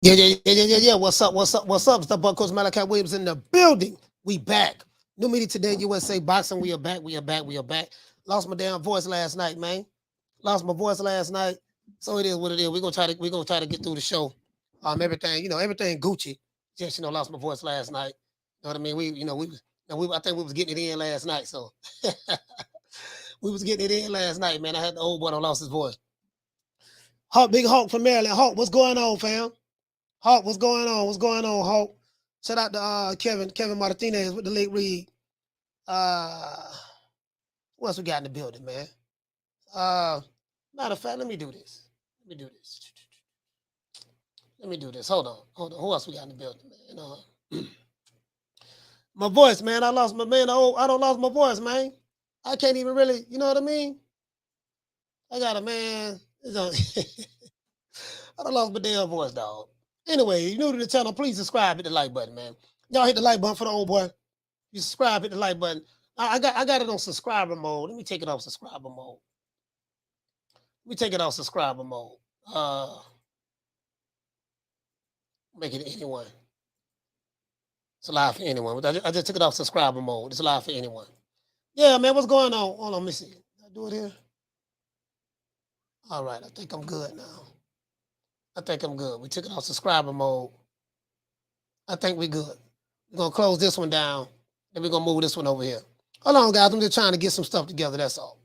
Yeah. What's up? It's the Buck Coach Malachi Williams in the building. We back. New media today, USA Boxing. We are back. Lost my damn voice last night, man. Lost my voice last night. So it is what it is. We're gonna try to get through the show. Everything Gucci. Just lost my voice last night. You know what I mean? I think we was getting it in last night. So we was getting it in last night, man. I had the old boy that lost his voice. Big Hawk from Maryland. Hawk, what's going on, fam? Hawk, what's going on? What's going on, Hawk? Shout out to Kevin Martinez with the late read. What else we got in the building, man? Matter of fact, let me do this. Hold on. Who else we got in the building, man? My voice, man. I lost my man. I don't lost my voice, man. I can't even really, you know what I mean? I got a man. I don't lost my damn voice, dog. Anyway, you new to the channel, please subscribe, hit the like button, man. Y'all hit the like button for the old boy. You subscribe, hit the like button. I got it on subscriber mode. Let me take it off subscriber mode. Make it anyone. It's live for anyone. I just took it off subscriber mode. It's live for anyone. Yeah, man, what's going on? Hold on, let me see. Did I do it here? All right, I think I'm good now. We took it off subscriber mode. I think we're good. We're going to close this one down. Then we're going to move this one over here. Hold on, guys. I'm just trying to get some stuff together. That's all.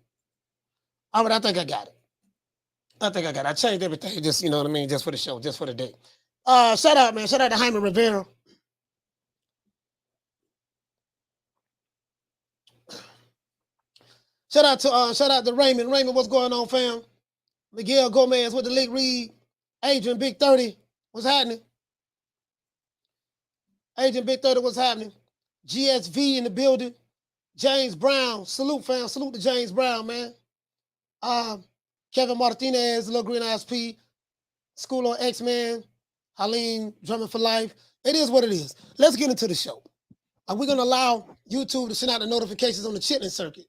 All right, I think I got it. I changed everything. Just, you know what I mean? Just for the show, just for the day. Shout out, man. Shout out to Jaime Rivera. Shout out to Raymond. Raymond, what's going on, fam? Miguel Gomez with the late read. Adrian Big 30. What's happening? Agent Big 30, what's happening? GSV in the building. James Brown. Salute, fam. Salute to James Brown, man. Kevin Martinez, Little Green ISP. School on X-Men. Haleen, Drumming for Life. It is what it is. Let's get into the show. We're going to allow YouTube to send out the notifications on the chitlin circuit.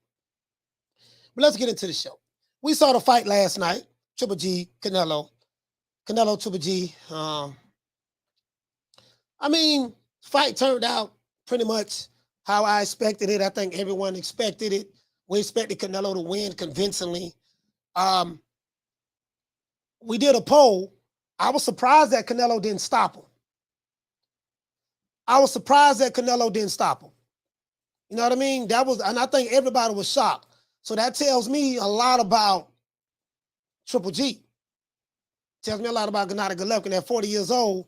But let's get into the show. We saw the fight last night. Triple G, Canelo, Triple G. Fight turned out pretty much how I expected it. I think everyone expected it. We expected Canelo to win convincingly. We did a poll. I was surprised that Canelo didn't stop him. You know what I mean? And I think everybody was shocked. So that tells me a lot about Triple G. Tells me a lot about Gennady Golovkin at 40 years old.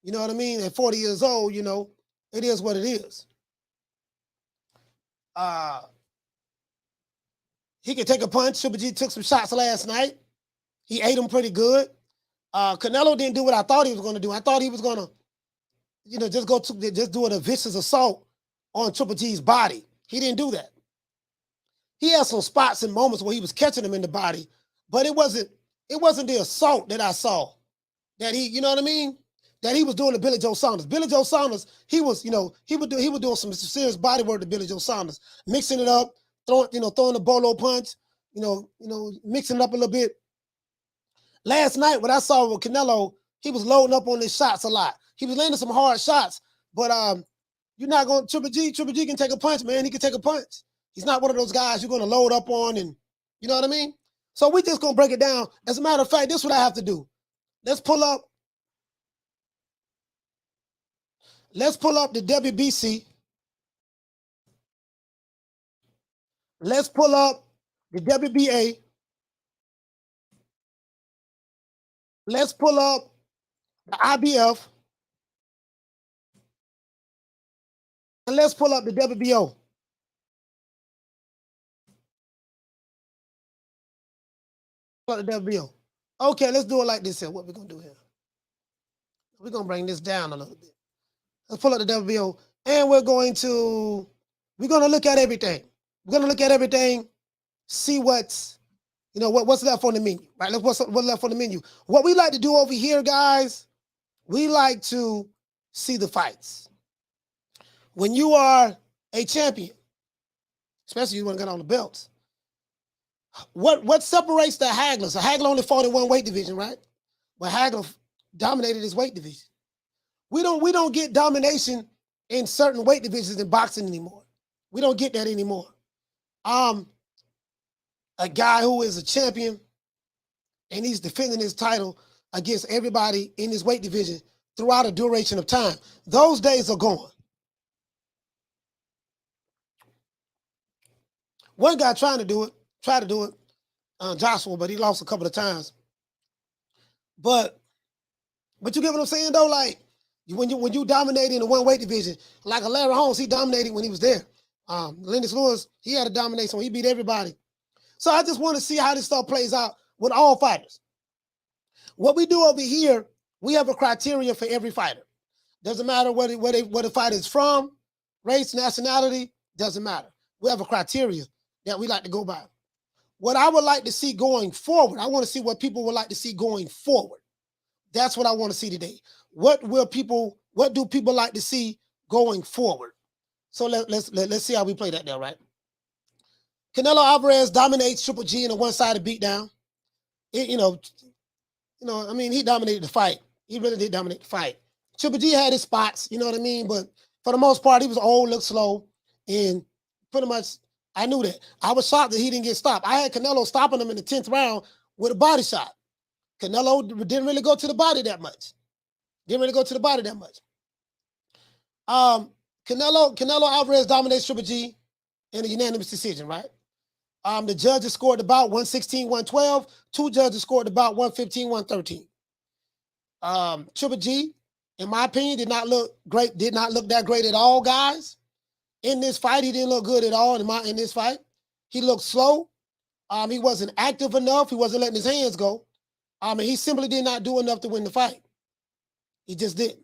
You know what I mean? At 40 years old, it is what it is. He can take a punch. Triple G took some shots last night. He ate them pretty good. Canelo didn't do what I thought he was going to do. I thought he was going to, just do a vicious assault on Triple G's body. He didn't do that. He had some spots and moments where he was catching him in the body, but it wasn't the assault that I saw. That he, you know what I mean? That he was doing to Billy Joe Saunders. Billy Joe Saunders, he was doing some serious body work to Billy Joe Saunders, mixing it up, throwing the bolo punch, mixing it up a little bit. Last night, what I saw with Canelo, he was loading up on his shots a lot. He was landing some hard shots, but you're not going Triple G can take a punch, man. He can take a punch. He's not one of those guys you're going to load up on, and you know what I mean? So we just going to break it down. As a matter of fact, this is what I have to do. Let's pull up the WBC. Let's pull up the WBA. Let's pull up the IBF. And let's pull up the WBO. Pull up the WBO. Okay, let's do it like this here. What we're going to do here. We're going to bring this down a little bit. Let's pull up the WBO. And we're going to look at everything. We're going to look at everything, see what's left on the menu, right? What's left on the menu. What we like to do over here, guys, we like to see the fights. When you are a champion, especially you want to get on the belts, what separates the hagglers? A haggler only fought in one weight division, right? But dominated his weight division. We don't get domination in certain weight divisions in boxing anymore. We don't get that anymore. A guy who is a champion and he's defending his title against everybody in his weight division throughout a duration of time. Those days are gone. One guy tried to do it, Joshua, but he lost a couple of times. But you get what I'm saying though? Like when you dominate in the one weight division, like a Larry Holmes, he dominated when he was there. Lennox Lewis, he had a domination when he beat everybody. So I just want to see how this stuff plays out with all fighters. What we do over here, we have a criteria for every fighter. Doesn't matter where the fighter is from, race, nationality, doesn't matter. We have a criteria that we like to go by. What I would like to see going forward, I want to see what people would like to see going forward. That's what I want to see today. What do people like to see going forward? So let's see how we play that now, right? Canelo Alvarez dominates Triple G in a one-sided beatdown. I mean, he dominated the fight. He really did dominate the fight. Triple G had his spots, you know what I mean? But for the most part, he was old, looked slow, and pretty much I knew that. I was shocked that he didn't get stopped. I had Canelo stopping him in the 10th round with a body shot. Canelo didn't really go to the body that much. Canelo Alvarez dominates Triple G in a unanimous decision, right? The judges scored the bout 116-112. Two judges scored the bout 115-113. Triple G, in my opinion, did not look that great at all, guys. In this fight, he didn't look good at all in this fight. He looked slow. He wasn't active enough. He wasn't letting his hands go. And he simply did not do enough to win the fight. He just didn't.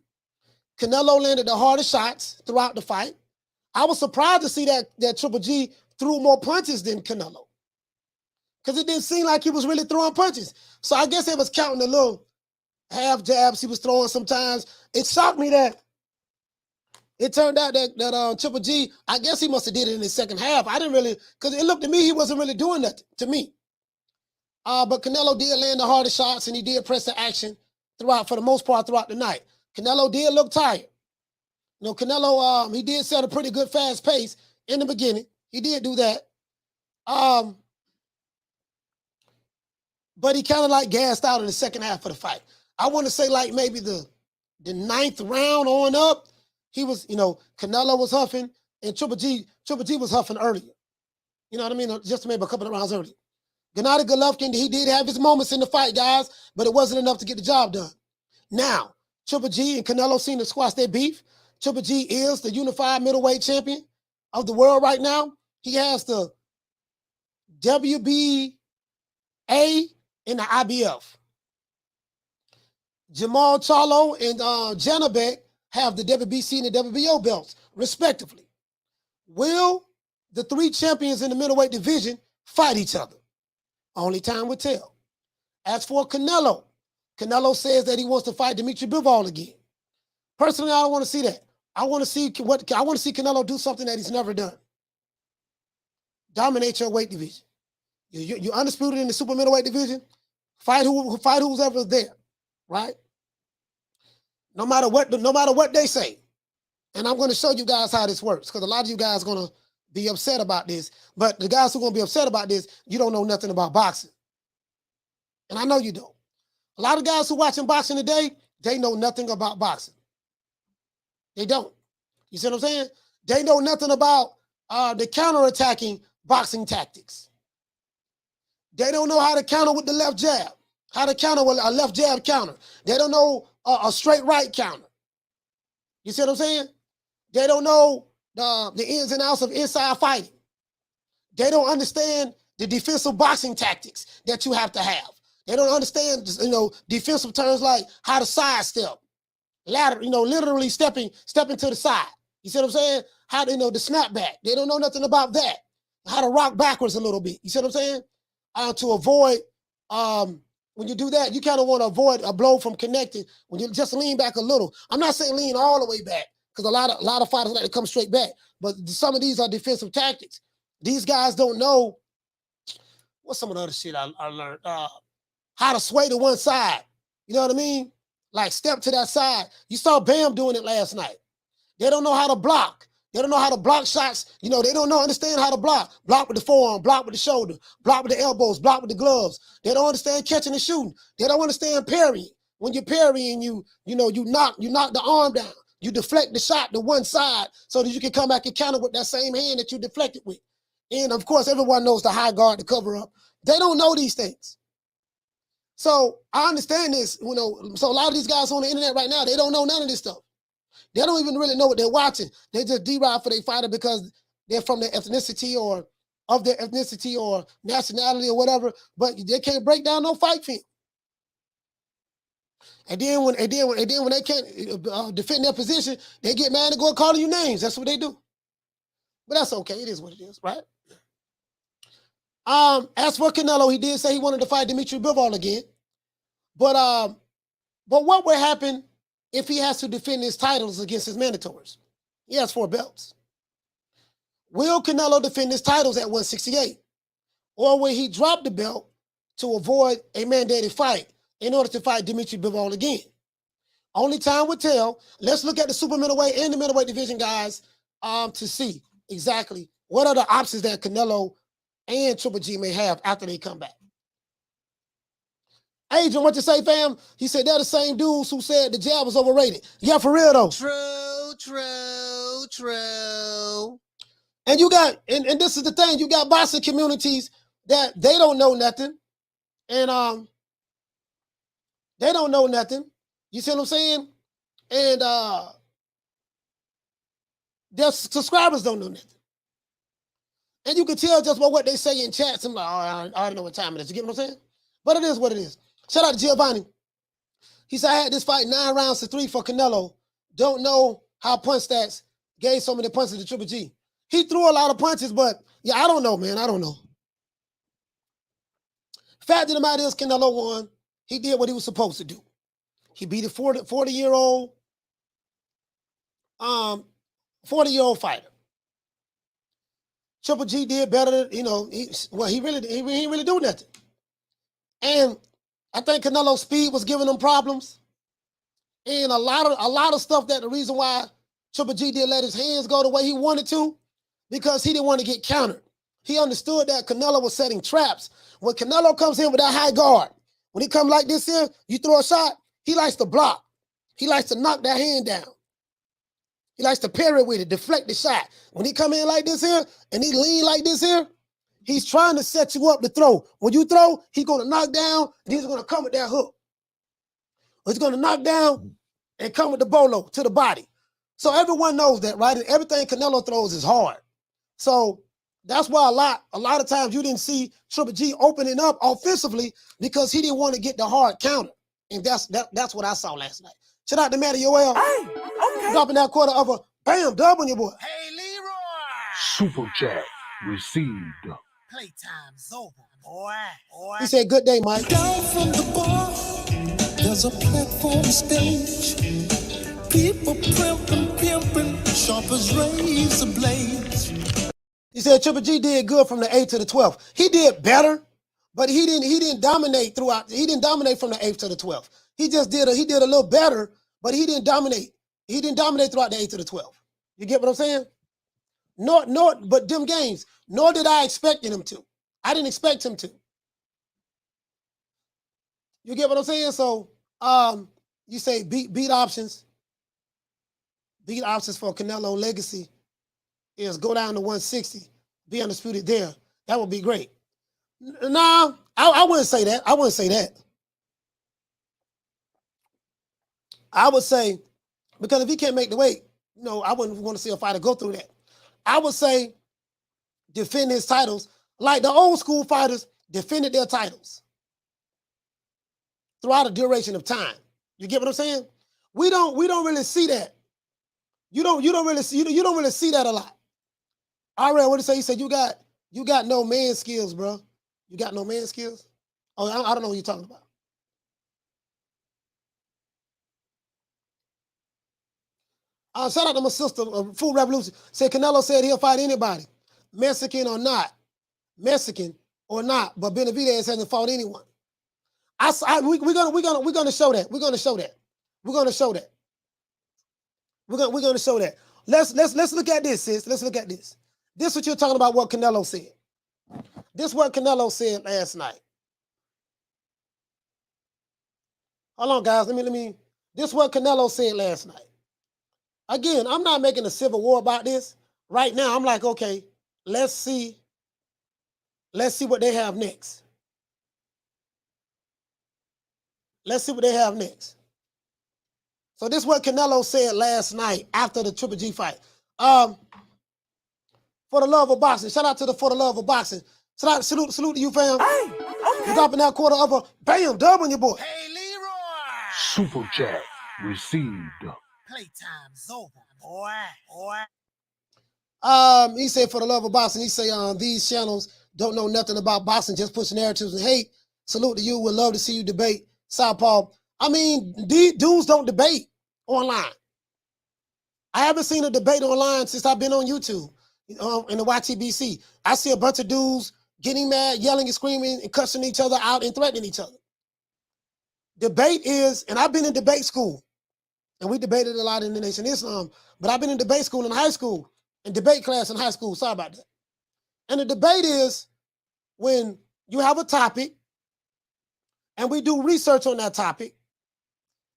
Canelo landed the hardest shots throughout the fight. I was surprised to see that Triple G threw more punches than Canelo, because it didn't seem like he was really throwing punches. So I guess they was counting the little half jabs he was throwing sometimes. It shocked me that it turned out that Triple G, I guess he must have did it in the second half. I didn't really, because it looked to me he wasn't really doing that to me. But Canelo did land the hardest shots, and he did press the action for the most part throughout the night. Canelo did look tired. You know, Canelo, he did set a pretty good fast pace in the beginning. He did do that. But he kind of like gassed out in the second half of the fight. I want to say like maybe the 9th round on up, he was, Canelo was huffing and Triple G was huffing earlier. You know what I mean? Just maybe a couple of rounds earlier. Gennady Golovkin, he did have his moments in the fight, guys, but it wasn't enough to get the job done. Now, Triple G and Canelo seem to squash their beef. Triple G is the unified middleweight champion of the world right now. He has the WBA and the IBF. Jermall Charlo and Janibek have the WBC and the WBO belts, respectively. Will the three champions in the middleweight division fight each other? Only time will tell. As for Canelo, Canelo says that he wants to fight Dimitri Bivol again. Personally, I don't want to see that. I want to see Canelo do something that he's never done. Dominate your weight division. You're undisputed in the super middleweight division. Fight who's ever there, right? No matter what they say. And I'm going to show you guys how this works, because a lot of you guys are going to be upset about this. But the guys who are going to be upset about this, you don't know nothing about boxing. And I know you don't. A lot of guys who are watching boxing today, they know nothing about boxing. They don't. You see what I'm saying? They know nothing about the counterattacking boxing tactics. They don't know how to counter with the left jab, how to counter with a left jab counter. They don't know a straight right counter. You see what I'm saying? They don't know the ins and outs of inside fighting. They don't understand the defensive boxing tactics that you have to have. They don't understand, defensive terms like how to sidestep, ladder, literally stepping to the side. You see what I'm saying? How to, the snapback. They don't know nothing about that. How to rock backwards a little bit. You see what I'm saying? To avoid, when you do that, you kind of want to avoid a blow from connecting when you just lean back a little. I'm not saying lean all the way back, because a lot of fighters like to come straight back. But some of these are defensive tactics. These guys don't know. What's some of the other shit I learned? How to sway to one side. You know what I mean? Like step to that side. You saw Bam doing it last night. They don't know how to block. They don't know how to block shots. You know, they don't understand how to block. Block with the forearm, block with the shoulder, block with the elbows, block with the gloves. They don't understand catching and shooting. They don't understand parrying. When you're parrying, you knock the arm down. You deflect the shot to one side so that you can come back and counter with that same hand that you deflected with. And of course, everyone knows the high guard, the cover up. They don't know these things. So I understand this, so a lot of these guys on the internet right now, they don't know none of this stuff. They don't even really know what they're watching. They just deride for their fighter because they're from their ethnicity or of their ethnicity or nationality or whatever, but they can't break down no fight film. And then when they can't defend their position, they get mad and go calling you names. That's what they do. But that's okay. It is what it is, right? As for Canelo, he did say he wanted to fight Dimitri Bivol again. But what would happen if he has to defend his titles against his mandatories? He has 4 belts. Will Canelo defend his titles at 168? Or will he drop the belt to avoid a mandated fight in order to fight Dimitri Bivol again? Only time will tell. Let's look at the super middleweight and the middleweight division guys to see exactly what are the options that Canelo and Triple G may have after they come back. Adrian, what you say, fam? He said they're the same dudes who said the jab was overrated. Yeah, for real, though. True. And you got, and this is the thing, you got boxing communities that they don't know nothing. And they don't know nothing. You see what I'm saying? And their subscribers don't know nothing. And you can tell just by what they say in chats. I'm like, oh, I already know what time it is. You get what I'm saying? But it is what it is. Shout out to Giovanni. He said, I had this fight 9 rounds to 3 for Canelo. Don't know how punch stats gave so many punches to Triple G. He threw a lot of punches, but yeah, I don't know, man. I don't know. Fact of the matter is, Canelo won. He did what he was supposed to do. He beat a 40-year-old fighter. Triple G did better than, he didn't really do nothing. And I think Canelo's speed was giving him problems. And a lot of stuff that the reason why Triple G didn't let his hands go the way he wanted to, because he didn't want to get countered. He understood that Canelo was setting traps. When Canelo comes in with that high guard, when he comes like this here, you throw a shot, he likes to block. He likes to knock that hand down. He likes to parry with it, deflect the shot. When he come in like this here, and he lean like this here, he's trying to set you up to throw. When you throw, he's going to knock down, and he's going to come with that hook. He's going to knock down and come with the bolo to the body. So everyone knows that, right? And everything Canelo throws is hard. So that's why a lot of times you didn't see Triple G opening up offensively because he didn't want to get the hard counter. And that's what I saw last night. Shout out to Matty Yoel. Hey, okay. Dropping that quarter of a bam dub on your boy. Hey, Leroy. Super chat received. Playtime's over, boy. He said, good day, Mike. Down from the bar, there's a platform stage. People pimping, sharp as razor blades. He said Triple G did good from the 8th to the 12th. He did better, but he didn't dominate throughout. He didn't dominate from the 8th to the 12th. He did a little better, but he didn't dominate. He didn't dominate throughout the 8th to the 12th. You get what I'm saying? But them games, nor did I expect him to. I didn't expect him to. You get what I'm saying? So you say beat options. Beat options for Canelo legacy is go down to 160, be undisputed there. That would be great. No, I wouldn't say that. I wouldn't say that. I would say, because if he can't make the weight, I wouldn't want to see a fighter go through that. I would say defend his titles like the old school fighters defended their titles throughout a duration of time. You get what I'm saying? We don't really see that. You don't really see that a lot. All right, what did he say? He said you got no man skills, bro. You got no man skills? Oh, I don't know what you're talking about. Shout out to my sister, Food Revolution. Said Canelo said he'll fight anybody, Mexican or not, but Benavidez hasn't fought anyone. We're gonna show that. We're gonna show that. We're gonna show that. We're gonna show that. Let's look at this, sis. Let's look at this. This is what you're talking about. What Canelo said. This is what Canelo said last night. Hold on, guys. Let me. This is what Canelo said last night. Again, I'm not making a civil war about this. Right now, I'm like, okay, let's see what they have next. Let's see what they have next. So this is what Canelo said last night after the Triple G fight. For the love of boxing. Shout out to the For the Love of Boxing. Salute to you, fam. Hey, okay. You dropping that quarter of a bam, dub on your boy. Hey, Leroy. Super chat received. Playtime's over, boy. He said for the love of boxing, he say these channels don't know nothing about boxing, just push narratives and hate. Salute to you. Would love to see you debate Southpaw. I mean, these dudes don't debate online. I haven't seen a debate online since I've been on YouTube in the YTBC. I see a bunch of dudes getting mad, yelling and screaming and cussing each other out and threatening each other. Debate is, and I've been in debate school, and we debated a lot in the Nation of Islam, but I've been in debate school in high school, and debate class in high school. Sorry about that. And the debate is when you have a topic, and we do research on that topic,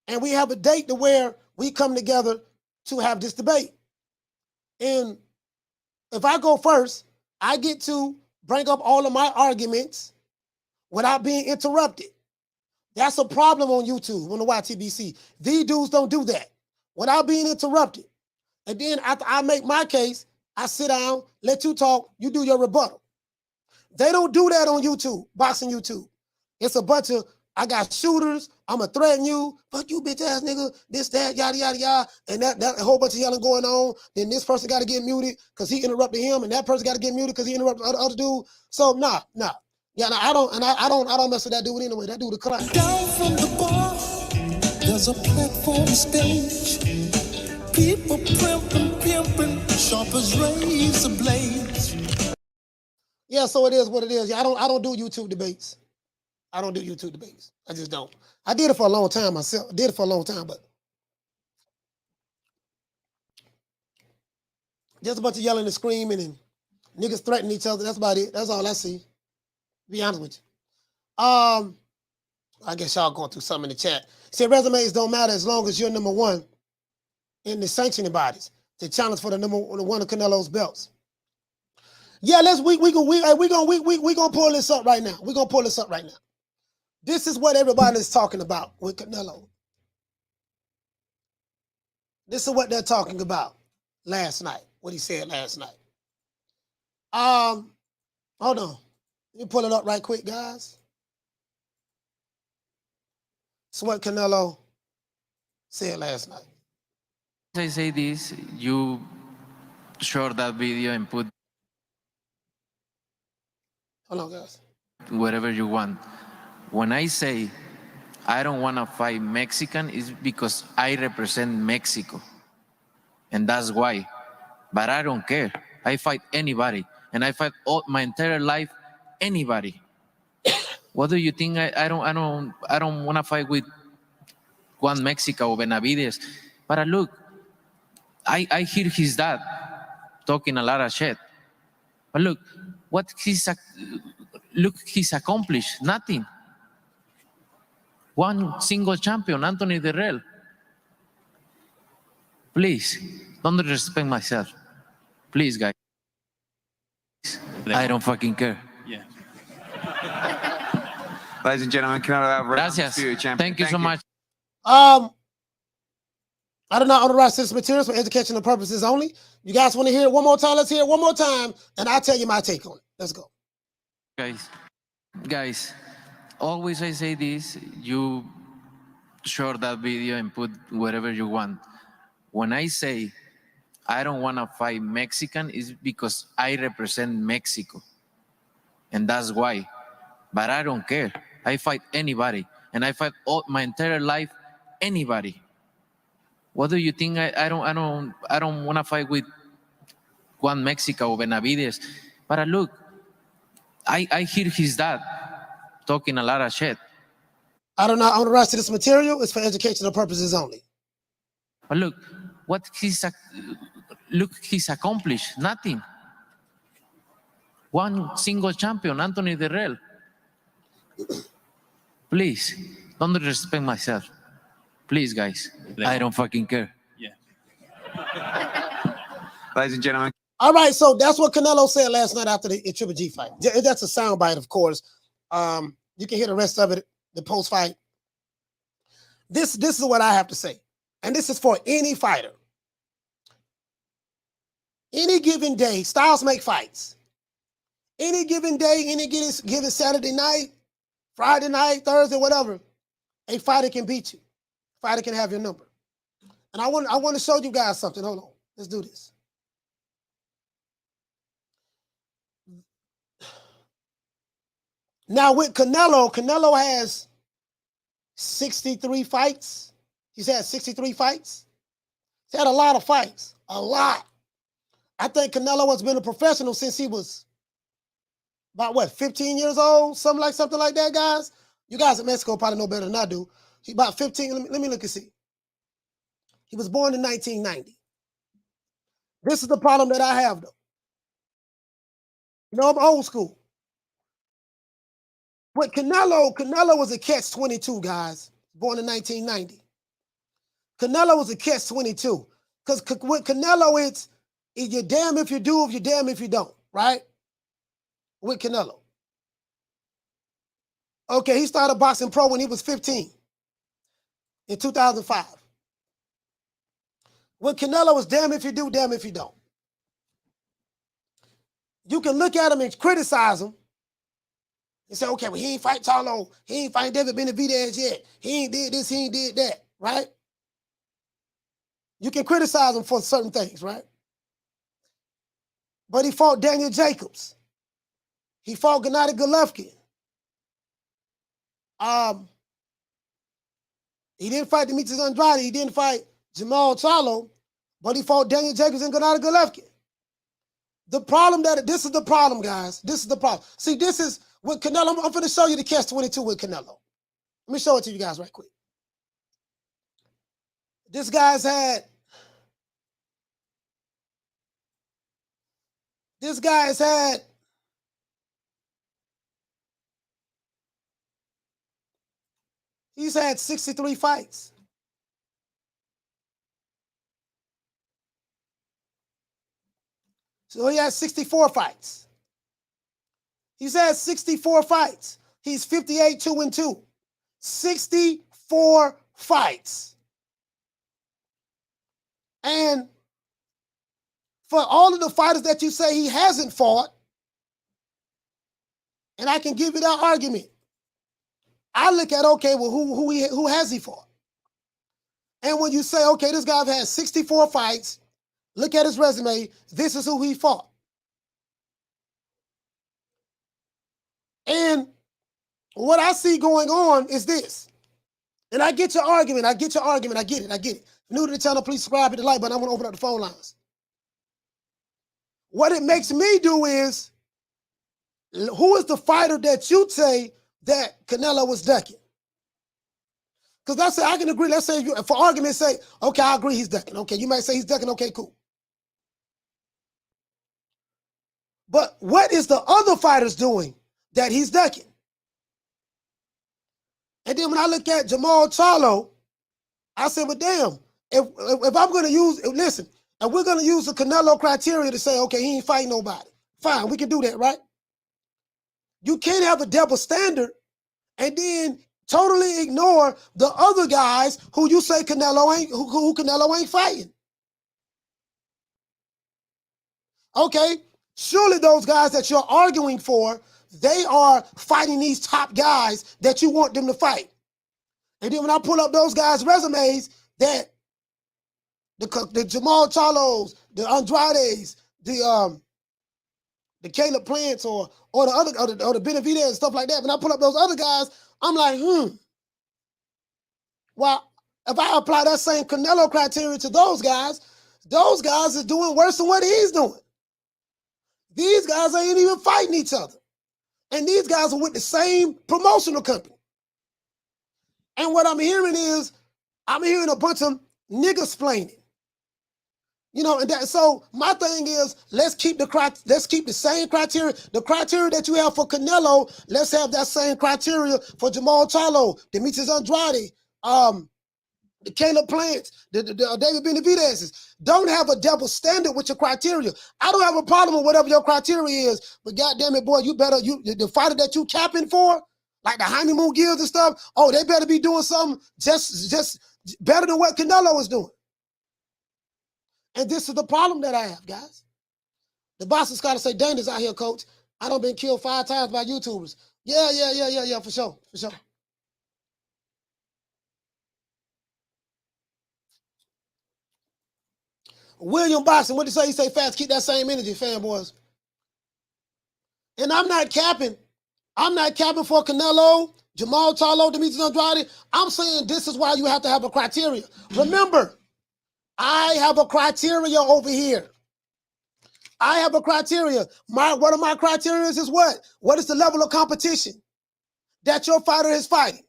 and we have a date to where we come together to have this debate. And if I go first, I get to bring up all of my arguments without being interrupted. That's a problem on YouTube, on the YTBC. These dudes don't do that without being interrupted. And then after I make my case, I sit down, let you talk, you do your rebuttal. They don't do that on YouTube, boxing YouTube. It's a bunch of, I got shooters, I'm going to threaten you, fuck you bitch ass nigga, this, that, yada, yada, yada, and that a whole bunch of yelling going on. Then this person got to get muted because he interrupted him, and that person got to get muted because he interrupted the other dude. So nah. Yeah, I don't mess with that dude anyway. That dude a clown. Down from the bar, there's a platform stage. People pimping, sharp as razor blades. Yeah, so it is what it is. Yeah, I don't do YouTube debates. I don't do YouTube debates. I just don't. I did it for a long time myself. I did it for a long time, but just a bunch of yelling and screaming and niggas threatening each other. That's about it. That's all I see. Be honest with you. I guess y'all going through something in the chat. See, resumes don't matter as long as you're number one in the sanctioning bodies. The challenge for the one of Canelo's belts. Yeah, we gonna pull this up right now. We're gonna pull this up right now. This is what everybody is talking about with Canelo. This is what they're talking about last night. What he said last night. Hold on. Let me pull it up right quick, guys. It's what Canelo said last night. I say this, you share that video and put Hold on, guys. whatever you want. When I say I don't want to fight Mexican, it's because I represent Mexico. And that's why. But I don't care. I fight anybody. And I fight all my entire life anybody. What do you think? I don't want to fight with Juan Mexico or Benavides. But look, I hear his dad talking a lot of shit. But look, he's accomplished nothing. One single champion, Anthony Derrell. Please, don't disrespect myself. Please, guys. I don't fucking care. Yeah. Ladies and gentlemen, Canelo Alvarez, Gracias. Thank you so much. I do not authorize this materials for educational purposes only. You guys want to hear it one more time? Let's hear it one more time, and I'll tell you my take on it. Let's go. Guys, always I say this, you share that video and put whatever you want. When I say I don't want to fight Mexican, it's because I represent Mexico. And that's why. But I don't care. I fight anybody. And I fight all my entire life anybody. What do you think? I don't want to fight with Juan Mexico or Benavides. But look, I hear his dad talking a lot of shit. I don't know. On the rest of this material, it's for educational purposes only. But look, he's accomplished nothing. One single champion, Anthony Derrell. Please, don't disrespect myself. Please, guys. I don't fucking care. Ladies and gentlemen. All right, so that's what Canelo said last night after the Triple G fight. That's a soundbite, of course. You can hear the rest of it, the post-fight. This is what I have to say, and this is for any fighter. Any given day, styles make fights. Any given day, any given Saturday night, Friday night, Thursday, whatever, a fighter can beat you. A fighter can have your number. And I want to show you guys something. Hold on. Let's do this. Now with Canelo has 63 fights. He's had 63 fights. He's had a lot of fights. A lot. I think Canelo has been a professional since he was about, what, 15 years old? Something like that, guys. You guys in Mexico probably know better than I do. He's about 15. Let me look and see. He was born in 1990. This is the problem that I have, though. You know, I'm old school. With Canelo was a catch-22, guys. Born in 1990. Canelo was a catch-22. Because with Canelo, it's you're damn if you do, if you're damn if you don't, right? With Canelo. Okay, he started boxing pro when he was 15 in 2005. With Canelo, it's damn if you do, damn if you don't. You can look at him and criticize him and say, okay, well, he ain't fight Charlo. He ain't fight David Benavidez yet. He ain't did this, he ain't did that, right? You can criticize him for certain things, right? But he fought Daniel Jacobs. He fought Gennady Golovkin. He didn't fight Demetrius Andrade. He didn't fight Jermall Charlo, but he fought Daniel Jacobs and Gennady Golovkin. The problem this is the problem, guys. This is the problem. See, this is with Canelo. I'm going to show you the catch-22 with Canelo. Let me show it to you guys right quick. This guy's had. This guy has had. He's had 63 fights. So he has 64 fights. He's had 64 fights. He's 58-2-2. 64 fights. And for all of the fighters that you say he hasn't fought, and I can give you that argument, I look at, okay, well, who has he fought? And when you say, okay, this guy has 64 fights, look at his resume, this is who he fought. And what I see going on is this. And I get your argument, I get it. If you're new to the channel, please subscribe, hit the like button. I want to open up the phone lines. What it makes me do is, who is the fighter that you say that Canelo was ducking? Because let's say I can agree. Let's say, for argument's sake, okay, I agree he's ducking. Okay, you might say he's ducking. Okay, cool. But what is the other fighters doing that he's ducking? And then when I look at Jermall Charlo, I said, well, damn, if I'm going to use, listen, and we're going to use the Canelo criteria to say, okay, he ain't fighting nobody. Fine, we can do that, right? You can't have a double standard and then totally ignore the other guys who you say Canelo ain't, who Canelo ain't fighting. Okay, surely those guys that you're arguing for, they are fighting these top guys that you want them to fight. And then when I pull up those guys' resumes, that the Jermall Charlos, the Andrades, the Caleb Plants or the other or the Benavidez and stuff like that, when I pull up those other guys, I'm like, well, if I apply that same Canelo criteria to those guys are doing worse than what he's doing. These guys ain't even fighting each other. And these guys are with the same promotional company. And what I'm hearing is, I'm hearing a bunch of niggas splaining. You know, and that, so my thing is, let's keep the same criteria. The criteria that you have for Canelo, let's have that same criteria for Jermall Charlo, Demetrius Andrade, the Caleb Plants, the David Benavidez's. Don't have a double standard with your criteria. I don't have a problem with whatever your criteria is, but goddamn it, boy, the fighter that you capping for, like the honeymoon gills and stuff, oh, they better be doing something just better than what Canelo is doing. And this is the problem that I have, guys. The boxing scholar say, Dana's out here, coach. I done been killed 5 times by YouTubers. Yeah, for sure. William Boxing, what did he say? He say, fast, keep that same energy, fanboys. And I'm not capping. I'm not capping for Canelo, Jermall Charlo, Demetrius Andrade. I'm saying this is why you have to have a criteria. Remember, I have a criteria over here. I have a criteria. One of my criteria is what? What is the level of competition that your fighter is fighting?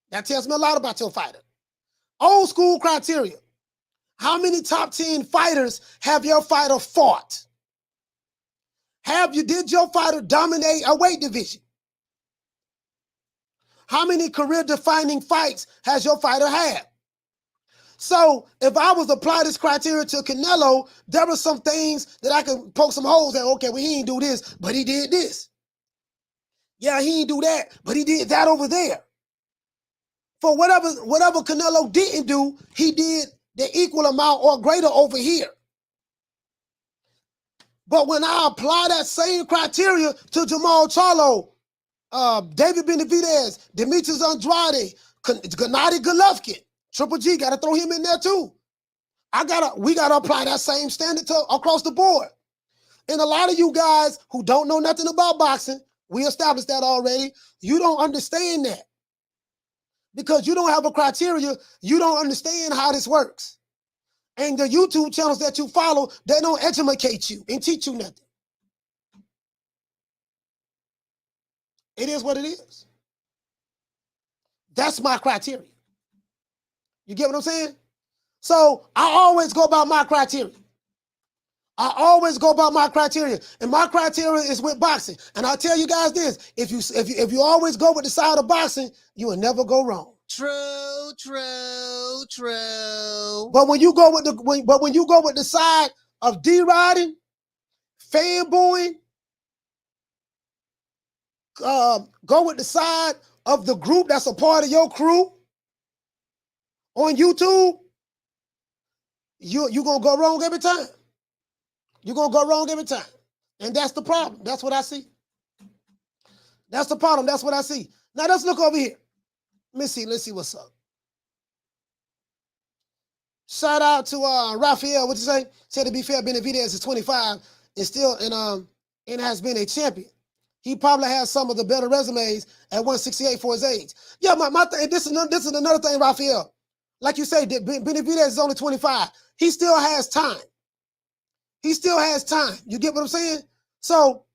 That tells me a lot about your fighter. Old school criteria. How many top 10 fighters have your fighter fought? Did your fighter dominate a weight division? How many career-defining fights has your fighter had? So if I was to apply this criteria to Canelo, there were some things that I could poke some holes at. Okay, well, he didn't do this, but he did this. Yeah, he didn't do that, but he did that over there. For whatever Canelo didn't do, he did the equal amount or greater over here. But when I apply that same criteria to Jermall Charlo, David Benavidez, Demetrius Andrade, Gennady Golovkin, Triple G, got to throw him in there too. We gotta apply that same standard across the board. And a lot of you guys who don't know nothing about boxing, we established that already. You don't understand that. Because you don't have a criteria, you don't understand how this works. And the YouTube channels that you follow, they don't educate you and teach you nothing. It is what it is. That's my criteria. You get what I'm saying? So I always go about my criteria. I always go about my criteria. And my criteria is with boxing. And I'll tell you guys this, if you always go with the side of boxing, you will never go wrong. True. But when you go with the side of D-riding, fanboying, go with the side of the group that's a part of your crew on YouTube, you're gonna go wrong every time. You're gonna go wrong every time. And that's the problem. That's what I see. That's the problem. That's what I see. Now let's look over here. Let's see what's up. Shout out to Raphael. What you say? Said to be fair, Benavidez is 25 and still and has been a champion. He probably has some of the better resumes at 168 for his age. Yeah, my thing. This is another thing, Raphael. Like you say, Benavidez is only 25. He still has time. He still has time. You get what I'm saying? So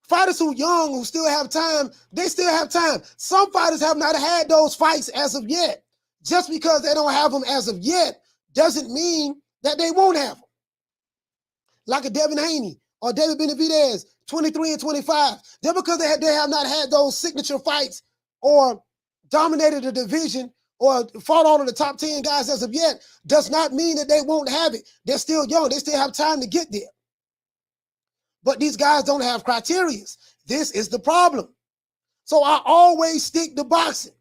fighters who young, who still have time, they still have time. Some fighters have not had those fights as of yet. Just because they don't have them as of yet doesn't mean that they won't have them. Like a Devin Haney or David Benavidez, 23 and 25. Just because they have not had those signature fights or dominated the division or fought all of the top 10 guys as of yet does not mean that they won't have it. They're still young. They still have time to get there. But these guys don't have criteria. This is the problem. So I always stick to boxing.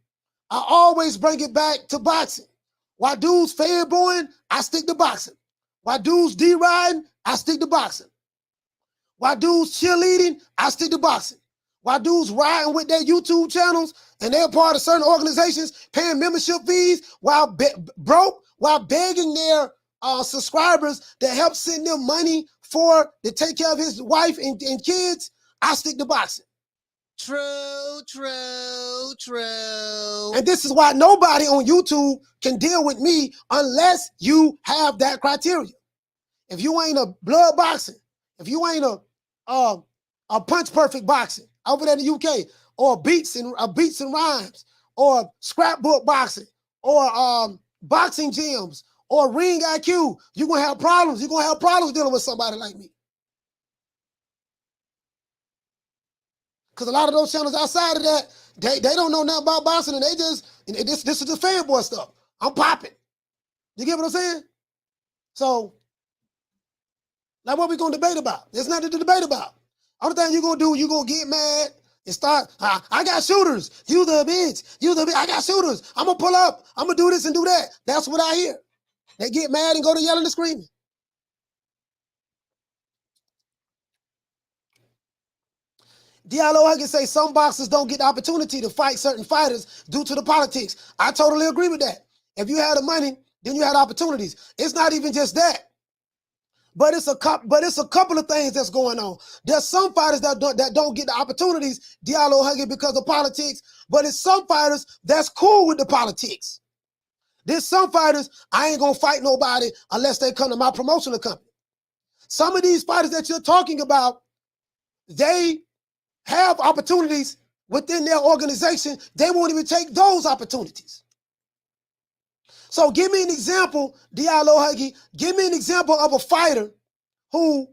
I always bring it back to boxing. While dudes fanboying, I stick to boxing. While dudes D-riding, I stick to boxing. While dudes cheerleading, I stick to boxing. While dudes riding with their YouTube channels and they're part of certain organizations, paying membership fees, while broke, while begging their subscribers to help send them money to take care of his wife and kids, I stick to boxing. True. And this is why nobody on YouTube can deal with me unless you have that criteria. If you ain't a blood boxing, if you ain't a punch perfect boxing over there in the UK, or beats and rhymes, or scrapbook boxing, or boxing gyms, or ring IQ, you're going to have problems. You're going to have problems dealing with somebody like me. Because a lot of those channels outside of that, they don't know nothing about boxing, and they just, this is the fanboy stuff. I'm popping. You get what I'm saying? So, like, what we going to debate about? There's nothing to debate about. Only thing you're going to do, you're going to get mad and start, I got shooters. You the bitch. You the bitch. I got shooters. I'm going to pull up. I'm going to do this and do that. That's what I hear. They get mad and go to yelling and screaming. Diallo Huggins say some boxers don't get the opportunity to fight certain fighters due to the politics. I totally agree with that. If you had the money, then you had opportunities. It's not even just that. But it's a couple of things that's going on. There's some fighters that don't get the opportunities, Diallo Huggins, because of politics. But it's some fighters that's cool with the politics. There's some fighters, I ain't gonna fight nobody unless they come to my promotional company. Some of these fighters that you're talking about, they have opportunities within their organization. They won't even take those opportunities. So give me an example, Diallo Huggy. Give me an example of a fighter who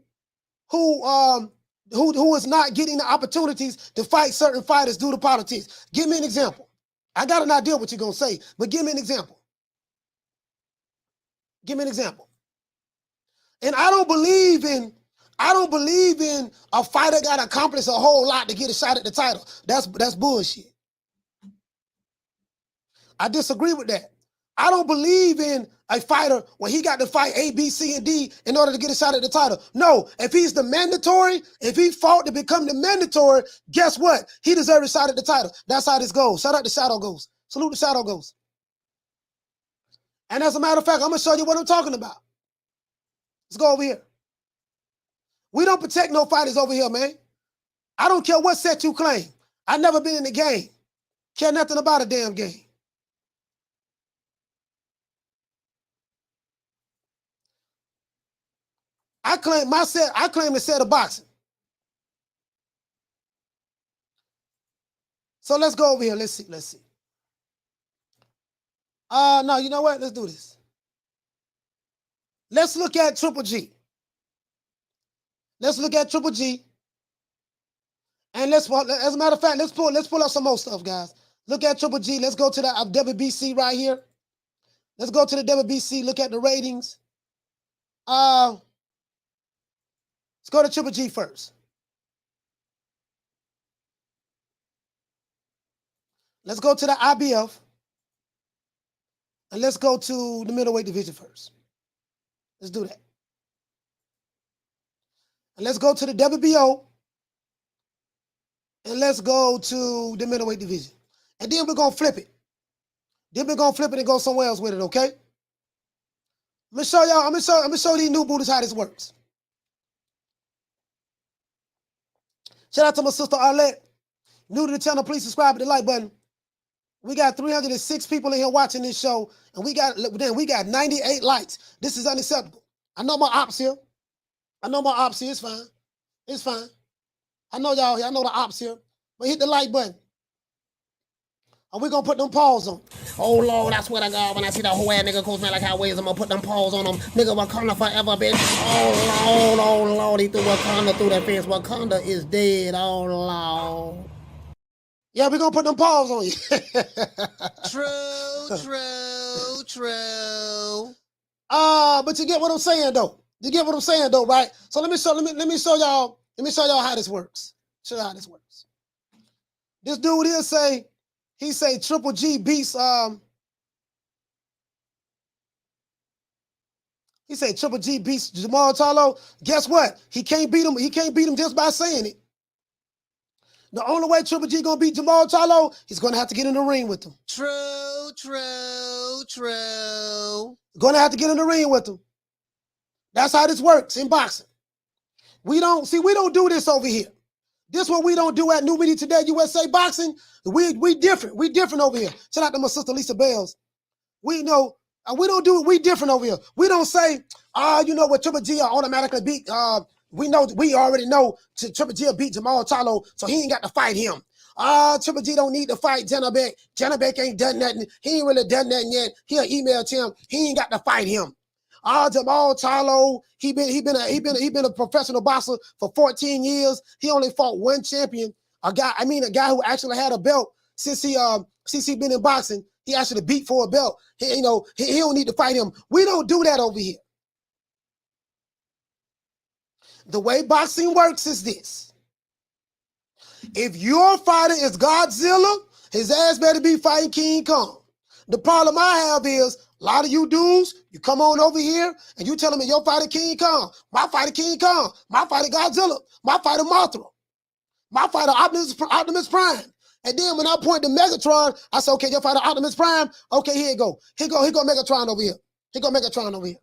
is not getting the opportunities to fight certain fighters due to politics. Give me an example. I got an idea what you're gonna say, but give me an example. Give me an example. And I don't believe in a fighter got to accomplish a whole lot to get a shot at the title. That's bullshit. I disagree with that. I don't believe in a fighter where he got to fight A, B, C, and D in order to get a shot at the title. No, if he's the mandatory, if he fought to become the mandatory, guess what? He deserves a shot at the title. That's how this goes. Shout out to Shadow Ghost. Salute to Shadow Ghost. And as a matter of fact, I'm going to show you what I'm talking about. Let's go over here. We don't protect no fighters over here, man. I don't care what set you claim. I've never been in the game. Care nothing about a damn game. I claim the set of boxing. So let's go over here. Let's see. No, you know what? Let's do this. Let's look at Triple G. Let's look at Triple G. And as a matter of fact, let's pull up some more stuff, guys. Look at Triple G. Let's go to the WBC right here. Let's go to the WBC. Look at the ratings. Let's go to Triple G first. Let's go to the IBF. And let's go to the middleweight division first. Let's do that. And let's go to the WBO. And let's go to the middleweight division. And then we're going to flip it. Then we're going to flip it and go somewhere else with it, okay? I'm going to show y'all, I'm going to show these new Buddhists how this works. Shout out to my sister Arlette. New to the channel, please subscribe to the like button. We got 306 people in here watching this show, and we got 98 likes. This is unacceptable. I know my ops here. It's fine. It's fine. I know y'all here. I know the ops here. But hit the like button. And we're going to put them paws on. Oh, Lord, I swear to God, when I see that whole ass nigga goes man like highways, I'm going to put them paws on them. Nigga, Wakanda forever, bitch. Oh, Lord, he threw Wakanda through that fence. Wakanda is dead. Oh, Lord. Yeah, we're going to put them paws on you. True. But you get what I'm saying, though. Right? So let me show y'all how this works. Show you how this works. This dude here say Triple G beats Jermall Charlo. Guess what? He can't beat him just by saying it. The only way Triple G gonna beat Jermall Charlo, he's gonna have to get in the ring with him. True. Gonna have to get in the ring with him. That's how this works in boxing. We don't do this over here. This what we don't do at New Media Today USA Boxing. We different. We different over here. Shout out to my sister Lisa Bells. We know we don't do it. We different over here. We don't say, you know what, Triple G automatically beat. We already know Triple G beat Jermall Charlo, so he ain't got to fight him. Triple G don't need to fight Janibek. Janibek ain't done nothing. He ain't really done nothing yet. He'll email him. He ain't got to fight him. Jermall Charlo, he been a professional boxer for 14 years. He only fought one champion. A guy who actually had a belt since he been in boxing. He actually beat for a belt. He don't need to fight him. We don't do that over here. The way boxing works is this. If your fighter is Godzilla, his ass better be fighting King Kong. The problem I have is a lot of you dudes, you come on over here and you tell me your fighter King Kong, my fighter King Kong, my fighter Godzilla, my fighter Mothra, my fighter Optimus Prime. And then when I point to Megatron, I say, okay, your fighter Optimus Prime, okay, here you go. Here go Megatron over here. Here go Megatron over here.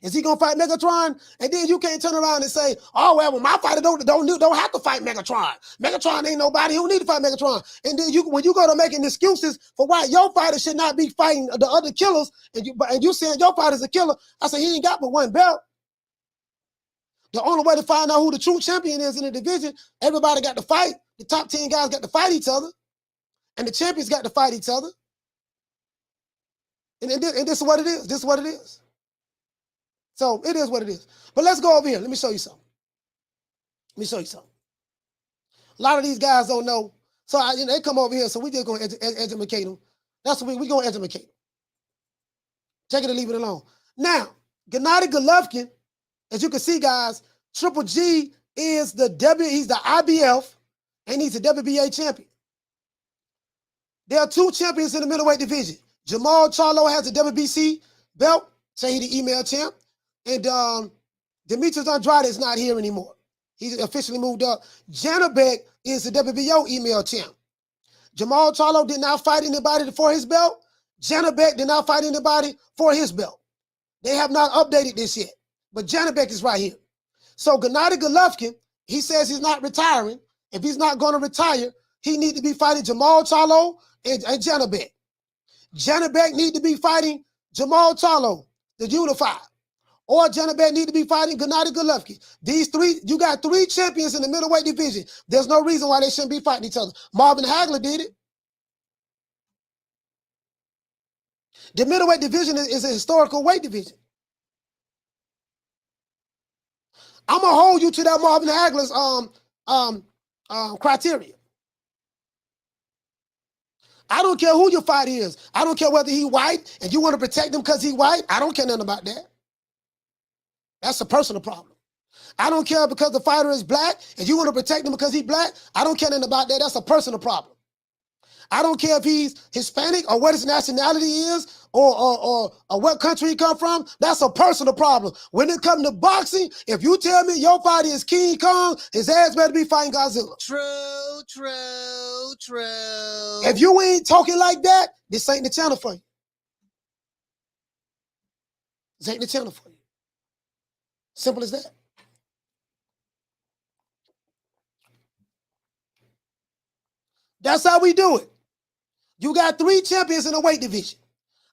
Is he gonna fight Megatron? And then you can't turn around and say, oh well, my fighter don't have to fight Megatron. Megatron ain't nobody who need to fight Megatron. And then when you go to making excuses for why your fighter should not be fighting the other killers, and you saying your fighter's a killer, I say he ain't got but one belt. The only way to find out who the true champion is in the division, everybody got to fight. The top 10 guys got to fight each other, and the champions got to fight each other. And this is what it is. This is what it is. So it is what it is. But let's go over here. Let me show you something. A lot of these guys don't know. So they come over here, so we just going to educate them. That's what we going to educate them. Take it or leave it alone. Now, Gennady Golovkin, as you can see, guys, Triple G is he's the IBF, and he's the WBA champion. There are two champions in the middleweight division. Jermall Charlo has the WBC belt, say he the email champ. And Demetrius Andrade is not here anymore. He's officially moved up. Janibek is the WBO email champ. Jermall Charlo did not fight anybody for his belt. Janibek did not fight anybody for his belt. They have not updated this yet. But Janibek is right here. So Gennady Golovkin, he says he's not retiring. If he's not going to retire, he needs to be fighting Jermall Charlo and Janibek. Janibek need to be fighting Jermall Charlo, the unified. Or Janibek need to be fighting Gennady Golovkin. These three, you got three champions in the middleweight division. There's no reason why they shouldn't be fighting each other. Marvin Hagler did it. The middleweight division is a historical weight division. I'm gonna hold you to that Marvin Hagler's criteria. I don't care who your fighter is. I don't care whether he white and you want to protect him because he white. I don't care nothing about that. That's a personal problem. I don't care because the fighter is black and you want to protect him because he's black. I don't care nothing about that. That's a personal problem. I don't care if he's Hispanic or what his nationality is or what country he come from. That's a personal problem. When it comes to boxing, if you tell me your fighter is King Kong, his ass better be fighting Godzilla. True. If you ain't talking like that, this ain't the channel for you. This ain't the channel for you. Simple as that. That's how we do it. You got three champions in the weight division.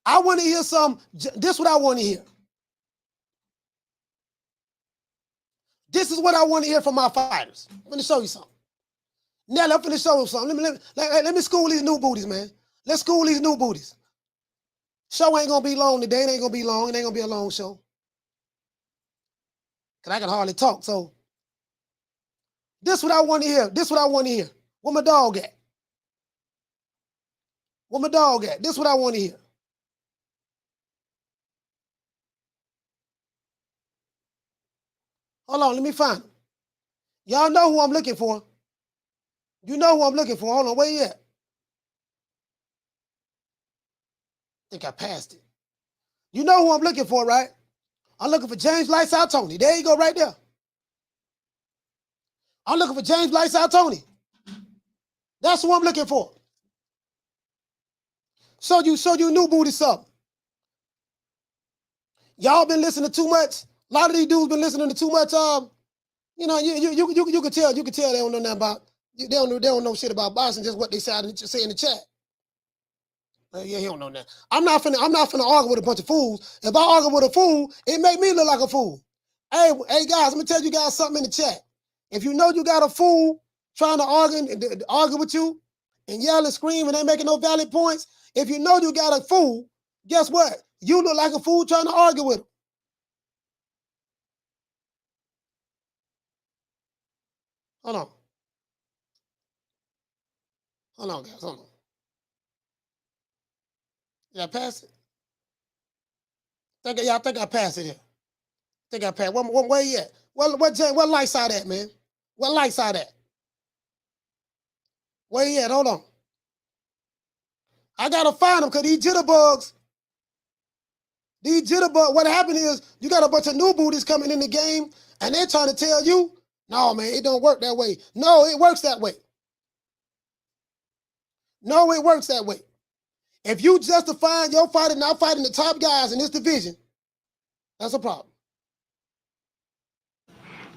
I want to hear this is what I want to hear. This is what I want to hear from my fighters. I'm going to show you something. Now, I'm going to show you something. Let me school these new booties, man. Let's school these new booties. Show ain't going to be long today. It ain't going to be long. It ain't going to be a long show. Because I can hardly talk. So, this is what I want to hear. This is what I want to hear. Where my dog at? Where my dog at? This is what I want to hear. Hold on, let me find him. Y'all know who I'm looking for. You know who I'm looking for. Hold on, where you at? I think I passed it. You know who I'm looking for, right? I'm looking for James Lights Out Tony. There you go, right there. I'm looking for James Lights Out Tony. That's who I'm looking for. Show you new booty something. Y'all been listening to too much. A lot of these dudes been listening to too much. You can tell they don't know nothing about. They don't know shit about boxing. Just what they say in the chat. Yeah, he don't know that. I'm not finna argue with a bunch of fools. If I argue with a fool, it make me look like a fool. Hey guys, let me tell you guys something in the chat. If you know you got a fool trying to argue with you and yell and scream and ain't making no valid points, if you know you got a fool, guess what? You look like a fool trying to argue with him. Hold on. Hold on, guys. Hold on. Did I pass it? I think I passed it here. I think I passed. Where you at? What light side at, man? What light side at? Where you at? Hold on. I gotta find them because these jitterbugs, what happened is you got a bunch of new booties coming in the game and they're trying to tell you, no, man, it don't work that way. No, it works that way. No, it works that way. If you justify your fighting not fighting the top guys in this division, that's a problem.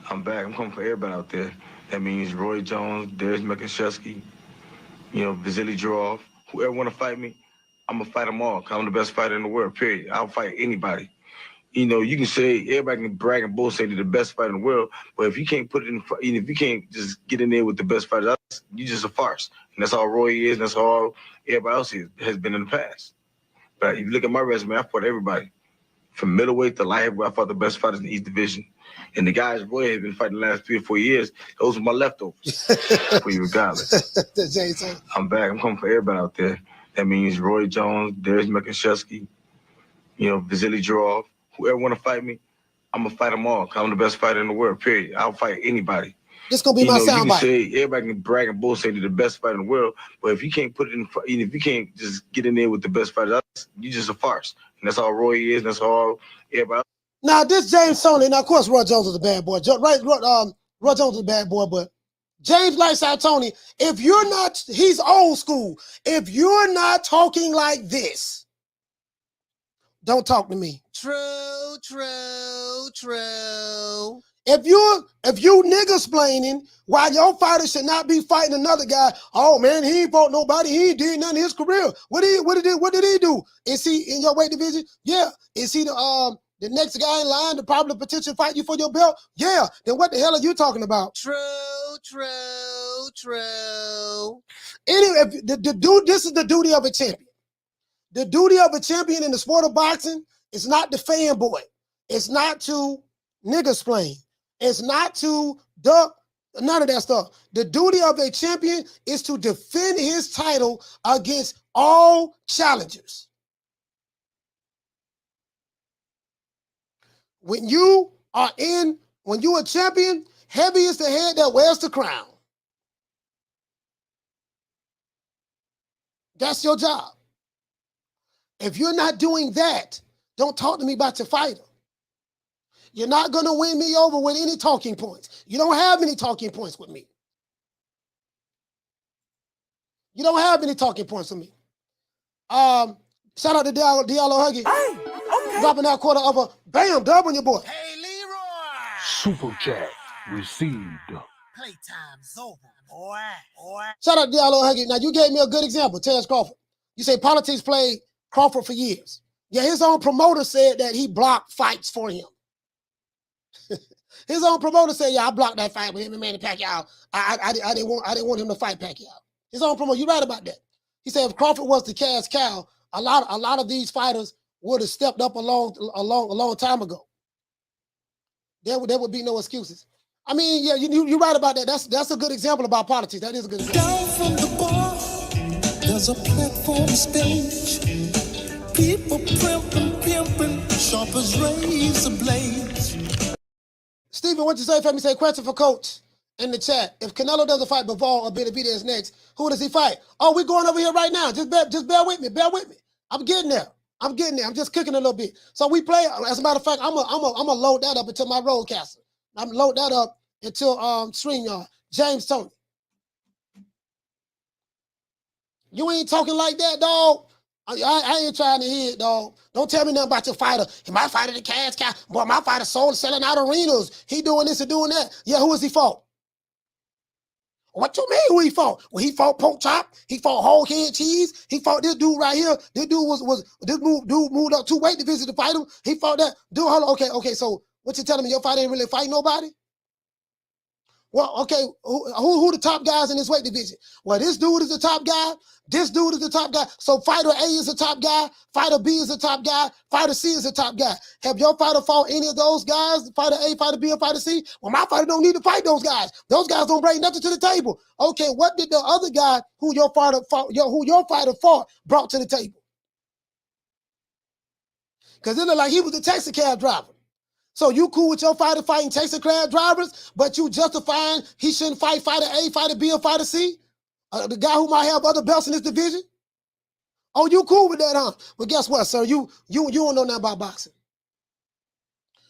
I'm back. I'm coming for everybody out there. That means Roy Jones, Darius McIntyre, Vasily Draw, whoever want to fight me, I'm going to fight them all because I'm the best fighter in the world, period. I'll fight anybody. You can say, everybody can brag and bullshit they're the best fighter in the world, but if you can't put it in, if you can't just get in there with the best fighters, you're just a farce. And that's how Roy is, and that's how everybody else has been in the past. But if you look at my resume, I fought everybody. From middleweight to light heavyweight, I fought the best fighters in the East Division. And the guys Roy has been fighting the last 3 or 4 years, those were my leftovers. For you regardless. I'm back. I'm coming for everybody out there. That means Roy Jones, Darius McIntyre, Vasily Draw, whoever want to fight me, I'm going to fight them all because I'm the best fighter in the world, period. I'll fight anybody. This going to be my soundbite. You can say, everybody can brag and bullshit they're the best fighter in the world, but if you can't put it in, if you can't just get in there with the best fighters, you're just a farce. And that's how Roy is, and that's how everybody else. Now, this James Tony, now, of course, Roy Jones is a bad boy. Roy Jones is a bad boy, but James Lightside Tony, if you're not, he's old school. If you're not talking like this, don't talk to me. True, true, true. If you nigga-splaining why your fighter should not be fighting another guy, oh man, he ain't fought nobody, he ain't did nothing in his career. What did he do? Is he in your weight division? Yeah. Is he the next guy in line to probably potentially fight you for your belt? Yeah. Then what the hell are you talking about? True, true, true. Anyway, this is the duty of a champion. The duty of a champion in the sport of boxing is not to fanboy. It's not to nigga-splain. It's not to duck, none of that stuff. The duty of a champion is to defend his title against all challengers. When you are a champion, heavy is the head that wears the crown. That's your job. If you're not doing that, don't talk to me about your fighter. You're not going to win me over with any talking points. You don't have any talking points with me. You don't have any talking points with me. Shout out to Diallo Huggy. Hey, okay. Dropping that quarter of a bam, dub on your boy. Hey, Leroy. Super chat received. Playtime's over, boy. Shout out to Diallo Huggy. Now, you gave me a good example, Terrence Crawford. You say politics played Crawford for years. Yeah, his own promoter said that he blocked fights for him. His own promoter said, "Yeah, I blocked that fight with him and Manny Pacquiao. I didn't want him to fight Pacquiao." His own promoter, you right about that. He said if Crawford was the cash cow, a lot of these fighters would have stepped up a long time ago. There would be no excuses. I mean, yeah, you're right about that. That's a good example about politics. That is a good example. Down from the bar, there's a platform stage. People pimping, sharp as razor blades. Stephen, what you say for me? Say question for Coach in the chat. If Canelo doesn't fight Bivol or Benavidez next, who does he fight? Oh, we're going over here right now. Just bear with me. Bear with me. I'm getting there. I'm just cooking a little bit. So we play. As a matter of fact, I'm a load that up until my roadcaster. I'm load that up until StreamYard. James Tony. You ain't talking like that, dog. I ain't trying to hear it, dog. Don't tell me nothing about your fighter. My fighter the cash cow. Boy, my fighter selling out arenas. He doing this and doing that. Yeah, who is he fought? What you mean who he fought? Well, he fought Pork Chop. He fought Whole Head Cheese. He fought this dude right here. This dude moved up 2 weight divisions to fight him. He fought that dude. Hold on. Okay. So what you telling me? Your fighter ain't really fight nobody? Well, okay, who the top guys in this weight division? Well, this dude is the top guy. This dude is the top guy. So fighter A is the top guy. Fighter B is the top guy. Fighter C is the top guy. Have your fighter fought any of those guys? Fighter A, fighter B, or fighter C? Well, my fighter don't need to fight those guys. Those guys don't bring nothing to the table. Okay, what did the other guy who your fighter fought brought to the table? Because it looked like he was a taxi cab driver. So you cool with your fighter fighting taxi cab drivers, but you justifying he shouldn't fight fighter A, fighter B, or fighter C? The guy who might have other belts in this division? Oh, you cool with that, huh? But guess what, sir? You don't know nothing about boxing.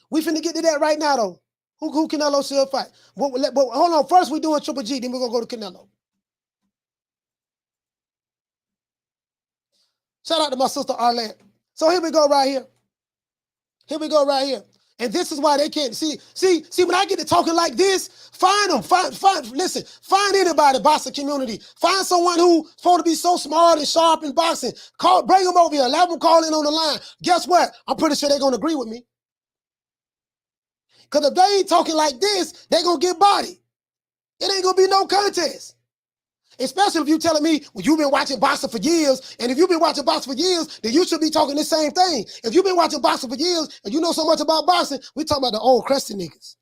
We finna get to that right now, though. Who Canelo should fight? But hold on. First, we're doing Triple G, then we're going to go to Canelo. Shout out to my sister Arlette. So here we go right here. Here we go right here. And this is why they can't see, when I get to talking like this, find anybody, boxing community. Find someone who's supposed to be so smart and sharp in boxing. Bring them over here. Let them call in on the line. Guess what? I'm pretty sure they're going to agree with me. Because if they ain't talking like this, they're going to get bodied. It ain't going to be no contest. Especially if you're telling me, well, you've been watching boxing for years, and if you've been watching boxing for years, then you should be talking the same thing. If you've been watching boxing for years, and you know so much about boxing, we talking about the old crusty niggas.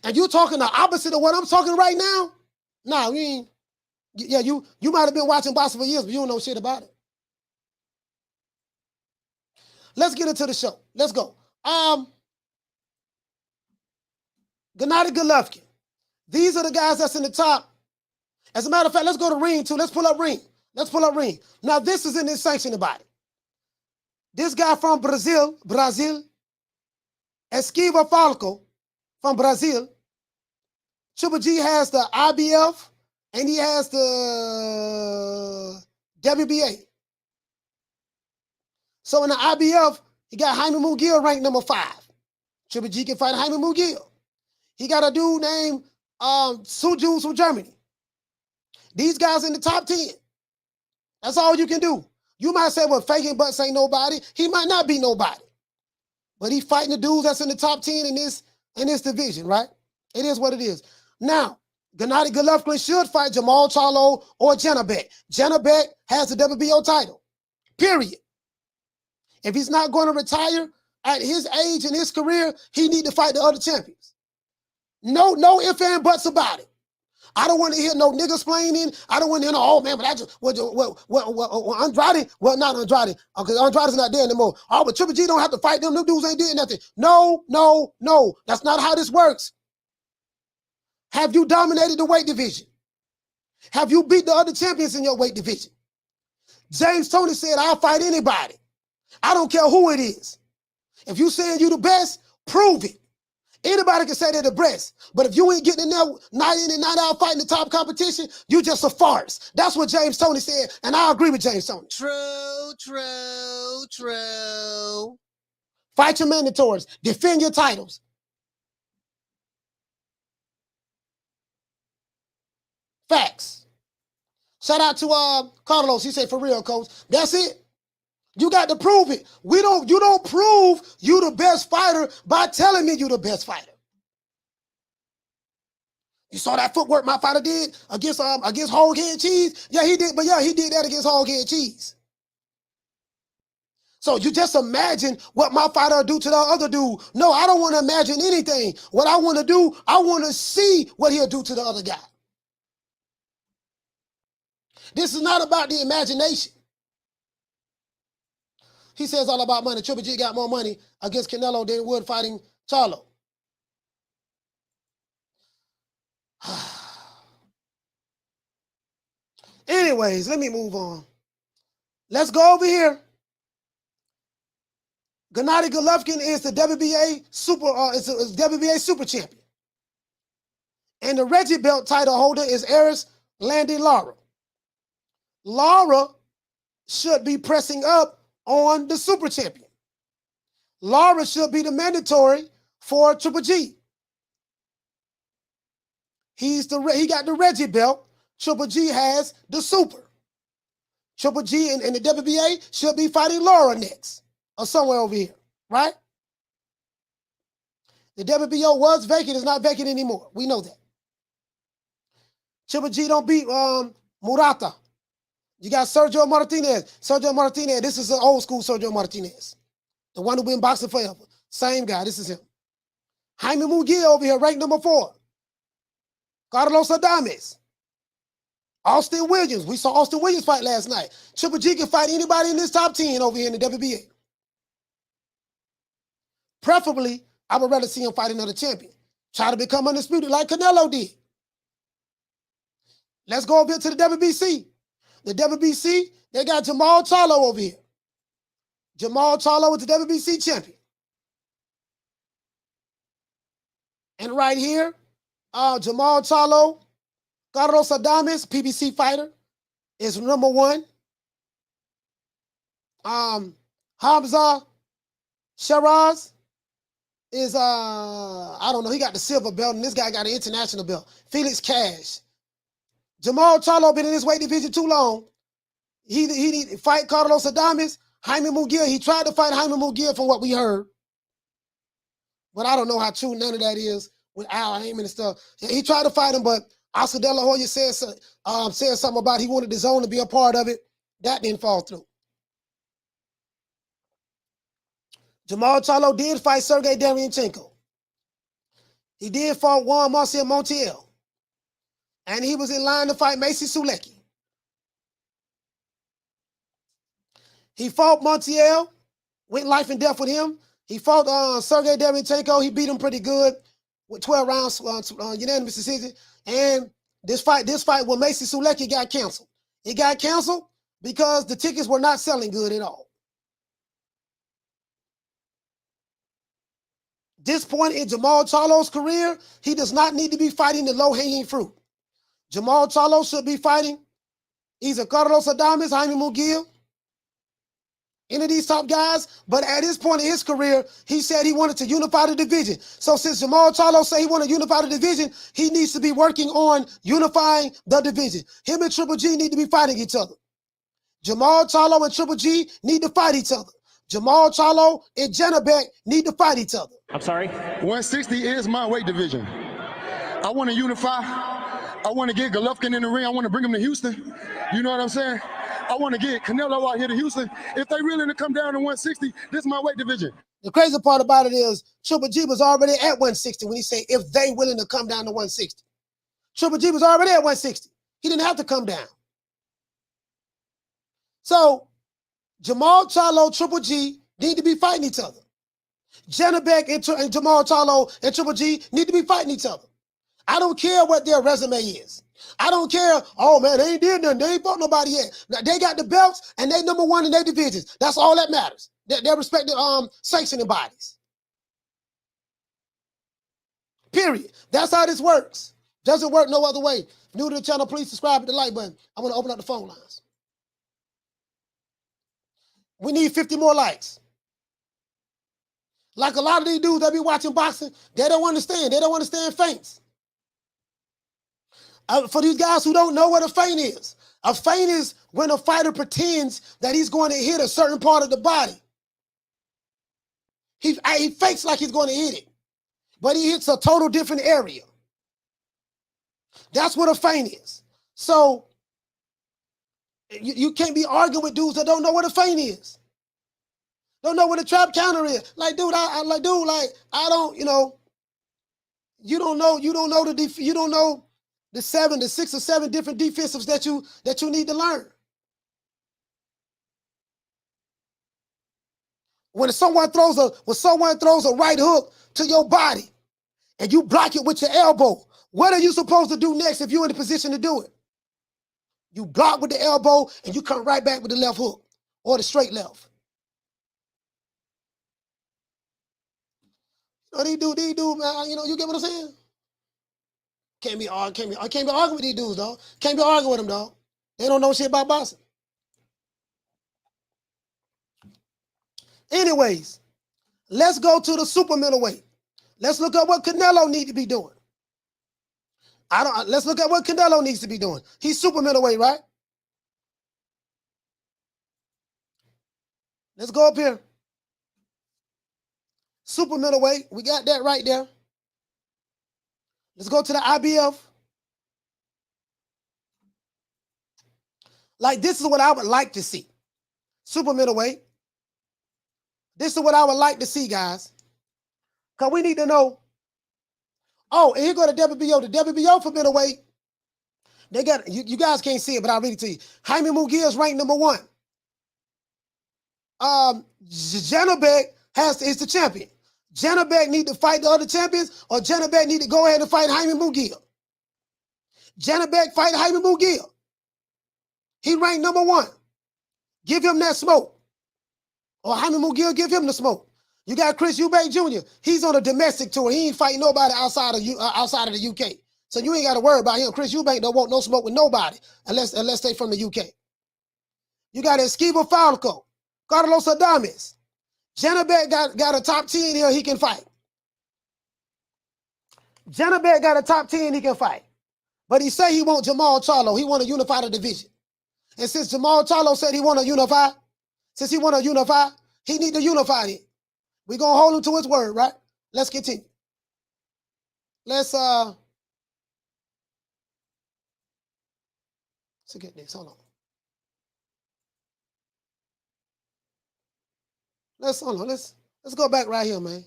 And you talking the opposite of what I'm talking right now? Nah, we ain't. Yeah, you might have been watching boxing for years, but you don't know shit about it. Let's get into the show. Let's go. Gennady Golovkin. These are the guys that's in the top. As a matter of fact, let's go to ring too. Let's pull up ring. Let's pull up ring. Now, this is in this sanctioning body. This guy from Brazil, Esquiva Falco from Brazil. Triple G has the IBF and he has the WBA. So in the IBF, he got Jaime Munguia ranked number 5. Triple G can fight Jaime Munguia. He got a dude named Suju from Germany. These guys in the top 10. That's all you can do. You might say, well, faking butts ain't nobody. He might not be nobody. But he fighting the dudes that's in the top 10 in this division, right? It is what it is. Now, Gennady Golovkin should fight Jermall Charlo or Janibek. Janibek has the WBO title, period. If he's not going to retire at his age in his career, he need to fight the other champions. No ifs and buts about it. I don't want to hear no niggas explaining. I don't want to hear no, oh man, but I just, Andrade, well, not Andrade, because Andrade's not there anymore. Oh, but Triple G don't have to fight them. Them dudes ain't doing nothing. No. That's not how this works. Have you dominated the weight division? Have you beat the other champions in your weight division? James Toney said, I'll fight anybody. I don't care who it is. If you saying you the best, prove it. Anybody can say they're the best, but if you ain't getting in there night in and night out fighting the top competition, you just a farce. That's what James Toney said, and I agree with James Toney. True. Fight your mandatories. Defend your titles. Facts. Shout out to Carlos. He said, for real, coach. That's it. You got to prove it. You don't prove you the best fighter by telling me you the best fighter. You saw that footwork my fighter did against Hog Head Cheese? Yeah, he did, but yeah, he did that against Hog Head Cheese. So you just imagine what my fighter do to the other dude. No, I don't want to imagine anything. What I want to do, I want to see what he'll do to the other guy. This is not about the imagination. He says all about money. Triple G got more money against Canelo than would fighting Charlo. Anyways, let me move on. Let's go over here. Gennady Golovkin is the WBA super champion. And the Reggie belt title holder is Eris Landy Lara. Lara should be pressing up on the super champion. Lara should be the mandatory for Triple G. He got the Reggie belt. Triple G has the super. Triple G in the WBA should be fighting Lara next or somewhere over here, right? The WBO was vacant. It's not vacant anymore. We know that. Triple G don't beat Murata. You got Sergio Martinez. Sergio Martinez, this is an old school Sergio Martinez. The one who been boxing forever. Same guy, this is him. Jaime Munguia over here, ranked number 4. Carlos Adames. Austin Williams. We saw Austin Williams fight last night. Triple G can fight anybody in this top 10 over here in the WBA. Preferably, I would rather see him fight another champion. Try to become undisputed like Canelo did. Let's go over here to the WBC. The WBC, they got Jermall Charlo over here. Jermall Charlo is the WBC champion. And right here, Jermall Charlo, Carlos Adames, PBC fighter, is number 1. Hamza Shiraz is, I don't know, he got the silver belt, and this guy got an international belt. Felix Cash. Jermall Charlo been in this weight division too long. He need to fight Carlos Adames. Jaime Munguia, he tried to fight Jaime Munguia from what we heard. But I don't know how true none of that is with Al Heyman and stuff. He tried to fight him, but Oscar De La Hoya said something about he wanted the zone to be a part of it. That didn't fall through. Jermall Charlo did fight Sergey Derevyanchenko. He did fight Juan Marcel Montiel. And he was in line to fight Macy Sulecki. He fought Montiel, went life and death with him. He fought Sergey Derevyanchenko. He beat him pretty good with 12 rounds, unanimous decision. And this fight with Macy Sulecki got canceled. It got canceled because the tickets were not selling good at all. This point in Jermall Charlo's career, he does not need to be fighting the low-hanging fruit. Jermall Charlo should be fighting either Carlos Adames, Jaime Munguia, any of these top guys. But at this point in his career, he said he wanted to unify the division. So since Jermall Charlo said he wanted to unify the division, he needs to be working on unifying the division. Him and Triple G need to be fighting each other. Jermall Charlo and Triple G need to fight each other. Jermall Charlo and Janibek need to fight each other. I'm sorry? 160 is my weight division. I want to unify. I want to get Golovkin in the ring. I want to bring him to Houston. You know what I'm saying? I want to get Canelo out here to Houston. If they willing to come down to 160, this is my weight division. The crazy part about it is Triple G was already at 160 when he said if they willing to come down to 160. Triple G was already at 160. He didn't have to come down. So Jermall Charlo, Triple G need to be fighting each other. Janibek and Jermall Charlo and Triple G need to be fighting each other. I don't care what their resume is. I don't care, oh man, they ain't did nothing. They ain't fought nobody yet. Now, they got the belts and they number 1 in their divisions. That's all that matters. Their respective sanctioning bodies. Period. That's how this works. Doesn't work no other way. New to the channel, please subscribe with the like button. I'm going to open up the phone lines. We need 50 more likes. Like a lot of these dudes that be watching boxing, they don't understand. They don't understand feints. For these guys who don't know what a feint is when a fighter pretends that he's going to hit a certain part of the body. He fakes like he's going to hit it, but he hits a total different area. That's what a feint is. So you can't be arguing with dudes that don't know what a feint is. Don't know what a trap counter is. Like, dude, I don't, you don't know the 6 or 7 different defensives that you need to learn. When someone throws a right hook to your body and you block it with your elbow, what are you supposed to do next if you're in the position to do it? You block with the elbow and you come right back with the left hook or the straight left. These dudes, man, you get what I'm saying? Can't be arguing with these dudes, dog. Can't be arguing with them, dog. They don't know shit about boxing. Anyways, let's go to the super middleweight. Let's look at what Canelo needs to be doing. Let's look at what Canelo needs to be doing. He's super middleweight, right? Let's go up here. Super middleweight, we got that right there. Let's go to the IBF. Like, this is what I would like to see. Super middleweight. This is what I would like to see, guys. Because we need to know. Oh, and here go the WBO. The WBO for middleweight. They got, you guys can't see it, but I'll read it to you. Jaime Munguia is ranked number 1. Janibek is the champion. Janibek need to fight the other champions, or Janibek need to go ahead and fight Jaime Munguia. Janibek fight Jaime Munguia. He ranked number 1. Give him that smoke. Or Jaime Munguia give him the smoke. You got Chris Eubank Jr. He's on a domestic tour. He ain't fighting nobody outside of the UK. So you ain't got to worry about him. Chris Eubank don't want no smoke with nobody unless they from the UK. You got Esquivel Falco, Carlos Adames. Janibek got a top 10 here he can fight. Janibek got a top 10 he can fight. But he say he want Jermall Charlo. He want to unify the division. And since Jermall Charlo said he want to unify, he need to unify it. We're going to hold him to his word, right? Let's continue. Let's get this. Hold on. Let's go back right here, man.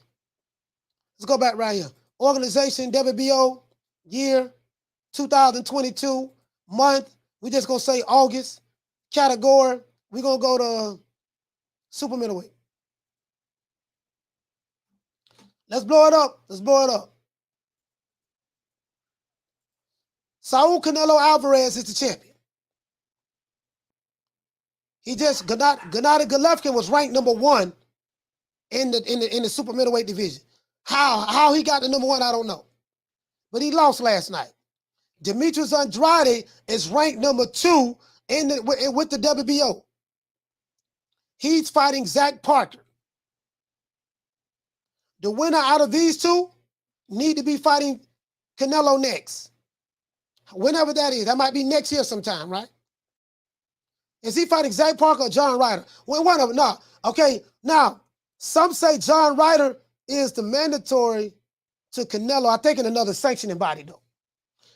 Let's go back right here. Organization, WBO, year, 2022, month. We just gonna say August. Category, we're gonna go to super middleweight. Let's blow it up. Saul Canelo Alvarez is the champion. Gennady Golovkin was ranked number 1 in the super middleweight division. How he got to number 1, I don't know. But he lost last night. Demetrius Andrade is ranked number 2 with the WBO. He's fighting Zach Parker. The winner out of these two need to be fighting Canelo next. Whenever that is. That might be next year sometime, right? Is he fighting Zach Parker or John Ryder? Well, one of them. No. Okay, now, some say John Ryder is the mandatory to Canelo. I think in another sanctioning body, though.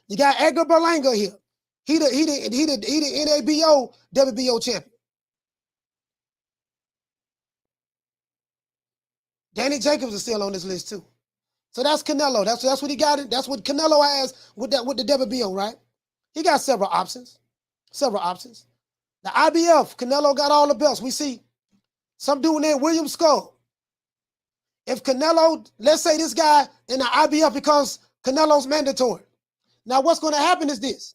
You got Edgar Berlanga here. He the NABO WBO champion. Danny Jacobs is still on this list too. So that's Canelo. That's what he got. That's what Canelo has with the WBO, right? He got several options. The IBF, Canelo got all the belts. We see some dude named William Skull. If Canelo, let's say this guy in the IBF becomes Canelo's mandatory. Now what's going to happen is this.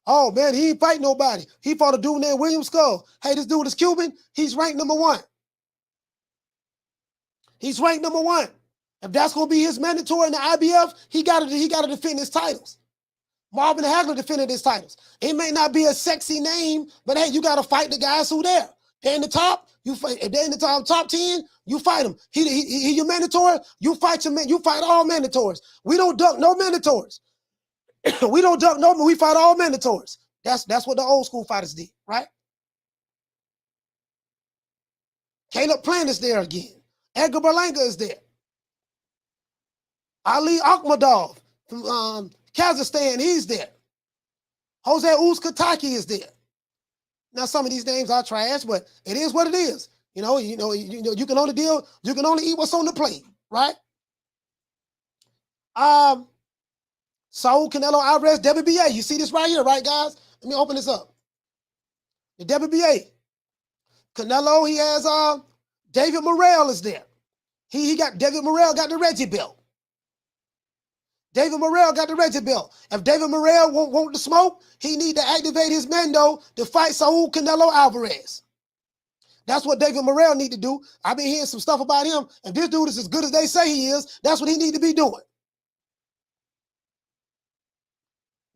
Oh man, he ain't fight nobody. He fought a dude named William Skull. Hey, this dude is Cuban. He's ranked number 1. He's ranked number 1. If that's going to be his mandatory in the IBF, he got to defend his titles. Marvin Hagler defended his titles. It may not be a sexy name, but hey, you got to fight the guys who there. They're in the top. You fight. If they're in the top 10, you fight them. He your mandatory. You fight all mandatories. We don't duck no mandatories. We don't duck no. We fight all mandatories. That's what the old school fighters did, right? Caleb Plant is there again. Edgar Berlanga is there. Ali Akhmadov from Kazakhstan, he's there. Jose Uzkataki is there. Now some of these names are trash, but it is what it is. You can only eat what's on the plate, right? Saul Canelo Alvarez, WBA. You see this right here, right, guys? Let me open this up. The WBA. Canelo, he has David Morrell is there. David Morrell got the Reggie belt. David Morrell got the Reggie belt. If David Morrell want the smoke, he need to activate his Mendo to fight Saul Canelo Alvarez. That's what David Morrell need to do. I've been hearing some stuff about him. If this dude is as good as they say he is, that's what he need to be doing.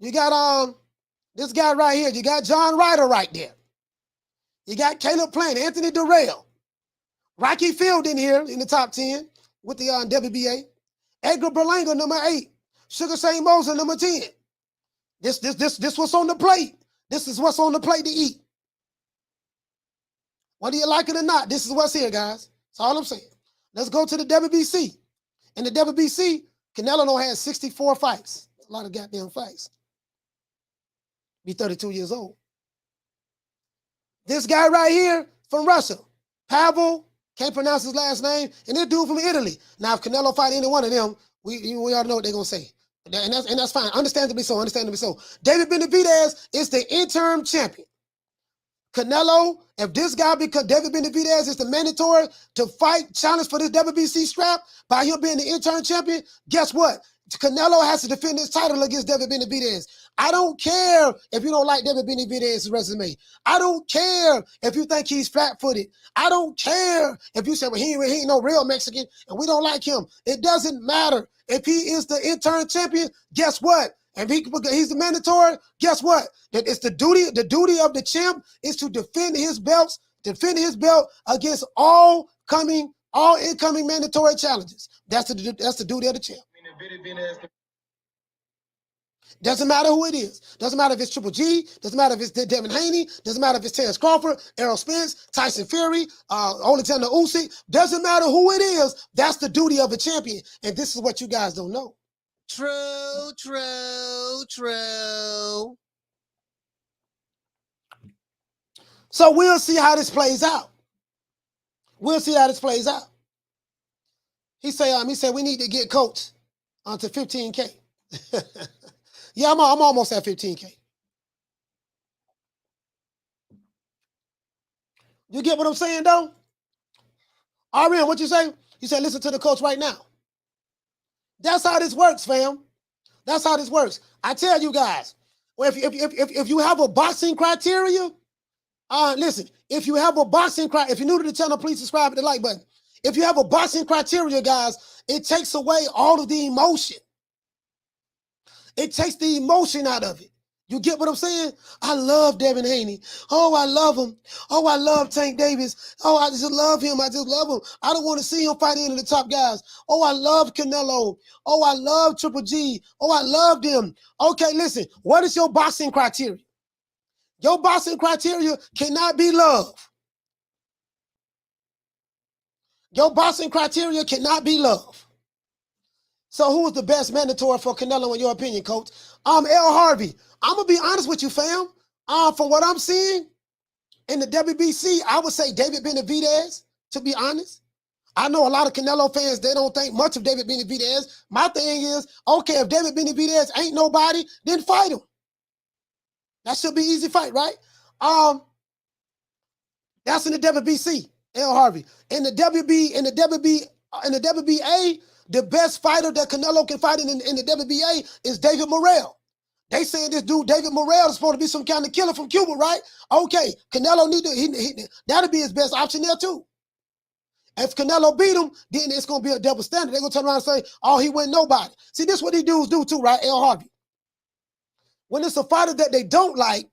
You got this guy right here. You got John Ryder right there. You got Caleb Plant, Anthony Durrell. Rocky Field in here in the top 10 with the WBA. Edgar Berlanga, number 8. Sugar St. Moses, number 10. This what's on the plate. This is what's on the plate to eat. Whether you like it or not, this is what's here, guys. That's all I'm saying. Let's go to the WBC. In the WBC, Canelo don't have 64 fights. A lot of goddamn fights. Be 32 years old. This guy right here from Russia, Bivol, can't pronounce his last name, and this dude from Italy. Now, if Canelo fight any one of them, we already know what they're gonna say. And that's fine. Understandably so, understandably so. David Benavidez is the interim champion. Canelo, if this guy, because David Benavidez is the mandatory to fight, challenge for this WBC strap, by him being the interim champion, guess what? Canelo has to defend his title against David Benavidez. I don't care if you don't like David Benavidez's resume. I don't care if you think he's flat-footed. I don't care if you say, well, he ain't no real Mexican and we don't like him. It doesn't matter. If he is the interim champion, guess what? And he's the mandatory, guess what? That it's the duty of the champ is to defend his belt against all incoming mandatory challenges. That's the duty of the champ. Doesn't matter who it is. Doesn't matter if it's Triple G. Doesn't matter if it's Devin Haney. Doesn't matter if it's Terence Crawford, Errol Spence, Tyson Fury, Alexander Usyk. Doesn't matter who it is. That's the duty of a champion. And this is what you guys don't know. True, true, true. So we'll see how this plays out. We'll see how this plays out. He said we need to get Coach onto 15K. Yeah, I'm almost at 15K. You get what I'm saying, though? Arian, what you say? You said listen to the coach right now. That's how this works, fam. That's how this works. I tell you guys, well, if you have a boxing criteria, listen, if you have a boxing criteria, if you're new to the channel, please subscribe to the like button. If you have a boxing criteria, guys, it takes away all of the emotion. It takes the emotion out of it. You get what I'm saying? I love Devin Haney. Oh, I love him. Oh, I love Tank Davis. Oh, I just love him. I just love him. I don't want to see him fight any of the top guys. Oh, I love Canelo. Oh, I love Triple G. Oh, I love them. Okay, listen. What is your boxing criteria? Your boxing criteria cannot be love. Your boxing criteria cannot be love. So who is the best mandatory for Canelo in your opinion, Coach? L. Harvey. I'm going to be honest with you, fam. From what I'm seeing in the WBC, I would say David Benavidez, to be honest. I know a lot of Canelo fans, they don't think much of David Benavidez. My thing is, okay, if David Benavidez ain't nobody, then fight him. That should be an easy fight, right? That's in the WBC, L. Harvey. In the WBA, the best fighter that Canelo can fight in the WBA is David Morrell. They saying this dude, David Morrell, is supposed to be some kind of killer from Cuba, right? Okay, Canelo that'll be his best option there too. If Canelo beat him, then it's going to be a double standard. They're going to turn around and say, oh, he went nobody. See, this is what these dudes do too, right, L. Harvey? When it's a fighter that they don't like,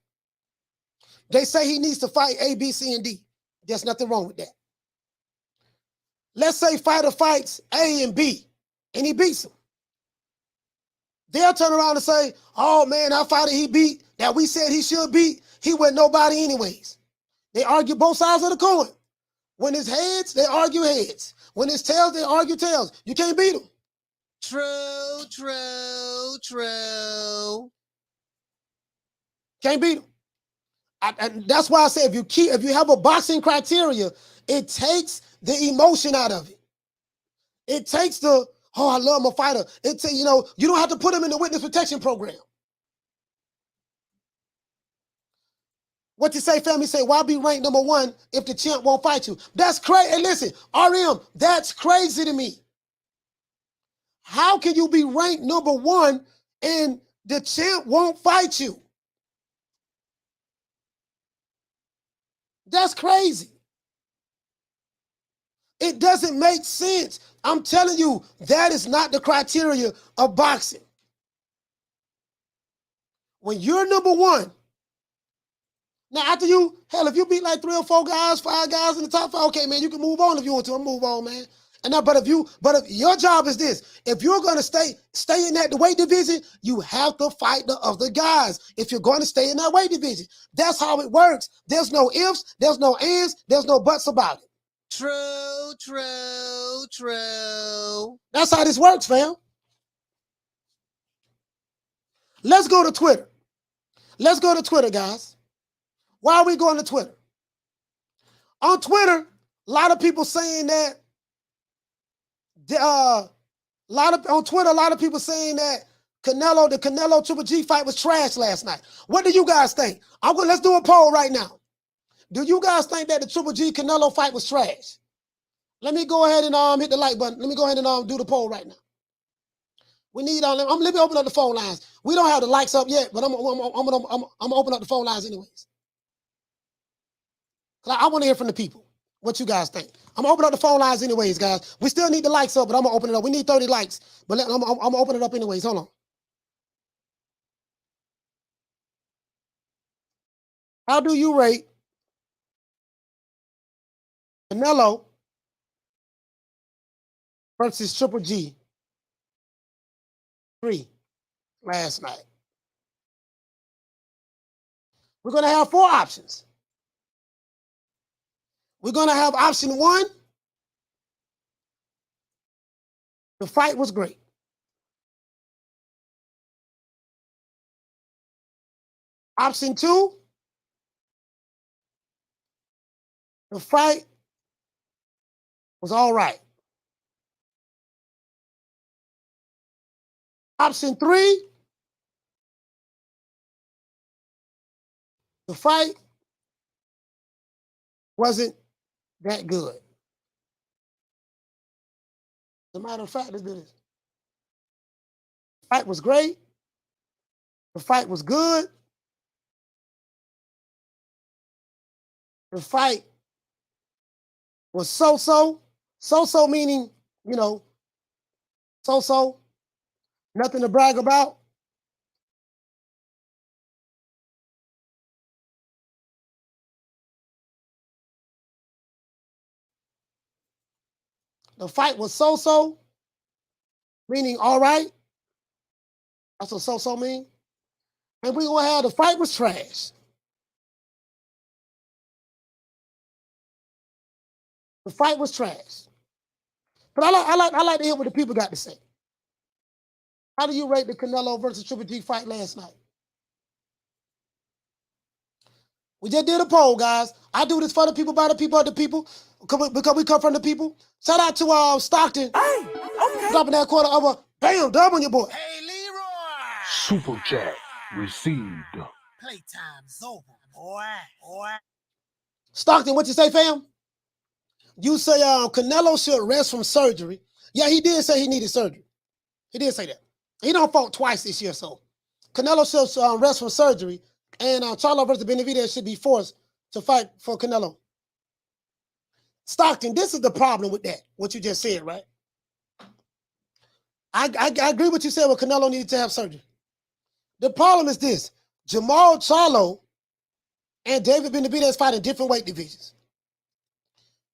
they say he needs to fight A, B, C, and D. There's nothing wrong with that. Let's say fighter fights A and B, and he beats him. They'll turn around and say, oh, man, that fighter he beat, that we said he should beat, he went nobody anyways. They argue both sides of the coin. When it's heads, they argue heads. When it's tails, they argue tails. You can't beat them. True, true, true. Can't beat them. And that's why I say if you have a boxing criteria, it takes the emotion out of it. It takes the, oh, I love my fighter. You don't have to put him in the witness protection program. What you say, family? Say, why be ranked number one if the champ won't fight you? That's crazy. And listen, RM, that's crazy to me. How can you be ranked number one and the champ won't fight you? That's crazy. It doesn't make sense. I'm telling you, that is not the criteria of boxing. When you're number one, now after if you beat like 3 or 4 guys, 5 guys in the top 5, okay, man, you can move on if you want to. Move on, man. But if your job is this, if you're going to stay in that weight division, you have to fight the other guys. If you're going to stay in that weight division, that's how it works. There's no ifs, there's no ands, there's no buts about it. True, true, true. That's how this works, fam. Let's go to Twitter. Let's go to Twitter, guys. Why are we going to Twitter? On Twitter, a lot of people saying that on Twitter, a lot of people saying that the Canelo Triple G fight was trash last night. What do you guys think? Let's do a poll right now. Do you guys think that the Triple G Canelo fight was trash? Let me go ahead and hit the like button. Let me go ahead and do the poll right now. We need let me open up the phone lines. We don't have the likes up yet, but I'm gonna open up the phone lines anyways. I want to hear from the people. What you guys think? I'm gonna open up the phone lines anyways, guys. We still need the likes up, but I'm gonna open it up. We need 30 likes, but I'm gonna open it up anyways. Hold on. How do you rate Canelo versus Triple G 3 last night? We're going to have 4 options. We're going to have option 1. The fight was great. Option 2. The fight was all right. Option 3. The fight wasn't that good. As a matter of fact, let's do this. The fight was great. The fight was good. The fight was so-so. So-so meaning, so-so. Nothing to brag about. The fight was so-so, meaning all right. That's what so-so mean. And we gonna have the fight was trash. The fight was trash. But I like to hear what the people got to say. How do you rate the Canelo versus Triple G fight last night? We just did a poll, guys. I do this for the people, by the people, of the people, because we come from the people. Shout out to Stockton. Hey, okay. Dropping that quarter of a bam, dub on your boy. Hey, Leroy. Super chat received. Playtime's over, boy. Stockton, what you say, fam? You say Canelo should rest from surgery. Yeah, he did say he needed surgery. He did say that. He don't fought twice this year, so Canelo should rest from surgery, and Charlo versus Benavidez should be forced to fight for Canelo. Stockton, this is the problem with that, what you just said, right? I agree with what you said with Canelo needed to have surgery. The problem is this. Jermall Charlo and David Benavidez fight in different weight divisions.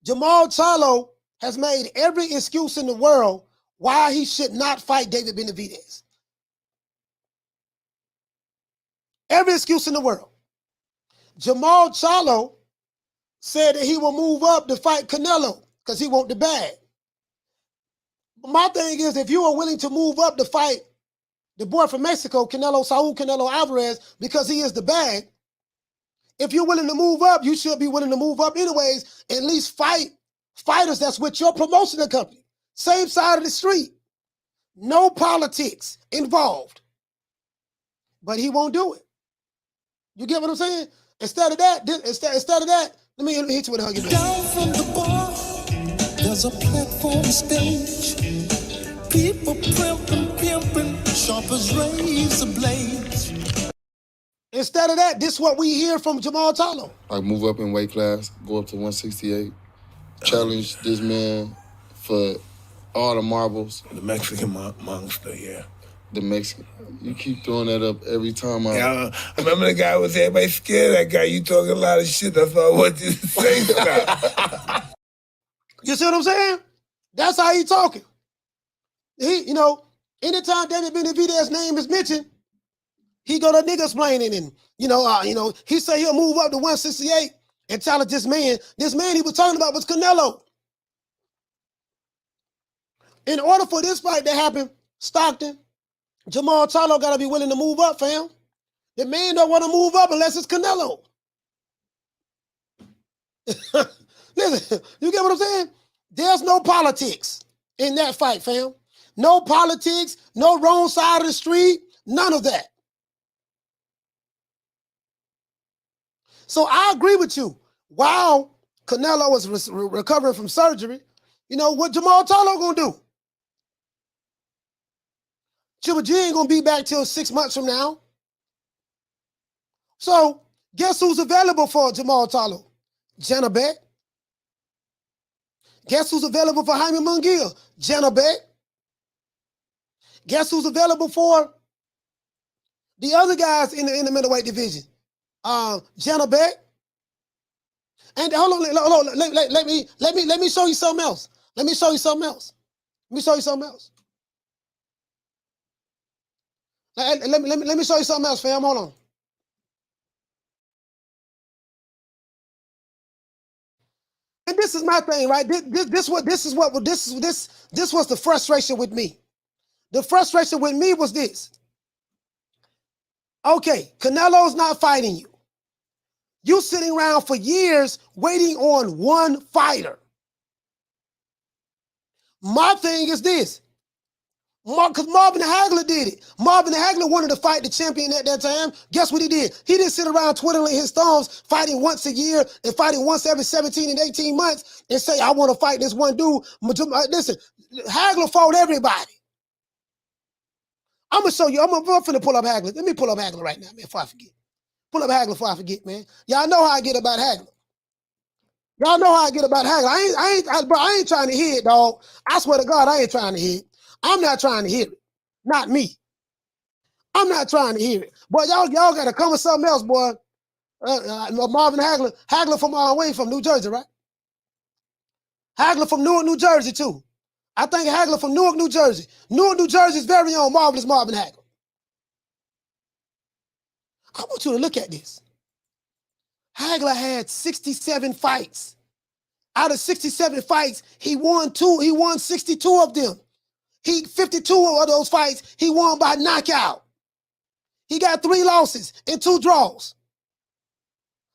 Jermall Charlo has made every excuse in the world why he should not fight David Benavidez. Every excuse in the world. Jermall Charlo said that he will move up to fight Canelo because he want the bag. But my thing is, if you are willing to move up to fight the boy from Mexico, Canelo Alvarez, because he is the bag, if you're willing to move up, you should be willing to move up anyways, and at least fight fighters that's with your promotional company. Same side of the street. No politics involved. But he won't do it. You get what I'm saying? Instead of that, let me hit you with a hug. Down from the bar, there's a platform stage. People pimping, sharp as razor blades. Instead of that, this is what we hear from Jermall Charlo. Like move up in weight class, go up to 168, challenge this man for all the marbles. The Mexican monster, yeah. The Mexican. You keep throwing that up every time I remember the guy was everybody scared of that guy. You talking a lot of shit. That's all I want you to say stuff. You see what I'm saying? That's how he talking. He, anytime David Benavidez's name is mentioned, he go to niggas explaining, and he say he'll move up to 168 and challenge this man. This man he was talking about was Canelo. in order for this fight to happen, Stockton, Jermall Charlo got to be willing to move up, fam. The man don't want to move up unless it's Canelo. Listen, you get what I'm saying? There's no politics in that fight, fam. No politics, no wrong side of the street, none of that. So I agree with you. While Canelo was recovering from surgery, you know what Jermall Charlo gonna do? Triple G ain't gonna be back till 6 months from now. So guess who's available for Jermall Charlo? Janibek. Guess who's available for Jaime Munguia? Janibek. Guess who's available for the other guys in the middleweight division? Janibek. And hold on, let me show you something else. Let me show you something else. Let me show you something else. Let me show you something else, fam. Hold on. And this is my thing, right? This was the frustration with me. The frustration with me was this. Okay, Canelo's not fighting you. You sitting around for years waiting on one fighter. My thing is this. Because Marvin Hagler did it. Marvin Hagler wanted to fight the champion at that time. Guess what he did? He didn't sit around twiddling his thumbs, fighting once a year and fighting once every 17 and 18 months and say, I want to fight this one dude. Listen, Hagler fought everybody. I'm going to show you. I'm finna pull up Hagler. Let me pull up Hagler right now, man, before I forget. Pull up Hagler before I forget, man. Y'all know how I get about Hagler. Y'all know how I get about Hagler. I ain't trying to hear it, dog. I swear to God, I ain't trying to hear it. I'm not trying to hear it. Not me. I'm not trying to hear it. Boy, y'all got to come with something else, boy. Marvin Hagler from way from New Jersey, right? Hagler from Newark, New Jersey, too. I think Hagler from Newark, New Jersey. Newark, New Jersey's very own marvelous Marvin Hagler. I want you to look at this. Hagler had 67 fights. Out of 67 fights, he won 62 of them. 52 of those fights, he won by knockout. He got 3 losses and 2 draws.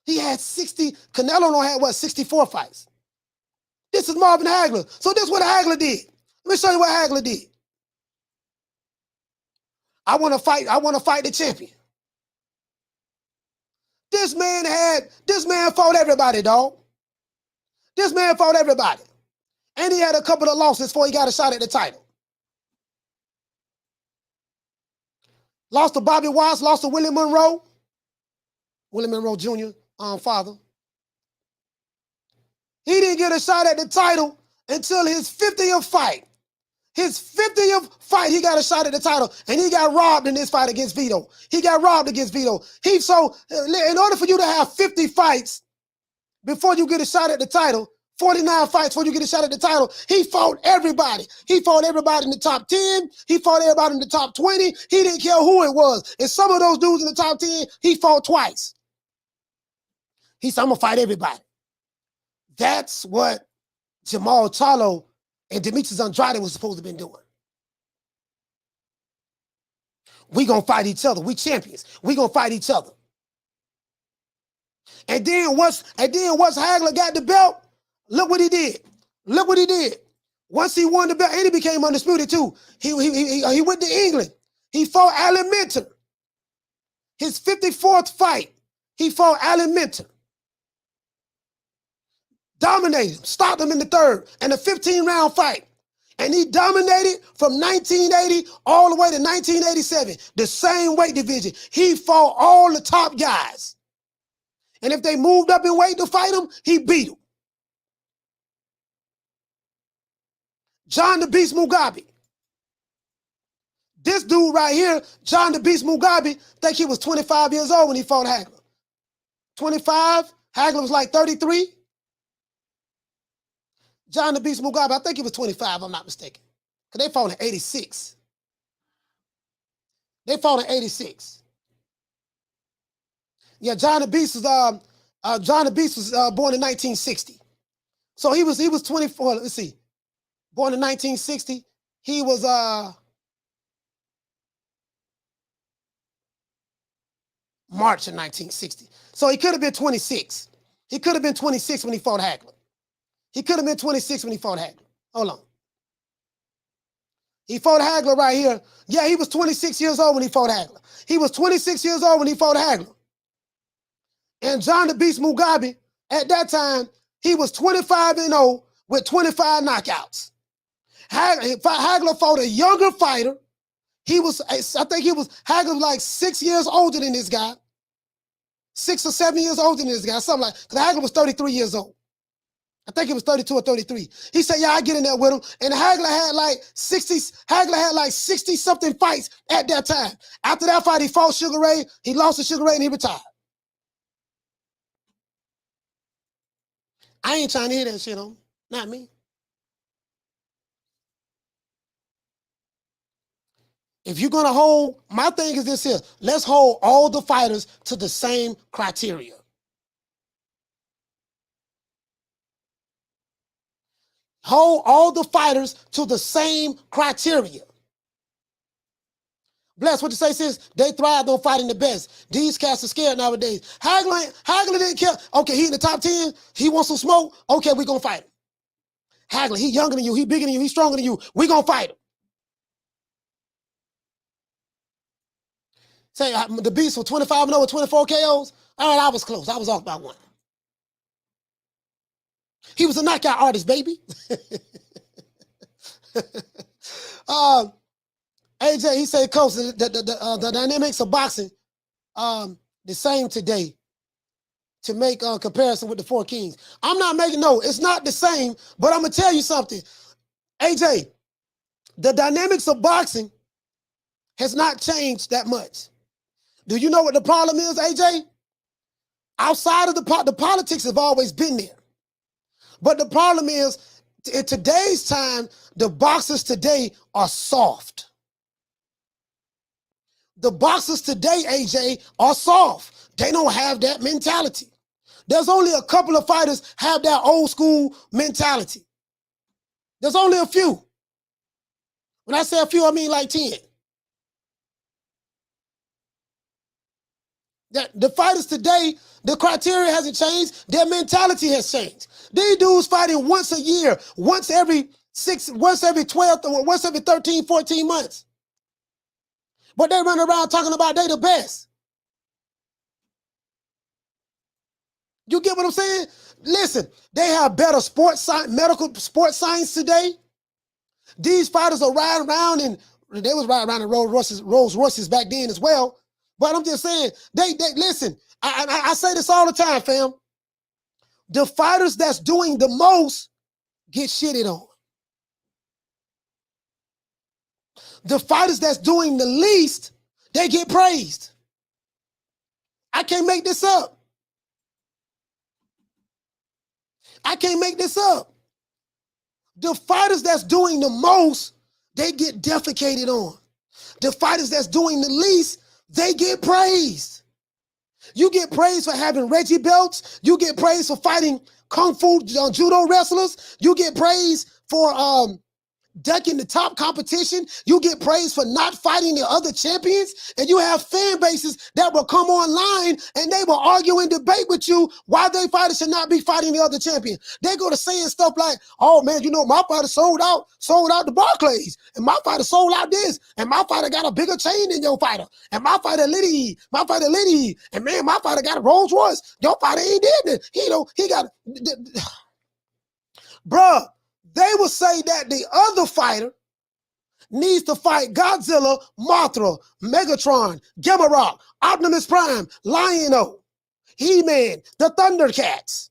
He had 60, Canelo had 64 fights. This is Marvin Hagler. So this is what Hagler did. Let me show you what Hagler did. I want to fight the champion. This man fought everybody, dog. This man fought everybody. And he had a couple of losses before he got a shot at the title. Lost to Bobby Watts, lost to William Monroe. William Monroe Jr., father. He didn't get a shot at the title until his 50th fight. His 50th fight, he got a shot at the title, and he got robbed in this fight against Vito. He got robbed against Vito. In order for you to have 50 fights before you get a shot at the title, 49 fights before you get a shot at the title, he fought everybody. He fought everybody in the top 10. He fought everybody in the top 20. He didn't care who it was. And some of those dudes in the top 10, he fought twice. He said, I'm going to fight everybody. That's what Jermall Charlo and Demetrius Andrade was supposed to have been doing. We going to fight each other. We champions. We going to fight each other. And then once Hagler got the belt, look what he did. Look what he did. Once he won the belt, and he became undisputed too. He went to England. He fought Alan Minter. His 54th fight, he fought Alan Minter. Dominated him, stopped him in the 3rd, and a 15-round fight. And he dominated from 1980 all the way to 1987, the same weight division. He fought all the top guys. And if they moved up in weight to fight him, he beat them. John the Beast Mugabe. This dude right here, John the Beast Mugabe, think he was 25 years old when he fought Hagler. 25, Hagler was like 33. John the Beast Mugabe, I think he was 25, if I'm not mistaken. Because they fought in 86. They fought in 86. Yeah, John the Beast was born in 1960. So he was 24, let's see. Born in 1960. he was March of 1960. So he could have been 26. He could have been 26 when he fought Hagler. He could have been 26 when he fought Hagler. Hold on. He fought Hagler right here. Yeah, he was 26 years old when he fought Hagler. He was 26 years old when he fought Hagler. And John the Beast Mugabe, at that time, he was 25-0 with 25 knockouts. Hagler fought a younger fighter. Hagler was like 6 years older than this guy. 6 or 7 years older than this guy, something like, because Hagler was 33 years old. I think he was 32 or 33. He said, yeah, I get in there with him. And Hagler had like 60 something fights at that time. After that fight, he fought Sugar Ray. He lost to Sugar Ray and he retired. I ain't trying to hear that shit on. Not me. If you're going to hold, my thing is this here. Let's hold all the fighters to the same criteria. Hold all the fighters to the same criteria. Bless, what you say, sis? They thrived on fighting the best. These cats are scared nowadays. Hagler didn't care. Okay, he in the top 10. He wants some smoke. Okay, we're going to fight him. Hagler, he younger than you. He bigger than you. He stronger than you. We're going to fight him. Say, the Beast was 25-0 with 24 KOs. All right, I was close. I was off by one. He was a knockout artist, baby. AJ, he said, Coach, the dynamics of boxing, the same today to make a comparison with the Four Kings. I'm not making, no, it's not the same, but I'm going to tell you something. AJ, the dynamics of boxing has not changed that much. Do you know what the problem is, AJ? Outside of the politics have always been there. But the problem is, in today's time, the boxers today are soft. The boxers today, AJ, are soft. They don't have that mentality. There's only a couple of fighters have that old school mentality. There's only a few. When I say a few, I mean like 10. The fighters today, the criteria hasn't changed. Their mentality has changed. These dudes fighting once a year, once every 12, once every 13, 14 months. But they run around talking about they the best. You get what I'm saying? Listen, they have better medical sports science today. These fighters are riding around, and they was riding around in Rolls Royces back then as well. But I'm just saying, they listen, I say this all the time, fam. The fighters that's doing the most get shitted on. The fighters that's doing the least, they get praised. I can't make this up. I can't make this up. The fighters that's doing the most, they get defecated on. The fighters that's doing the least, they get praised. You get praised for having Reggie belts. You get praised for fighting kung fu judo wrestlers. You get praised for ducking the top competition. You get praised for not fighting the other champions. And you have fan bases that will come online and they will argue and debate with you why they fighters should not be fighting the other champion. They go to saying stuff like, oh man, you know, my fighter sold out the Barclays, and my fighter sold out this, and my fighter got a bigger chain than your fighter, and my fighter Liddy, and man, my fighter got a Rolls Royce. Your fighter ain't did it. He got bruh. They will say that the other fighter needs to fight Godzilla, Mothra, Megatron, Gamma Optimus Prime, Lion-O, He-Man, the Thundercats.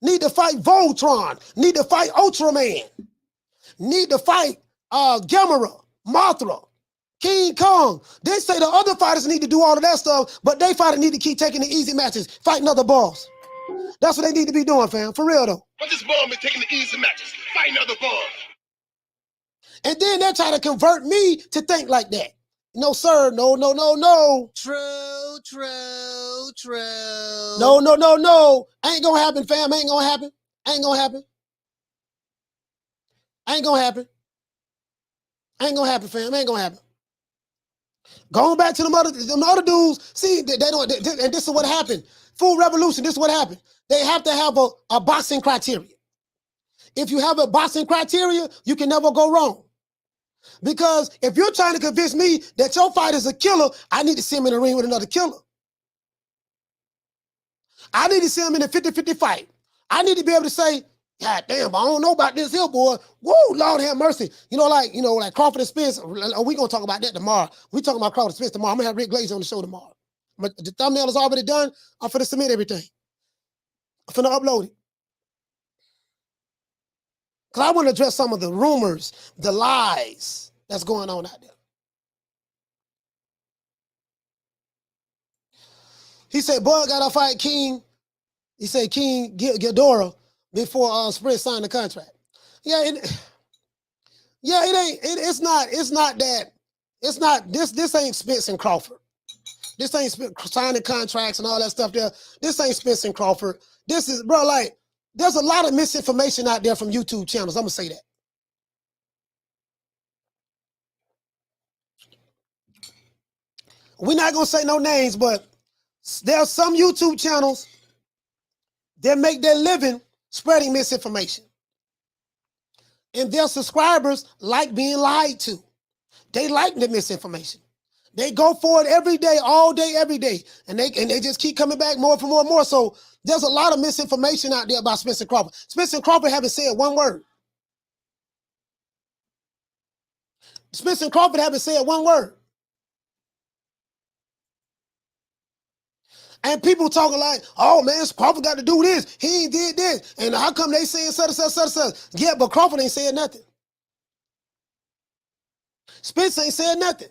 Need to fight Voltron, need to fight Ultraman, need to fight Gamma, Mothra, King Kong. They say the other fighters need to do all of that stuff, but they fighter need to keep taking the easy matches, fighting other balls. That's what they need to be doing, fam. For real, though. But this ball been taking the easy matches, fighting other balls. And then they're trying to convert me to think like that. No, sir. No. True. No. Ain't gonna happen, fam. Ain't gonna happen. Ain't gonna happen. Ain't gonna happen, fam. Ain't gonna happen. Going back to them other dudes, see, they don't, and this is what happened. Food revolution, this is what happened. They have to have a boxing criteria. If you have a boxing criteria, you can never go wrong. Because if you're trying to convince me that your fight is a killer, I need to see him in the ring with another killer. I need to see him in a 50-50 fight. I need to be able to say, God damn, I don't know about this here, boy. Woo, Lord have mercy. Like Crawford and Spence. We're going to talk about that tomorrow. We're talking about Crawford and Spence tomorrow. I'm going to have Rick Glazer on the show tomorrow. But the thumbnail is already done. I'm finna submit everything. I'm finna upload it. Because I want to address some of the rumors, the lies that's going on out there. He said, Bud got to fight King. He said, King Ghidorah before Sprint signed the contract. Yeah, it's not that. It's not, this ain't Spence and Crawford. This ain't signing contracts and all that stuff there. This ain't Spence and Crawford. This is, bro, like, there's a lot of misinformation out there from YouTube channels. I'm going to say that. We're not going to say no names, but there's some YouTube channels that make their living spreading misinformation. And their subscribers like being lied to. They like the misinformation. They go for it every day, all day, every day. And they just keep coming back more for more and more. So there's a lot of misinformation out there about Spence and Crawford. Spence and Crawford haven't said one word. Spence and Crawford haven't said one word. And people talking like, oh man, Crawford got to do this. He ain't did this. And how come they saying such and such, such and such? Yeah, but Crawford ain't saying nothing. Spence ain't said nothing.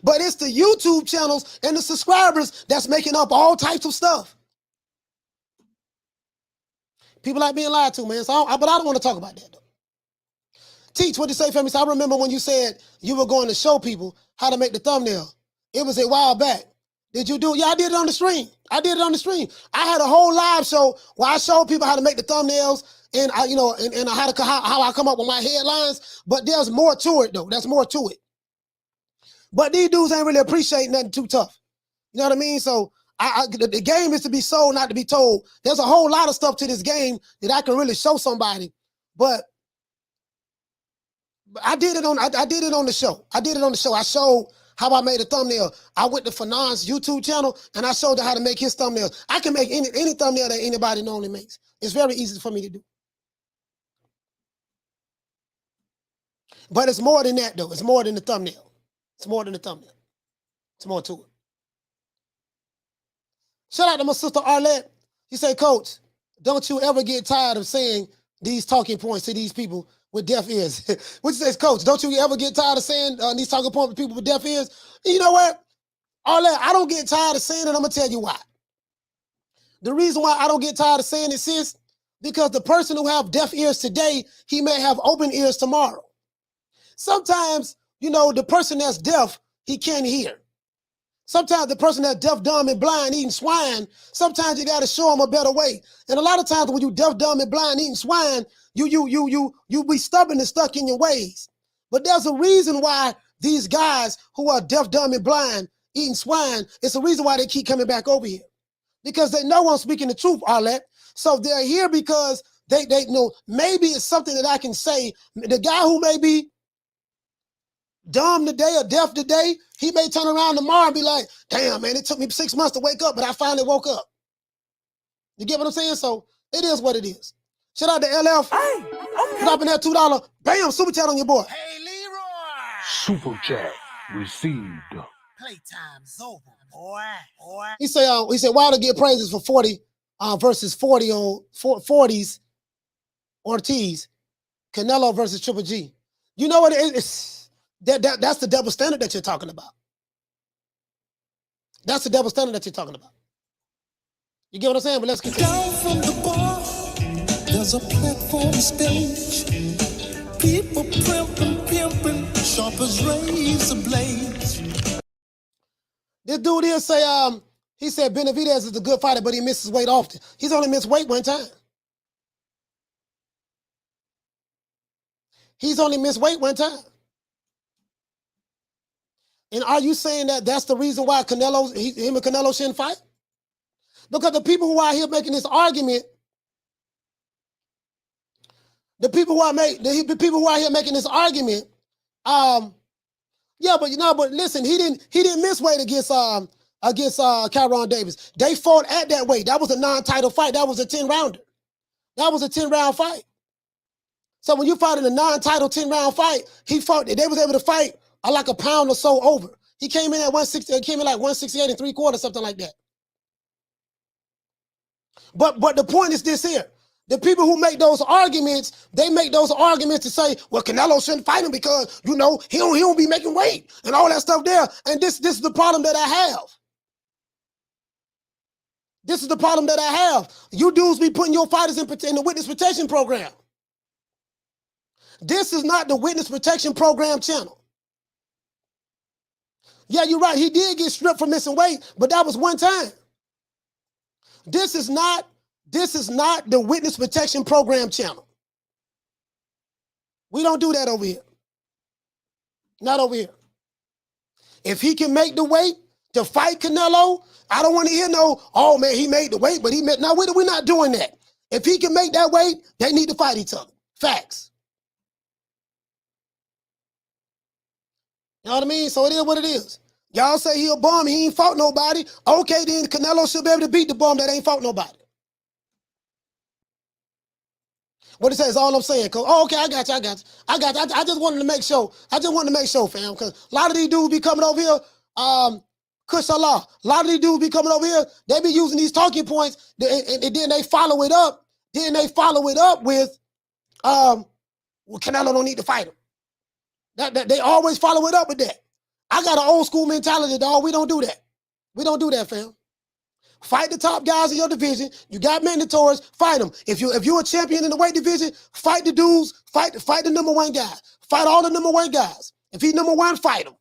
But it's the YouTube channels and the subscribers that's making up all types of stuff. People like being lied to, man. So but I don't want to talk about that, though. Teach, what you say for me? So I remember when you said you were going to show people how to make the thumbnail. It was a while back. Did you do it? Yeah, I did it on the stream. I had a whole live show where I showed people how to make the thumbnails and how I come up with my headlines. But there's more to it, though. There's more to it. But these dudes ain't really appreciate nothing too tough. You know what I mean? So the game is to be sold, not to be told. There's a whole lot of stuff to this game that I can really show somebody. But I did it on the show. I showed how I made a thumbnail. I went to Fanon's YouTube channel and I showed her how to make his thumbnails. I can make any thumbnail that anybody normally makes. It's very easy for me to do. But it's more than that, though. It's more than the thumbnail. It's more than the thumbnail. It's more to it. Shout out to my sister Arlette. She said, Coach, don't you ever get tired of saying these talking points to these people with deaf ears? What you says, Coach, don't you ever get tired of saying these talking points to people with deaf ears? You know what? Arlette, I don't get tired of saying it. I'm going to tell you why. The reason why I don't get tired of saying it, sis, because the person who have deaf ears today, he may have open ears tomorrow. Sometimes, the person that's deaf, he can't hear. Sometimes the person that's deaf, dumb, and blind eating swine, sometimes you got to show them a better way. And a lot of times when you deaf, dumb, and blind eating swine, you be stubborn and stuck in your ways. But there's a reason why these guys who are deaf, dumb, and blind eating swine, it's a reason why they keep coming back over here. Because they know I'm speaking the truth, Arlette. So they're here because they know maybe it's something that I can say. The guy who may be dumb today or deaf today, he may turn around tomorrow and be like, damn, man, it took me 6 months to wake up, but I finally woke up. You get what I'm saying? So it is what it is. Shout out to LF. Hey, okay. Dropping that $2. Bam, super chat on your boy. Hey, Leroy. Super chat received. Playtime's over, boy. He said, Wilder get praises for 40 versus 40 on 40s Ortiz. Canelo versus Triple G. You know what it is? That's the double standard that you're talking about. That's the double standard that you're talking about. You get what I'm saying? But let's continue. Down from the bar, there's a platform stage. People pimping, sharp as razor blades. This dude here say, he said Benavidez is a good fighter, but he misses weight often. He's only missed weight one time. He's only missed weight one time. And are you saying that that's the reason why him and Canelo shouldn't fight? Because the people who are here making this argument, the people who are here making this argument, yeah, but listen, he didn't miss weight against Kyron Davis. They fought at that weight. That was a non-title fight. That was a 10-rounder. That was a 10-round fight. So when you fight in a non-title 10-round fight, they was able to fight like a pound or so over. He came in at 160, came in like 168 and 3/4, something like that. But the point is this here. The people who make those arguments, they make those arguments to say, well, Canelo shouldn't fight him because, he don't be making weight and all that stuff there. And this is the problem that I have. This is the problem that I have. You dudes be putting your fighters in the witness protection program. This is not the witness protection program channel. Yeah, you're right. He did get stripped for missing weight, but that was one time. This is not the witness protection program channel. We don't do that over here. Not over here. If he can make the weight to fight Canelo, I don't want to hear oh man, he made the weight, but no, we're not doing that. If he can make that weight, they need to fight each other. Facts. You know what I mean? So it is what it is. Y'all say he a bum, he ain't fought nobody. Okay, then Canelo should be able to beat the bum that ain't fought nobody. What it says, all I'm saying, Coach. Oh, okay, I got you. I just wanted to make sure. Fam, because a lot of these dudes be coming over here, Kush Allah. A lot of these dudes be coming over here, they be using these talking points, and then they follow it up. With, well, Canelo don't need to fight him. They always follow it up with that. I got an old school mentality, dog. We don't do that. We don't do that, fam. Fight the top guys in your division. You got mandatories, fight them. If you're a champion in the weight division, fight the dudes, fight the number one guy. Fight all the number one guys. If he's number one, fight him.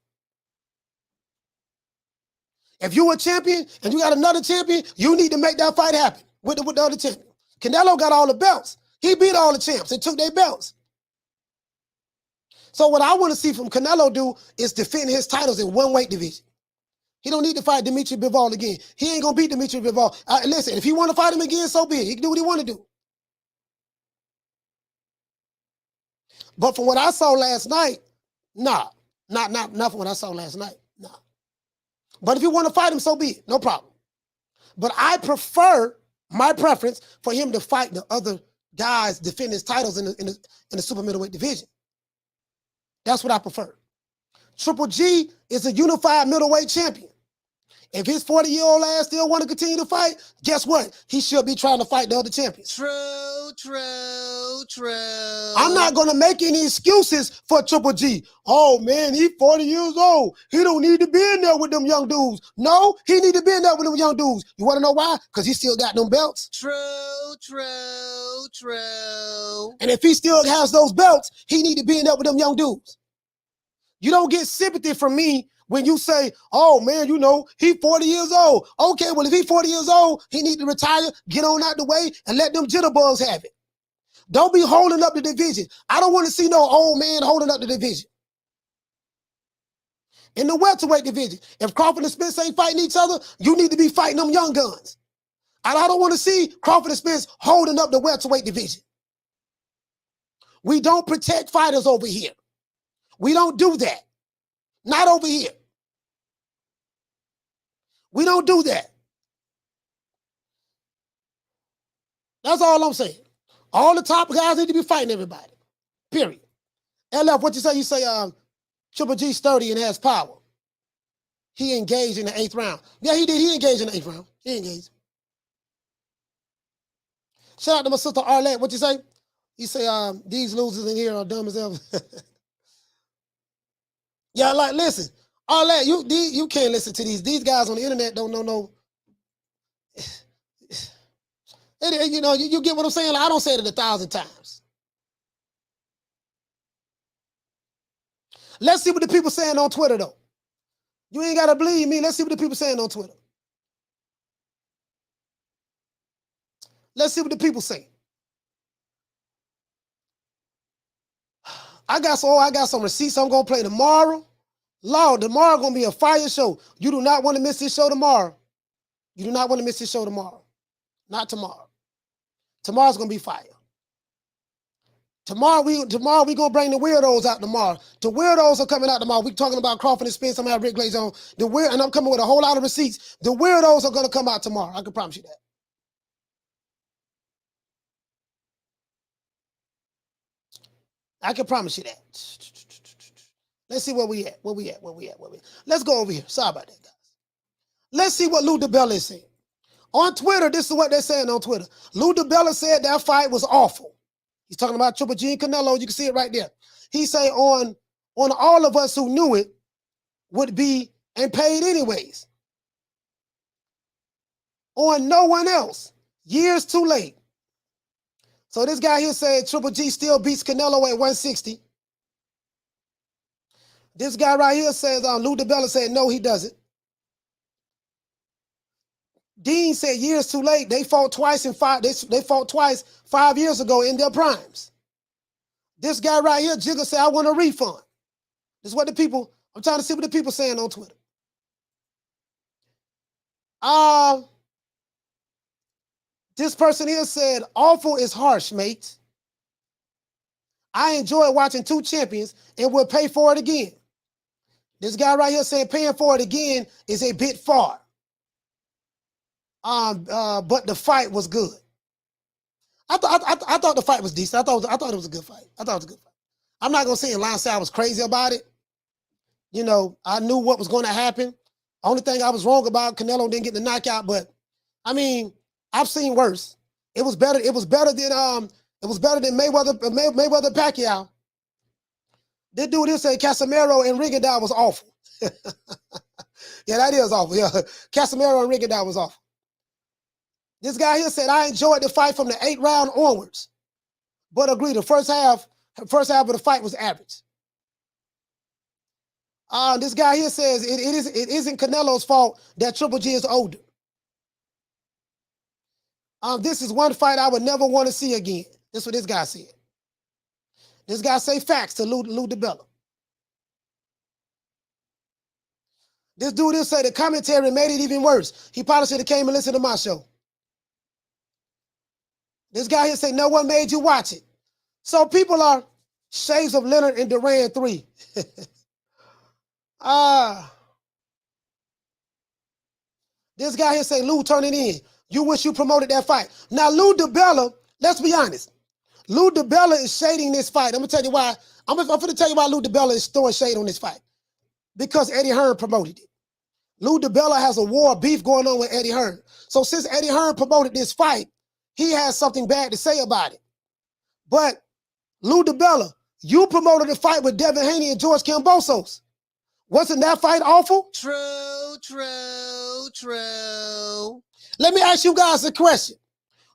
If you're a champion and you got another champion, you need to make that fight happen with the other champion. Canelo got all the belts. He beat all the champs and took their belts. So what I want to see from Canelo do is defend his titles in one weight division. He don't need to fight Dimitri Bivol again. He ain't going to beat Dimitri Bivol. Listen, if he want to fight him again, so be it. He can do what he want to do. But from what I saw last night, nah. Not from what I saw last night, nah. But if you want to fight him, so be it. No problem. But my preference for him to fight the other guys defend his titles in the super middleweight division. That's what I prefer. Triple G is a unified middleweight champion. If his 40-year-old ass still want to continue to fight, guess what? He should be trying to fight the other champions. True. I'm not going to make any excuses for Triple G. Oh, man, he's 40 years old. He don't need to be in there with them young dudes. No, he need to be in there with them young dudes. You want to know why? Because he still got them belts. True. And if he still has those belts, he need to be in there with them young dudes. You don't get sympathy from me when you say, oh, man, he 40 years old. Okay, well, if he's 40 years old, he need to retire, get on out the way, and let them jitterbugs have it. Don't be holding up the division. I don't want to see no old man holding up the division. In the welterweight division, if Crawford and Spence ain't fighting each other, you need to be fighting them young guns. And I don't want to see Crawford and Spence holding up the welterweight division. We don't protect fighters over here. We don't do that. Not over here. We don't do that. That's all I'm saying. All the top guys need to be fighting everybody. Period. LF, what you say? You say Triple G's 30 and has power. He engaged in the 8th round. Yeah, he did. He engaged in the 8th round. He engaged. Shout out to my sister Arlette. What you say? You say these losers in here are dumb as ever. Yeah, like, listen, all that, you can't listen to these guys on the internet don't know no. You get what I'm saying? Like, I don't say it 1,000 times. Let's see what the people saying on Twitter, though. You ain't got to believe me. Let's see what the people saying on Twitter. Let's see what the people say. I got some receipts I'm gonna play tomorrow. Lord, tomorrow gonna be a fire show. You do not want to miss this show tomorrow. You do not want to miss this show tomorrow. Not tomorrow. Tomorrow's gonna be fire. Tomorrow we gonna bring the weirdos out tomorrow. The weirdos are coming out tomorrow. We talking about Crawford and Spence. I'm gonna have Rick Glaze on. And I'm coming with a whole lot of receipts. The weirdos are gonna come out tomorrow. I can promise you that. I can promise you that. Let's see where we at. Let's go over here. Sorry about that, guys. Let's see what Lou DiBella is saying. On Twitter, this is what they're saying on Twitter. Lou DiBella said that fight was awful. He's talking about Triple G and Canelo. You can see it right there. He say on all of us who knew it would be and paid anyways. On no one else. Years too late. So this guy here said Triple G still beats Canelo at 160. This guy right here says Lou DiBella said no, he doesn't. Dean said years too late. They fought twice they fought twice 5 years ago in their primes. This guy right here, Jigga, said I want a refund. This is what I'm trying to see what the people saying on Twitter. This person here said, awful is harsh, mate. I enjoy watching two champions and will pay for it again. This guy right here saying paying for it again is a bit far. But the fight was good. I thought the fight was decent. I thought it was a good fight. I'm not gonna say in line say I was crazy about it. You know, I knew what was going to happen. Only thing I was wrong about, Canelo didn't get the knockout, but I mean, I've seen worse. It was better than Mayweather Pacquiao. This dude here said Casemiro and Rigondeaux was awful. Yeah, that is awful. Yeah, Casemiro and Rigondeaux was awful. This guy here said, I enjoyed the fight from the 8th round onwards, but agree the first half of the fight was average. This guy here says it isn't Canelo's fault that Triple G is older. This is one fight I would never want to see again. This is what this guy said. This guy say facts to Lou DiBella. This dude here say the commentary made it even worse. He probably should have came and listened to my show. This guy here say no one made you watch it. So people are shades of Leonard and Duran 3. This guy here say Lou turn it in. You wish you promoted that fight. Now Lou DiBella, let's be honest. Lou DiBella is shading this fight. I'm gonna tell you why. I'm gonna tell you why Lou DiBella is throwing shade on this fight. Because Eddie Hearn promoted it. Lou DiBella has a war beef going on with Eddie Hearn. So since Eddie Hearn promoted this fight, he has something bad to say about it. But Lou DiBella, you promoted a fight with Devin Haney and George Kambosos. Wasn't that fight awful? True. Let me ask you guys a question.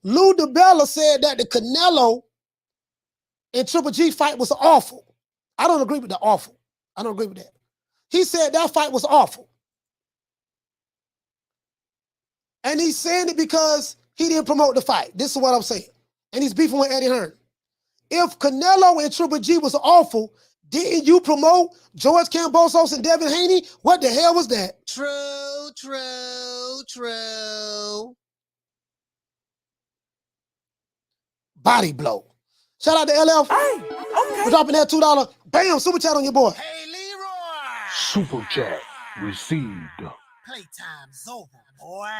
Lou DiBella said that the Canelo and Triple G fight was awful. I don't agree with the awful. I don't agree with that. He said that fight was awful. And he's saying it because he didn't promote the fight. This is what I'm saying. And he's beefing with Eddie Hearn. If Canelo and Triple G was awful, didn't you promote George Kambosos and Devin Haney? What the hell was that? True. Body blow. Shout out to LF. Hey, okay. For dropping that $2. Bam, super chat on your boy. Hey, Leroy. Super chat received. Playtime's over, boy.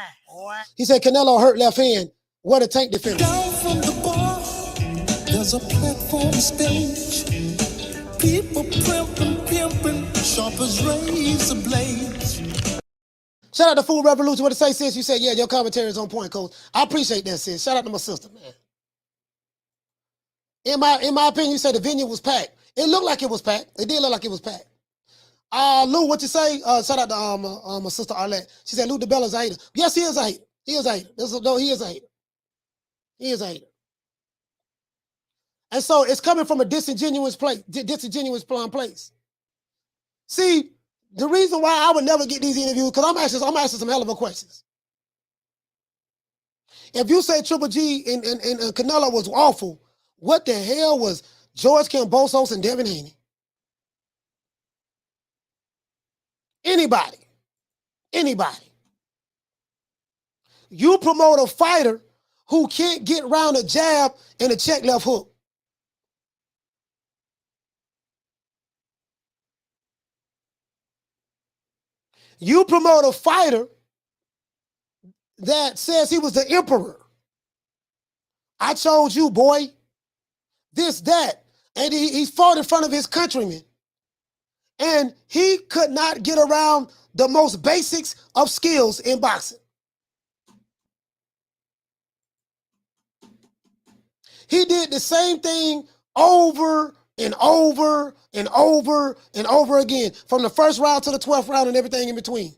He said Canelo hurt left hand. What a tank defender. Down from the bar, there's a platform stage. People pimping, sharp as razor blades. Shout out to Food Revolution. What it say, sis? You said, yeah, your commentary is on point, Coach. I appreciate that, sis. Shout out to my sister, man. In my opinion, you said the venue was packed. It looked like it was packed. It did look like it was packed. Lou, what you say? Shout out to my sister Arlette. She said Lou DiBella's a hater. Yes, he is a hater. He is a hater. He is a hater. He is a hater. And so it's coming from a disingenuous place. See, the reason why I would never get these interviews, because I'm asking some hell of a questions. If you say Triple G and Canelo was awful, what the hell was George Kambosos and Devin Haney. Anybody. You promote a fighter who can't get around a jab and a check left hook. You promote a fighter that says he was the emperor. I chose you, boy. This, that. And he fought in front of his countrymen. And he could not get around the most basics of skills in boxing. He did the same thing over and over and over and over again, from the first round to the 12th round and everything in between.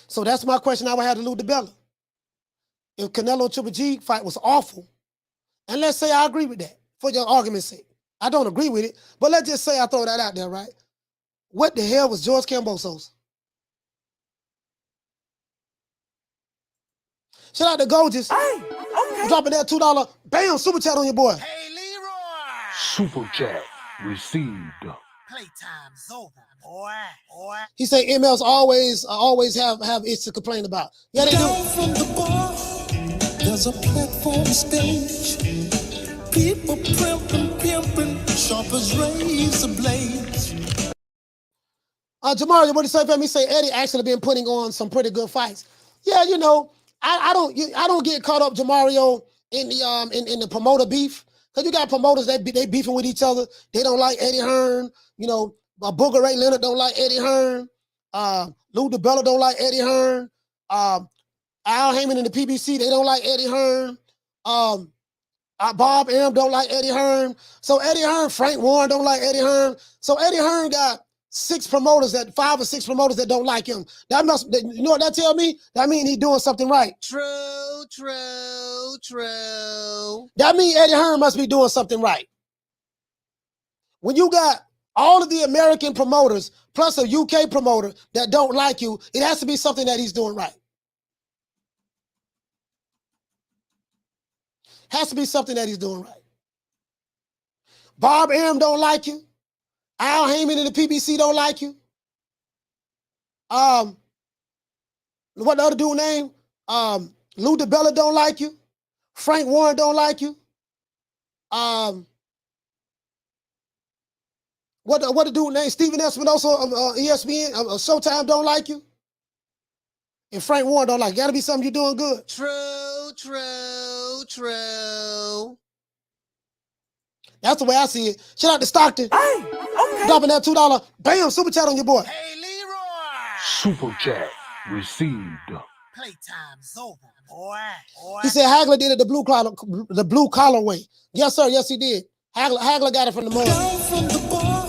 So that's my question I would have to Lou DiBella. If Canelo Triple G fight was awful, and let's say I agree with that, for your argument's sake. I don't agree with it, but let's just say I throw that out there, right? What the hell was George Kambosos? Shout out to Gorgeous. Hey, okay. Dropping that $2, bam, super chat on your boy. Hey, Leroy. Super chat received. Playtime's over, boy. He say MLs always have it to complain about. Yeah, they Down do. from the bar, there's a platform stage. People pimping, sharp as razor blades. Jamari, what he say for me? He say Eddie actually been putting on some pretty good fights. Yeah, you know, I don't get caught up, Jamario, in the promoter beef, because you got promoters that they beefing with each other. They don't like Eddie Hearn. You know, Booger Ray Leonard don't like Eddie Hearn. Lou DiBella don't like Eddie Hearn. Al Heyman in the PBC, they don't like Eddie Hearn. Bob Arum don't like Eddie Hearn. So Eddie Hearn, Frank Warren don't like Eddie Hearn. So Eddie Hearn got 5 or 6 promoters that don't like him. You know what that tell me? That mean he doing something right. True. That mean Eddie Hearn must be doing something right. When you got all of the American promoters plus a UK promoter that don't like you, it has to be something that he's doing right. Has to be something that he's doing right. Bob Arum don't like you. Al Heyman in the PBC don't like you. What the other dude name? Lou DiBella don't like you. Frank Warren don't like you. What the dude name? Steven Espinosa, ESPN, Showtime don't like you. And Frank Warren don't like you. Gotta be something you're doing good. True. That's the way I see it. Shout out to Stockton. Hey, okay. Dropping that $2, bam, super chat on your boy. Hey, Leroy. Super chat received. Playtime's over, boy. He said Hagler did it the blue collar way. Yes, sir. Yes, he did. Hagler got it from the mud. Down from the bar,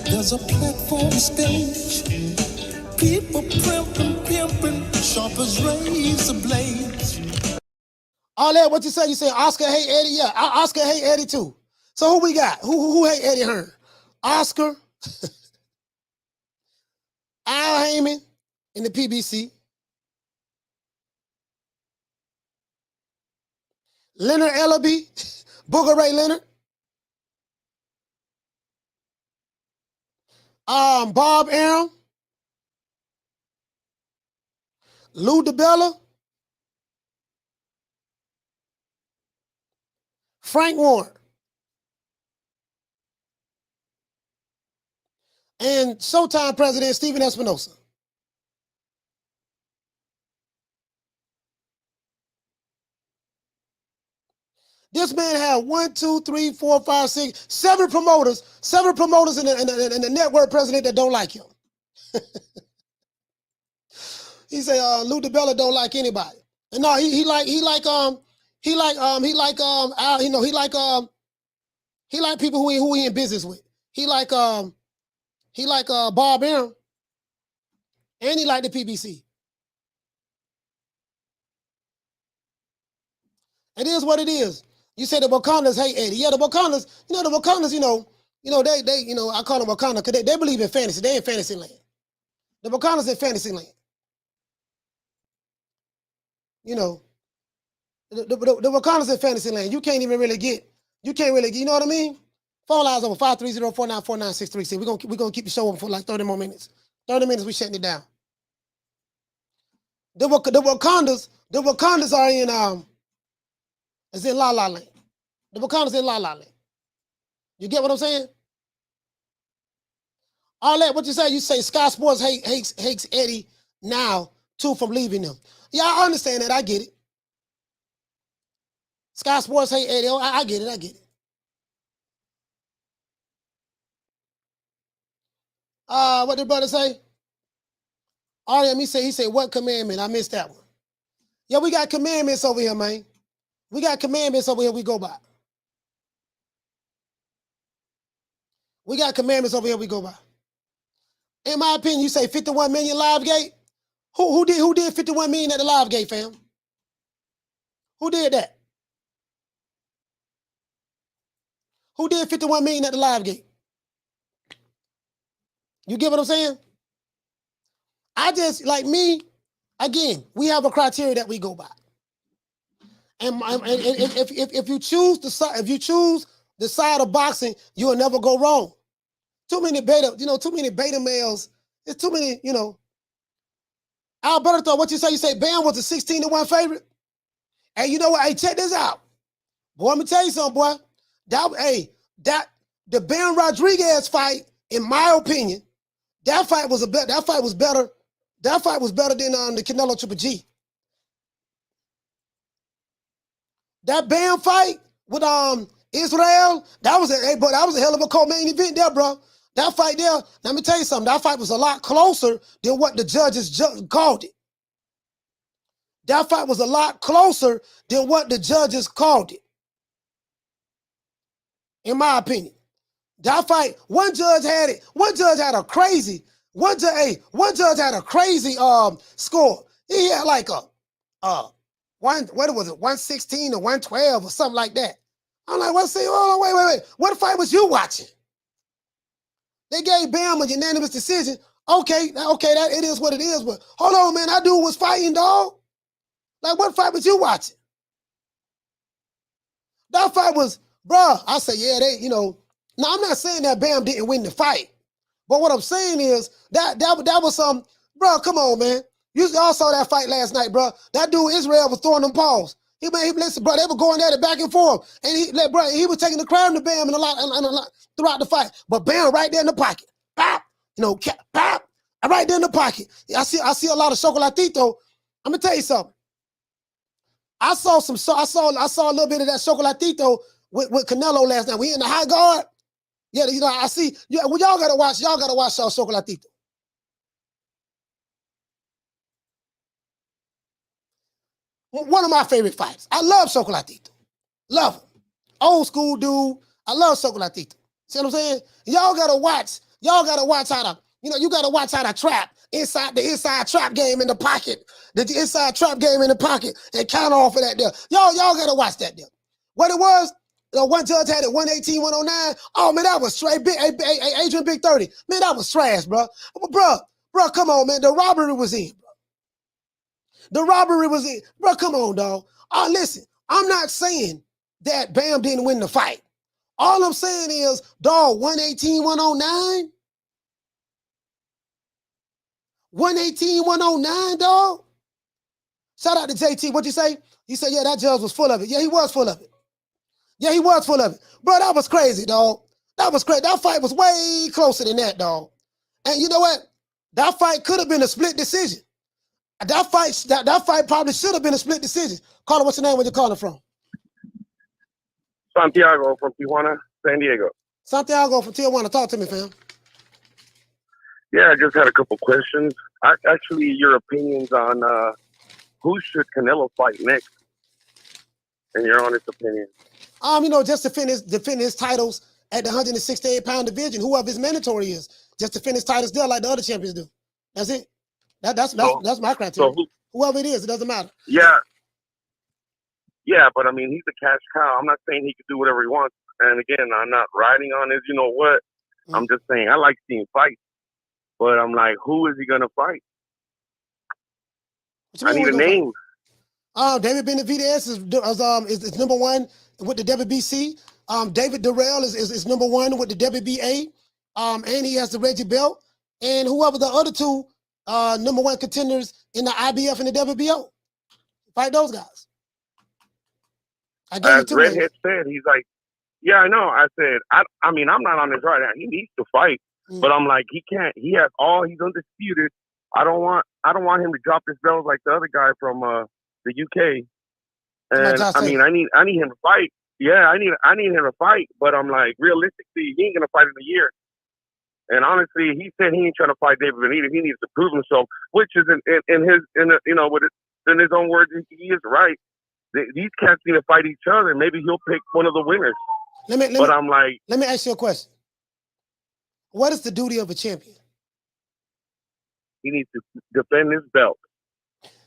there's a platform stage. People pimping, sharp as razor blades. All that, what you say? You say Oscar hate Eddie? Yeah, Oscar hate Eddie too. So who we got? Who hate Eddie Hearn? Oscar, Al Heyman in the PBC, Leonard Ellaby, Booger Ray Leonard, Bob Arum, Lou DiBella, Frank Warren, and Showtime president Steven Espinosa. This man had 7 promoters in the network president that don't like him. He say Lou DiBella don't like anybody. And no, he like people who he in business with. He like Bob Arum, and he like the PBC. It is what it is. You say the Wakandas hate Eddie. Yeah, the Wakandas, they, I call them Wakanda because they believe in fantasy. They in fantasy land. The Wakandas in fantasy land. The Wakandas in fantasy land. You can't even really get You can't really, you know what I mean? Phone lines over 530-494-9636. We're gonna keep the show open for like 30 more minutes. 30 minutes, we shutting it down. The Wakandas are in it's in La La Land. The Wakandas in La La Land. You get what I'm saying? All that, what you say? You say Sky Sports hates Eddie now too from leaving them. Yeah, I understand that. I get it. Sky Sports hate Eddie. I get it. I get it. What did brother say? RM, he said, what commandment? I missed that one. Yeah, we got commandments over here, man. We got commandments over here we go by. We got commandments over here we go by. In my opinion, you say 51 million live gate? Who did 51 million at the live gate, fam? Who did that? Who did 51 million at the live gate? You get what I'm saying? I just, like me, again, we have a criteria that we go by. And if you choose the side of boxing, you'll never go wrong. Too many beta males. It's too many, Alberto, what you say? You say Bam was a 16-1 favorite? Hey, you know what? Hey, check this out. Boy, let me tell you something, boy. The Bam Rodriguez fight, in my opinion, that fight was better than the Canelo GGG. That Bam fight with Israel, that was a hell of a co-main event there, bro. That fight there, let me tell you something. That fight was a lot closer than what the judges called it. That fight was a lot closer than what the judges called it. In my opinion. That fight, one judge had a crazy score. He had like what was it, 116 or 112 or something like that. I'm like, wait. What fight was you watching? They gave Bam a unanimous decision. Okay, that it is what it is, but hold on, man, that dude was fighting, dog. Like, what fight was you watching? That fight was, bruh, I say, yeah, now I'm not saying that Bam didn't win the fight, but what I'm saying is that was some, bro. Come on, man. You all saw that fight last night, bro. That dude Israel was throwing them paws. Listen, bro. They were going at it back and forth, and he was taking the crown to Bam and a lot throughout the fight. But Bam right there in the pocket, pop, pop, right there in the pocket. I see a lot of chocolatito. I'm gonna tell you something. I saw a little bit of that chocolatito with Canelo last night. We in the high guard. Yeah, I see. Yeah, well, y'all gotta watch Chocolatito. One of my favorite fights. I love Chocolatito. Love him. Old school dude. I love Chocolatito. See what I'm saying? Y'all gotta watch how to trap the inside trap game in the pocket. The inside trap game in the pocket and count off of that there. Y'all gotta watch that there. What it was, one judge had it 118, 109. Oh, man, that was straight. Adrian Big 30. Man, that was trash, bro. Bro, come on, man. The robbery was in, bro. The robbery was in. Bro, come on, dog. Oh, listen, I'm not saying that Bam didn't win the fight. All I'm saying is, dog, 118, 109? 118, 109, dog? Shout out to JT. What'd you say? You said, yeah, that judge was full of it. Yeah, he was full of it. Yeah, he was full of it. Bro, that was crazy, dog. That was crazy. That fight was way closer than that, dog. And you know what? That fight could have been a split decision. That fight probably should have been a split decision. Caller, what's your name? Where you calling from? Santiago from Tijuana, San Diego. Santiago from Tijuana. Talk to me, fam. Yeah, I just had a couple questions. Actually, your opinions on who should Canelo fight next, in your honest opinion? Just to defend his titles at the 168-pound division, whoever his mandatory is, just to finish titles there like the other champions do. That's it. That's my criteria. So whoever it is, it doesn't matter. Yeah, but I mean, he's a cash cow. I'm not saying he can do whatever he wants. And again, I'm not riding on his, you know what? I'm just saying I like seeing fights, but I'm like, who is he gonna fight? I need a name. David Benavidez is number one with the WBC David Durrell is number 1 with the WBA, and he has the Reggie belt. And whoever the other 2 number 1 contenders in the IBF and the WBO, fight those guys. I gave you 2 names. Redhead said, he's like, yeah, I know. I said, I mean, I'm not on his right now. He needs to fight, but I'm like, he can't. He has all. He's undisputed. I don't want him to drop his belts like the other guy from the UK. And I mean, I need him to fight. Yeah, I need him to fight. But I'm like, realistically, he ain't gonna fight in a year. And honestly, he said he ain't trying to fight David Benitez. He needs to prove himself, which is in his own words, he is right. These cats need to fight each other. Maybe he'll pick one of the winners. I'm like, let me ask you a question. What is the duty of a champion? He needs to defend his belt.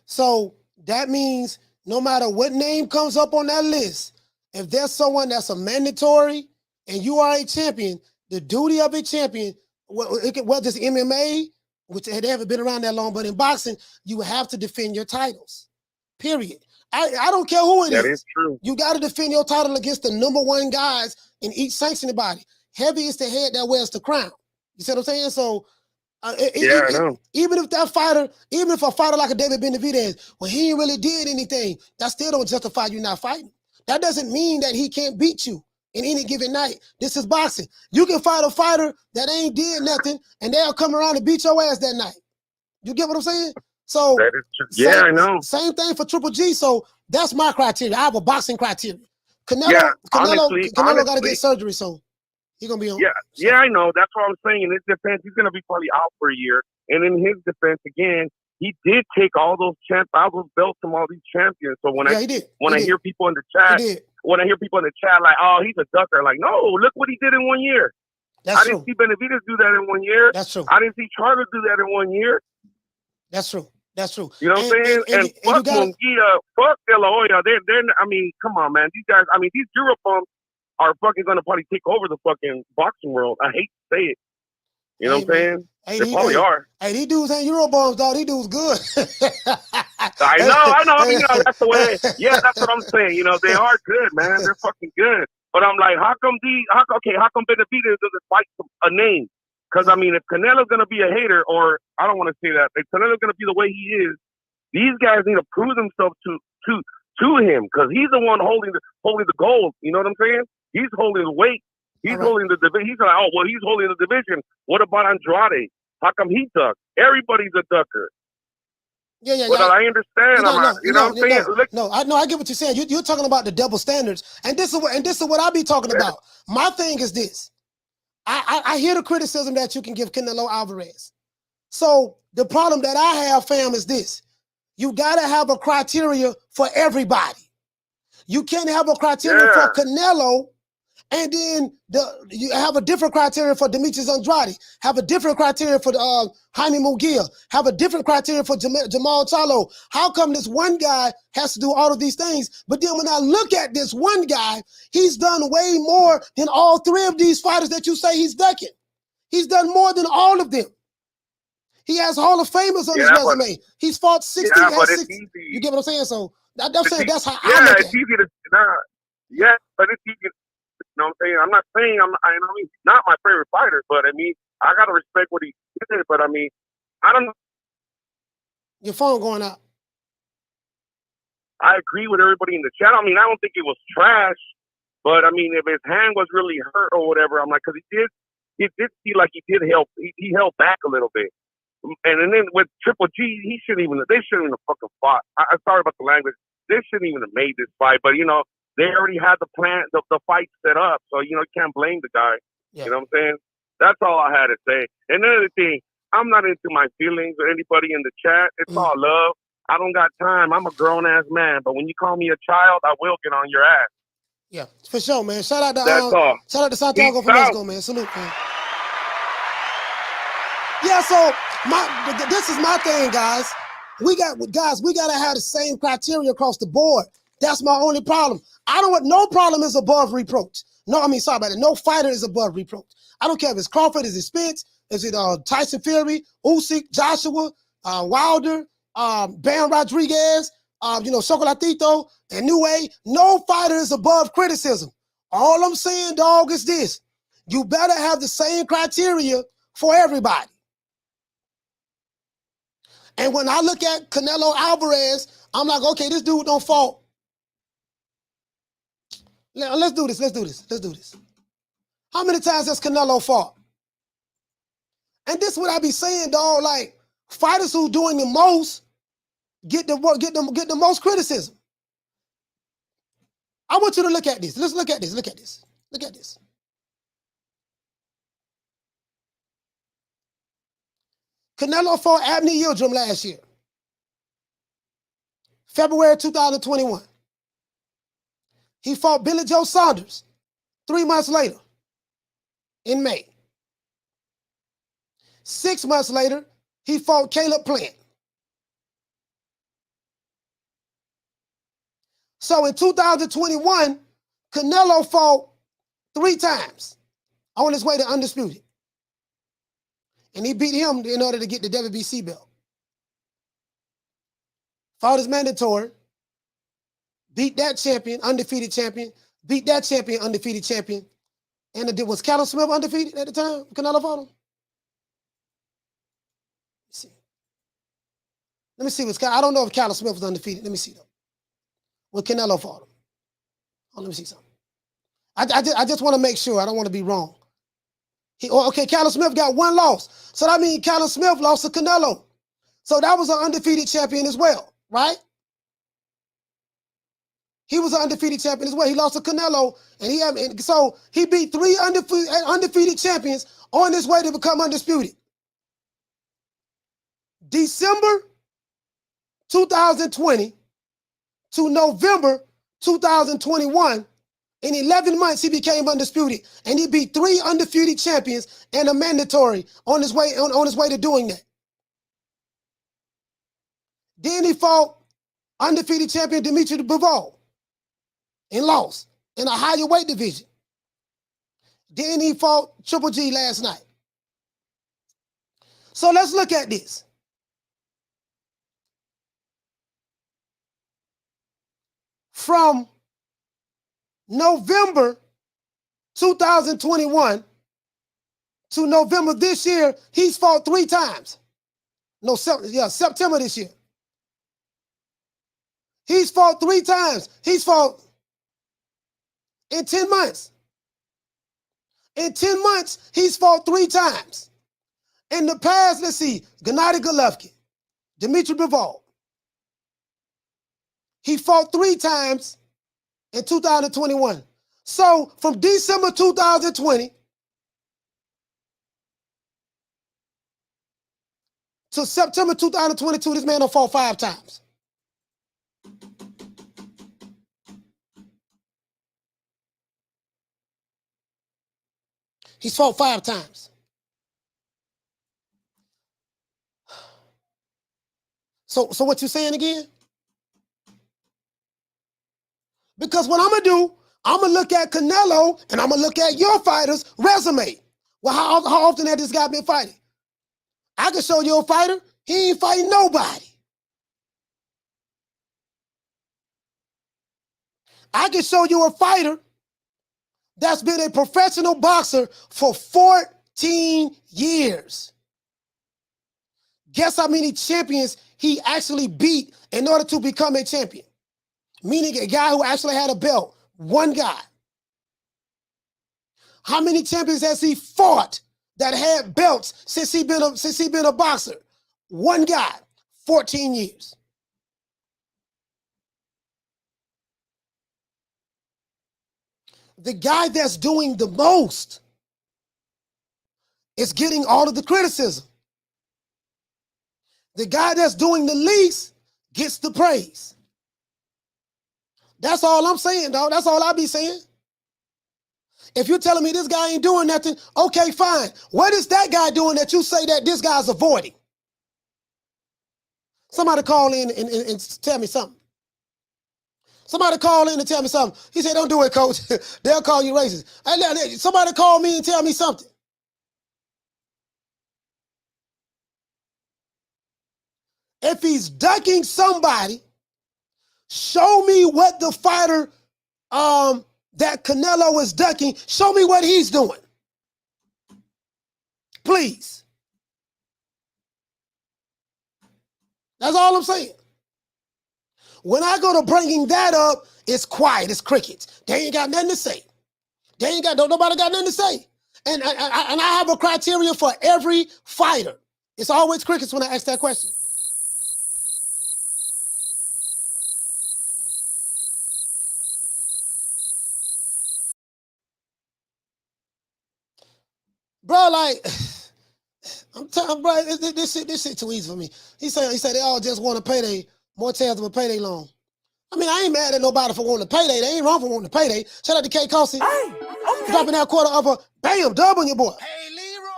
So that means no matter what name comes up on that list, if there's someone that's a mandatory and you are a champion, the duty of a champion, whether it's MMA, which they haven't been around that long, but in boxing, you have to defend your titles. Period. I don't care who it is. That is true. You got to defend your title against the number 1 guys in each sanctioning body. Heavy is the head that wears the crown. You see what I'm saying? So, I know. Even if a fighter like a David Benavidez, well, he ain't really did anything, that still don't justify you not fighting. That doesn't mean that he can't beat you in any given night. This is boxing. You can fight a fighter that ain't did nothing, and they'll come around and beat your ass that night. You get what I'm saying? So that is true. Yeah, I know. Same thing for Triple G. So that's my criteria. I have a boxing criteria. Canelo got to get surgery, so he's gonna be on. Yeah, I know. That's what I'm saying. In his defense, he's gonna be probably out for a year. And in his defense, again, he did take all those belts from all these champions. So when I hear people in the chat, like, oh, he's a ducker, like, no, look what he did in 1 year. I didn't see Benavidez do that in 1 year. That's true. I didn't see Charlo do that in 1 year. That's true. That's true. You know what I'm saying? And fuck Munguia, fuck De La Hoya. They're, I mean, come on, man. These guys, I mean, these Euro bumps are fucking going to probably take over the fucking boxing world. I hate to say it. You know what I'm saying? They probably are. Hey, these dudes ain't Euro bumps, dog. These dudes good. I know. I mean, that's the way. Yeah, that's what I'm saying. You know, they are good, man. They're fucking good. But I'm like, how come Benavidez doesn't fight a name? Because, I mean, if Canelo's going to be a hater, or I don't want to say that, if Canelo's going to be the way he is, these guys need to prove themselves to him, because he's the one holding the gold. You know what I'm saying? He's holding the weight. He's holding the division. He's like, oh, well, he's holding the division. What about Andrade? How come he ducked? Everybody's a ducker. Yeah. Well, I understand. You know what I'm saying? I get what you're saying. You're talking about the double standards, and this is what I be talking about. My thing is this. I hear the criticism that you can give Canelo Alvarez. So the problem that I have, fam, is this. You got to have a criteria for everybody. You can't have a criteria for Canelo, and then you have a different criteria for Demetrius Andrade, have a different criteria for Jaime Munguia, have a different criteria for Jermall Charlo. How come this one guy has to do all of these things, but then when I look at this one guy, he's done way more than all 3 of these fighters that you say he's ducking. He's done more than all of them. He has Hall of Famers on his resume. He's fought 60. But it's easy. You get what I'm saying? So that's how I look at it. It's easy to but it's easy. You know what I'm saying? I'm not saying I mean, he's not my favorite fighter, but I mean, I gotta respect what he did. But I mean, I don't know. Your phone going out. I agree with everybody in the chat. I mean, I don't think it was trash, but I mean, if his hand was really hurt or whatever, I'm like, because he did see like he did help. He held back a little bit. And then with Triple G, they shouldn't even have fucking fought. I'm sorry about the language. They shouldn't even have made this fight. But, you know, they already had the plan, the fight set up. So, you know, you can't blame the guy. Yeah. You know what I'm saying? That's all I had to say. And another thing, I'm not into my feelings or anybody in the chat. It's all love. I don't got time. I'm a grown-ass man. But when you call me a child, I will get on your ass. Yeah, for sure, man. Shout out to Santiago from Mexico, man. Salute, man. Yeah, so this is my thing, guys. We gotta have the same criteria across the board. That's my only problem. No problem is above reproach. No fighter is above reproach. I don't care if it's Crawford, is it Spence, is it Tyson Fury, Usyk, Joshua, Wilder, Bam Rodriguez, Chocolatito, and New Age. No fighter is above criticism. All I'm saying, dog, is this. You better have the same criteria for everybody. And when I look at Canelo Alvarez, I'm like, okay, this dude don't fault. Now, let's do this. How many times has Canelo fought? And this is what I be saying, dog. Like, fighters who doing the most get the most criticism. I want you to look at this. Let's look at this. Look at this. Canelo fought Abney Yildirim last year, February 2021. He fought Billy Joe Saunders 3 months later in May. 6 months later, he fought Caleb Plant. So in 2021, Canelo fought 3 times on his way to undisputed. And he beat him in order to get the WBC belt. Fought his mandatory, beat that champion, undefeated champion, beat that champion, undefeated champion. And was Callum Smith undefeated at the time Canelo fought him? Let me see. I don't know if Callum Smith was undefeated. Let me see, though. When Canelo fought him. Oh, let me see something. I just want to make sure. I don't want to be wrong. Okay, Callum Smith got 1 loss. So that means Callum Smith lost to Canelo. So that was an undefeated champion as well, right? He was an undefeated champion as well. He lost to Canelo, and so he beat 3 undefeated champions on his way to become undisputed. December 2020 to November 2021, in 11 months, he became undisputed, and he beat 3 undefeated champions and a mandatory on his way to doing that. Then he fought undefeated champion Dimitri Bivol and lost in a higher weight division. Then he fought Triple G last night. So let's look at this. From November 2021 to November this year, he's fought 3 times. September this year. He's fought 3 times. He's fought in 10 months. In 10 months, he's fought 3 times. In the past, let's see, Gennady Golovkin, Dimitri Bivol. He fought 3 times in 2021. So from December 2020 to September 2022, this man done fought 5 times. He's fought 5 times. So what you saying again? Because what I'm going to do, I'm going to look at Canelo and I'm going to look at your fighter's resume. Well, how often has this guy been fighting? I can show you a fighter, he ain't fighting nobody. I can show you a fighter that's been a professional boxer for 14 years. Guess how many champions he actually beat in order to become a champion? Meaning a guy who actually had a belt. 1 guy. How many champions has he fought that had belts since he been a boxer? 1 guy. 14 years. The guy that's doing the most is getting all of the criticism. The guy that's doing the least gets the praise. That's all I'm saying, dog. That's all I be saying. If you're telling me this guy ain't doing nothing, okay, fine. What is that guy doing that you say that this guy's avoiding? Somebody call in and tell me something. Somebody call in and tell me something. He said, don't do it, coach. They'll call you racist. Somebody call me and tell me something. If he's ducking somebody, show me what the fighter that Canelo is ducking, show me what he's doing. Please. That's all I'm saying. When I go to bringing that up, it's quiet, it's crickets. They ain't got nothing to say. Nobody got nothing to say. And I have a criteria for every fighter. It's always crickets when I ask that question. Bro, like, I'm telling bro, this shit too easy for me. He said they all just want a payday, more chance of a payday loan. I mean, I ain't mad at nobody for wanting a payday. They ain't wrong for wanting a payday. Shout out to K. Cossey. Hey, okay. Dropping that quarter of a bam, dub on your boy. Hey, Leroy.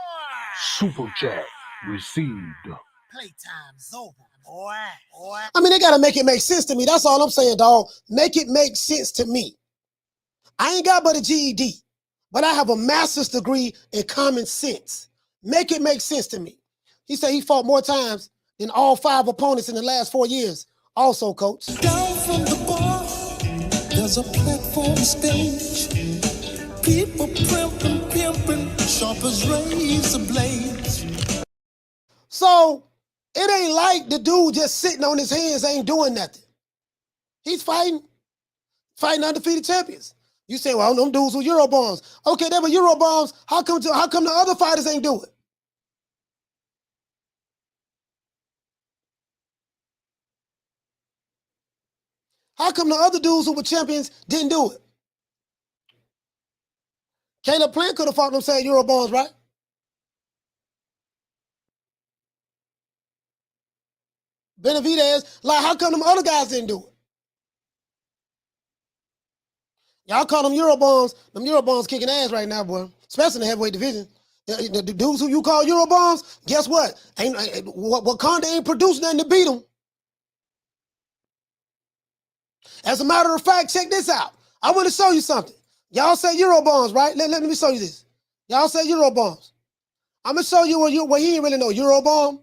Super chat received. Playtime's over, boy. I mean, they got to make it make sense to me. That's all I'm saying, dog. Make it make sense to me. I ain't got but a GED, but I have a master's degree in common sense. Make it make sense to me. He said he fought more times than all 5 opponents in the last 4 years. Also, coach. Down from the bar, there's a platform stage. People pimping, sharp as razor blades. So, it ain't like the dude just sitting on his hands ain't doing nothing. He's fighting undefeated champions. You say, well, them dudes were Eurobombs. Okay, they were Eurobombs. How come the other fighters ain't do it? How come the other dudes who were champions didn't do it? Caleb Plant could have fought them saying Eurobombs, right? Benavidez, like, how come them other guys didn't do it? Y'all call them Eurobombs. Them Eurobombs kicking ass right now, boy. Especially in the heavyweight division. The dudes who you call Eurobombs, guess what? Wakanda ain't produced nothing to beat them. As a matter of fact, check this out. I want to show you something. Y'all say Eurobombs, right? Let me show you this. Y'all say Eurobombs. I'm going to show you where he ain't really know Eurobomb.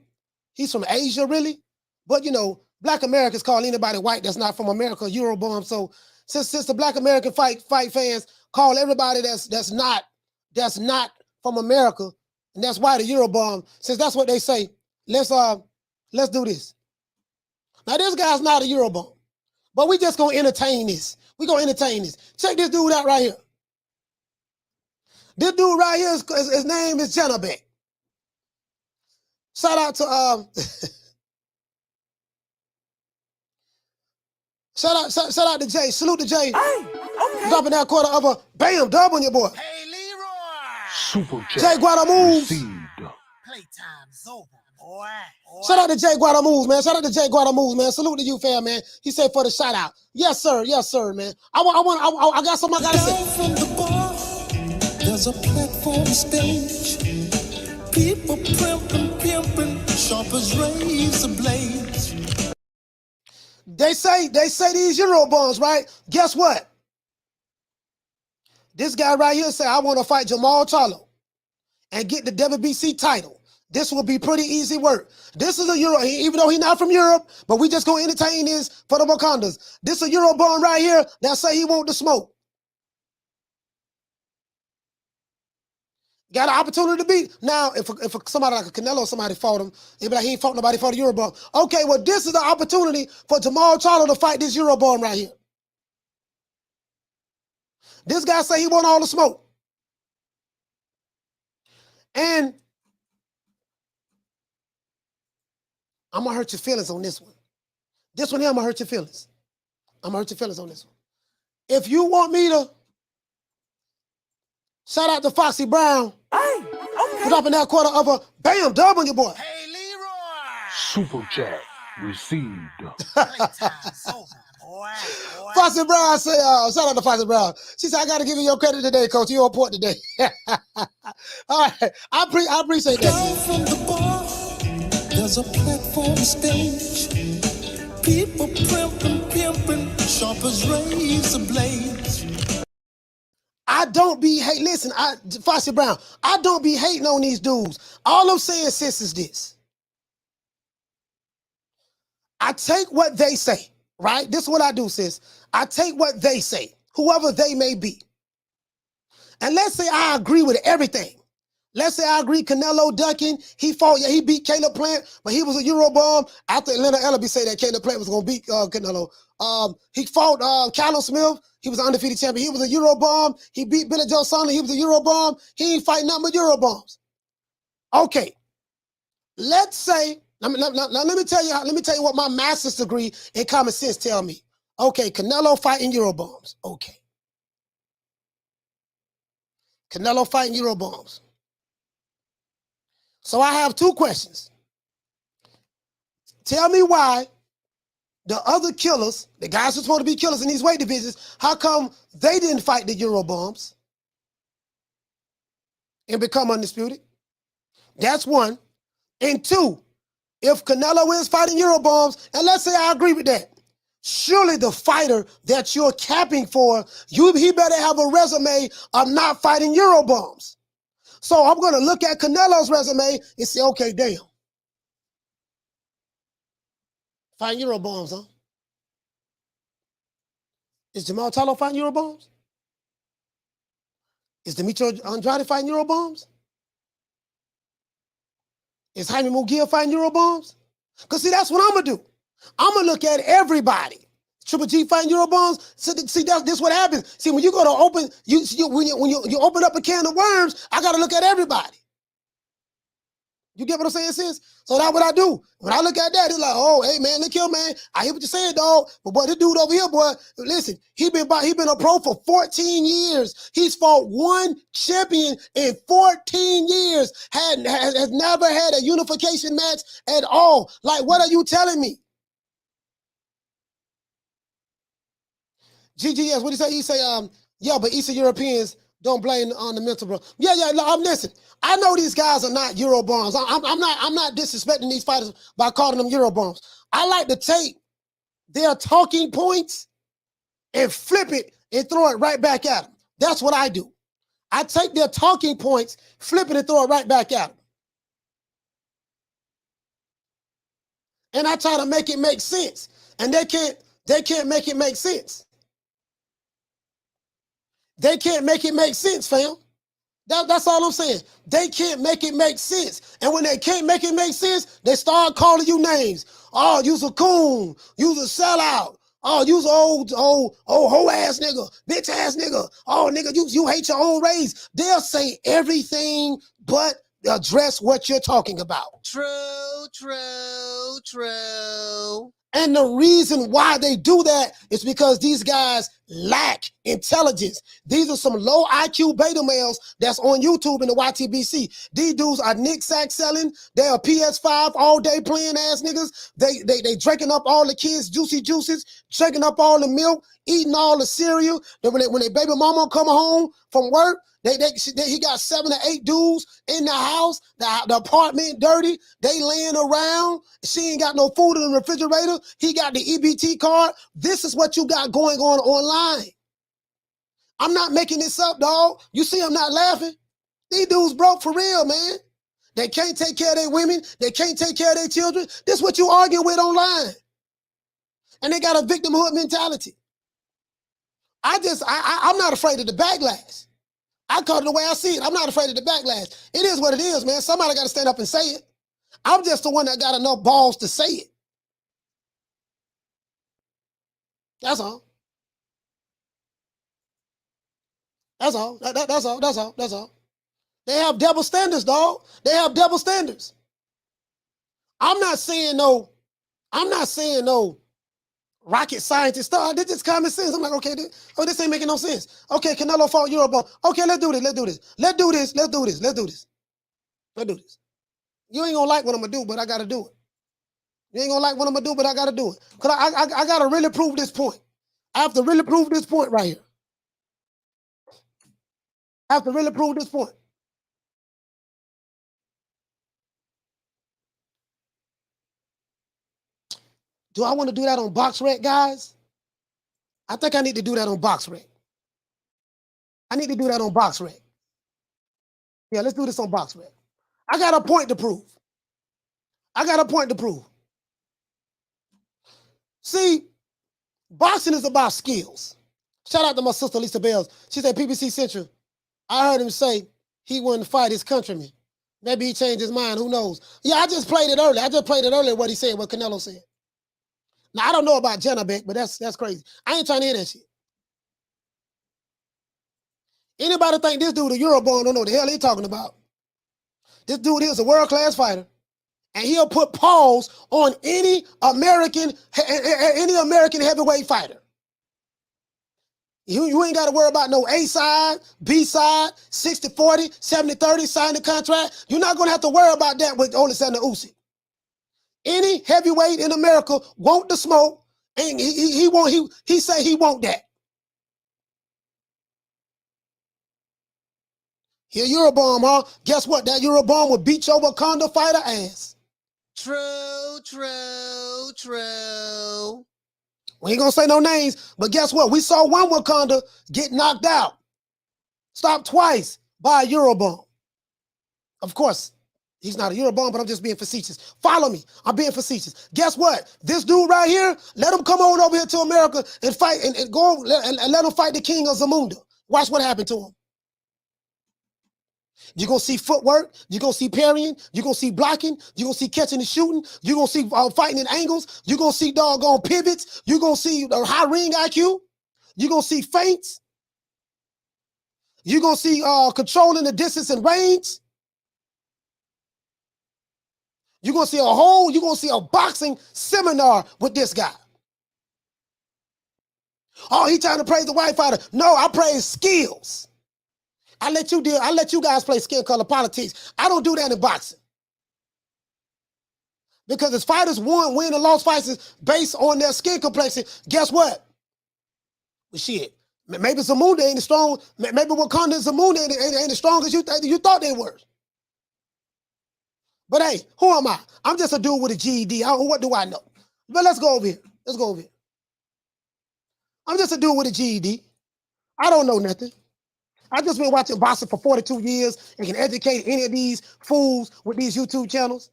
He's from Asia, really. But, you know, black Americans call anybody white that's not from America Eurobomb. So since the black American fight fans call everybody that's not from America, and that's why the Eurobomb, since that's what they say, let's do this. Now, this guy's not a Eurobomb. But we just gonna entertain this. We gonna entertain this. Check this dude out right here. This dude right here, his name is Janibek. Shout out to shout out to Jay. Salute to Jay. Hey, okay. Dropping that quarter of a bam dub on your boy. Hey, Leroy. Super chat Jay Guadamoves. Playtime's over, boy. Shout out to Jay Guadamoves, man. Shout out to Jay Guadamoves, man. Salute to you, fam, man. He said for the shout out. Yes, sir, man. I got something I gotta say. Down from the bar, there's a platform stage. People pimping, sharp as razor blades. They say these Eurobombs, right? Guess what? This guy right here said, I want to fight Jermall Charlo and get the WBC title. This will be pretty easy work. This is a Euro, even though he's not from Europe, but we just gonna entertain this for the Wakandas. This is a Eurobomb right here that say he want the smoke. Got an opportunity to beat. Now, if somebody like a Canelo, somebody fought him, they'd be like, he ain't fought nobody for the Eurobomb. Okay, well, this is the opportunity for Jermall Charlo to fight this Eurobomb right here. This guy say he want all the smoke. And I'm going to hurt your feelings on this one. This one here, I'm going to hurt your feelings. I'm going to hurt your feelings on this one. If you want me to, shout out to Foxy Brown. Hey, okay. Dropping that quarter of a bam dub on your boy. Hey, Leroy. Super chat received. Playtime's over, boy. Foxy Brown say, shout out to Foxy Brown. She said, I got to give you your credit today, coach. You're on point today. All right. I appreciate that. Down from the bar, there's a platform stage. People pimping, sharp as razor blades. I don't be listen, Foxy Brown, I don't be hating on these dudes. All I'm saying, sis, is this. I take what they say, right? This is what I do, sis. I take what they say, whoever they may be. And let's say I agree with everything. Let's say I agree Canelo ducking. He fought, yeah, he beat Caleb Plant, but he was a Eurobomb. After Atlanta Ellaby say that Caleb Plant was going to beat Canelo. He fought Callum Smith. He was an undefeated champion. He was a Eurobomb. He beat Billy Joe Saunders. He was a Eurobomb. He ain't fighting nothing but Eurobombs. Okay. Let's say, let me tell you what my master's degree in common sense tell me. Okay, Canelo fighting Eurobombs. Okay. Canelo fighting Eurobombs. So I have two questions. Tell me why the other killers, the guys who are supposed to be killers in these weight divisions, how come they didn't fight the Eurobombs and become undisputed? That's one. And two, if Canelo is fighting Eurobombs, and let's say I agree with that, surely the fighter that you're capping for, he better have a resume of not fighting Eurobombs. So I'm going to look at Canelo's resume and say, okay, damn. Fighting Eurobombs, huh? Is Jermall Charlo fighting Eurobombs? Is Demetrio Andrade fighting Eurobombs? Is Jaime Munguia fighting Eurobombs? Because see, that's what I'm going to do. I'm going to look at everybody. Triple G fighting Eurobombs. See, that's what happens. See, when you go to open, when you open up a can of worms, I got to look at everybody. You get what I'm saying, sis? So that's what I do. When I look at that, it's like, oh, hey, man, look here, man. I hear what you're saying, dog. But boy, this dude over here, boy, listen, he been a pro for 14 years. He's fought one champion in 14 years. Has never had a unification match at all. Like, what are you telling me? GGS, what do you say? He say, yeah, but Eastern Europeans don't blame on the mental, bro. Yeah, listen. I know these guys are not Eurobombs. I'm not disrespecting these fighters by calling them Eurobombs. I like to take their talking points and flip it and throw it right back at them. That's what I do. I take their talking points, flip it and throw it right back at them. And I try to make it make sense. And they can't make it make sense. They can't make it make sense, fam. That's all I'm saying. They can't make it make sense. And when they can't make it make sense, they start calling you names. Oh, you's a coon. You's a sellout. Oh, you's an old hoe ass nigga, bitch ass nigga. Oh, nigga, you hate your own race. They'll say everything but address what you're talking about. True. And the reason why they do that is because these guys lack intelligence. These are some low IQ beta males that's on YouTube in the YTBC. These dudes are Nick Sack selling. They are PS5 all day playing ass niggas. They drinking up all the kids' juicy juices, drinking up all the milk, eating all the cereal. Then when they baby mama come home from work, he got 7 or 8 dudes in the house, the apartment dirty. They laying around. She ain't got no food in the refrigerator. He got the EBT card. This is what you got going on online. I'm not making this up, dog. You see I'm not laughing? These dudes broke for real, man. They can't take care of their women. They can't take care of their children. This is what you arguing with online. And they got a victimhood mentality. I'm not afraid of the backlash. I call it the way I see it. I'm not afraid of the backlash. It is what it is, man. Somebody got to stand up and say it. I'm just the one that got enough balls to say it. That's all. That's all. That's all. They have double standards, dog. They have double standards. I'm not saying no rocket scientist stuff. This is common sense. I'm like, okay, this ain't making no sense. Okay, Canelo fought Eurobomb. Okay, let's do this. You ain't gonna like what I'm gonna do, but I gotta do it. You ain't gonna like what I'm gonna do, but I gotta do it. Cause I gotta really prove this point. I have to really prove this point right here. I have to really prove this point. Do I want to do that on BoxRec, guys? I think I need to do that on BoxRec. I need to do that on BoxRec. Yeah, let's do this on BoxRec. I got a point to prove. See, boxing is about skills. Shout out to my sister, Lisa Bells. She said, PBC Central, I heard him say he wouldn't fight his countrymen. Maybe he changed his mind. Who knows? Yeah, I just played it earlier. What he said, what Canelo said. Now, I don't know about Janibek, but that's crazy. I ain't trying to hear that shit. Anybody think this dude a Eurobone don't know what the hell he talking about? This dude is a world-class fighter, and he'll put pause on any American heavyweight fighter. You ain't got to worry about no A side, B side, 60-40, 70-30, sign the contract. You're not going to have to worry about that with Alexander Usyk. Any heavyweight in America want the smoke, and he say he want that. He a Eurobomb, huh? Guess what? That Eurobomb will beat your Wakanda fighter ass. True, true, true. We ain't gonna say no names, but guess what? We saw one Wakanda get knocked out. Stopped twice by a Eurobomb. Of course, he's not a Eurobomb, but I'm just being facetious. Follow me. I'm being facetious. Guess what? This dude right here, let him come on over here to America and fight and go and let him fight the king of Zamunda. Watch what happened to him. You're going to see footwork. You're going to see parrying. You're going to see blocking. You're going to see catching and shooting. You're going to see fighting in angles. You're going to see doggone pivots. You're going to see high ring IQ. You're going to see feints. You're going to see controlling the distance and range. You're going to see a boxing seminar with this guy. Oh, he trying to praise the white fighter. No, I praise skills. I let you guys play skin color politics. I don't do that in boxing. Because as fighters win and lost fights based on their skin complexion, guess what? Well, shit. Maybe Zamunda ain't as strong. Maybe Wakanda and Zamunda ain't as strong as you thought they were. But hey, who am I? I'm just a dude with a GED. What do I know? But let's go over here. I'm just a dude with a GED. I don't know nothing. I've just been watching boxing for 42 years and can educate any of these fools with these YouTube channels.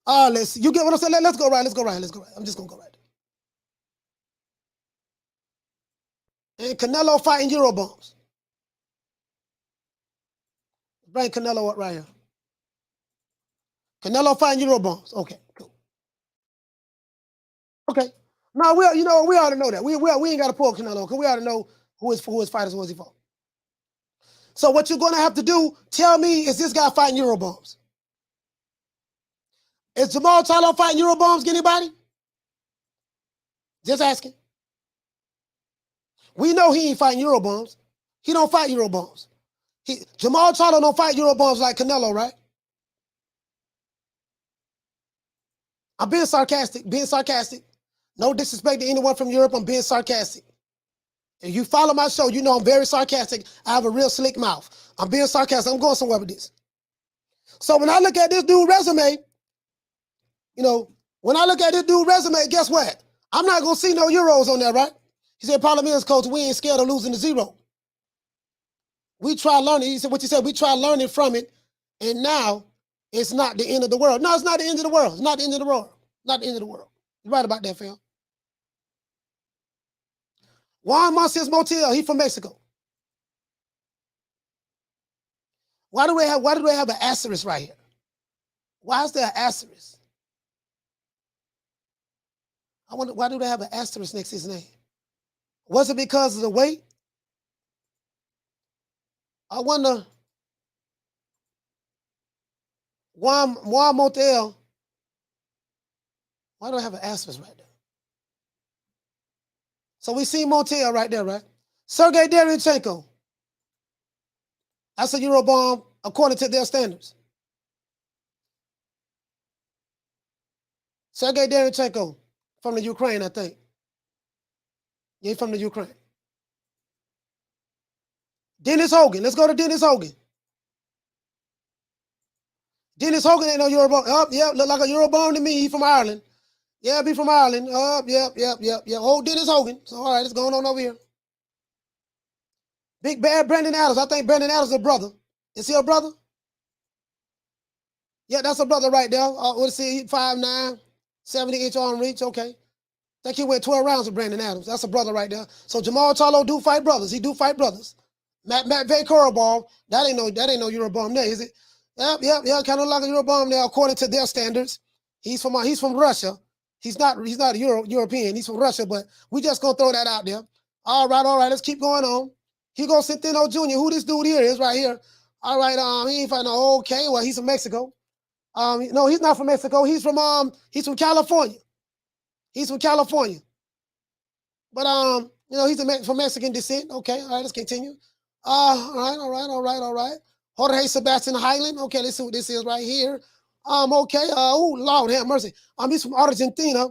You get what I'm saying? Let's go right. I'm just going to go right. And Canelo fighting Eurobombs. Bring Canelo up right here. Canelo fighting Eurobombs. Okay, cool. Okay. No, we already know that. We ain't got to pull Canelo because we already know who his fighters was he fought. So what you're going to have to do, tell me, is this guy fighting Eurobombs? Is Jermall Charlo fighting Eurobombs? Anybody? Just asking. We know he ain't fighting Eurobombs. He don't fight Eurobombs. Jermall Charlo don't fight Eurobombs like Canelo, right? I'm being sarcastic. No disrespect to anyone from Europe. I'm being sarcastic. If you follow my show, you know I'm very sarcastic. I have a real slick mouth. I'm being sarcastic. I'm going somewhere with this. So when I look at this dude's resume, guess what? I'm not going to see no Euros on there, right? He said, problem is, coach, we ain't scared of losing to zero. We try learning. He said, what you said, we try learning from it, and now it's not the end of the world. No, it's not the end of the world. It's not the end of the world. Not the end of the world. You're right about that, fam. Juan Montes Motel, he from Mexico. Why do they have an asterisk right here? Why is there an asterisk? I wonder, why do they have an asterisk next to his name? Was it because of the weight? I wonder. Juan Motel. Why do I have an asterisk right there? So we see Montiel right there, right? Sergey Derenchenko. That's a Eurobomb according to their standards. Sergey Derenchenko from the Ukraine, I think. Yeah, from the Ukraine. Dennis Hogan. Let's go to Dennis Hogan. Dennis Hogan ain't no Eurobomb. Oh, yeah, look like a Eurobomb to me. He from Ireland. Yeah, be from Ireland. Oh, yep. Oh, Dennis Hogan. So, all right, it's going on over here. Big bad Brandon Adams. I think Brandon Adams is a brother. Is he a brother? Yeah, that's a brother right there. Let's see, 5'9", 70-inch arm reach. Okay. think he went 12 rounds with Brandon Adams. That's a brother right there. So Jermall Charlo do fight brothers. He do fight brothers. Matt Vacoraball, that ain't no Eurobomb there, is it? Yep. Kind of like a Eurobomb there according to their standards. He's from Russia. He's not European. He's from Russia, but we just gonna throw that out there. All right. Let's keep going on. Hugo Centeno Jr. Who this dude here is right here. All right. He ain't fighting. Okay. Well, he's from Mexico. No, he's not from Mexico. He's from California. He's from California. But he's from Mexican descent. Okay. All right. Let's continue. All right. Jorge Sebastian Highland. Okay. Let's see what this is right here. Okay. Oh Lord have mercy. He's from Argentina.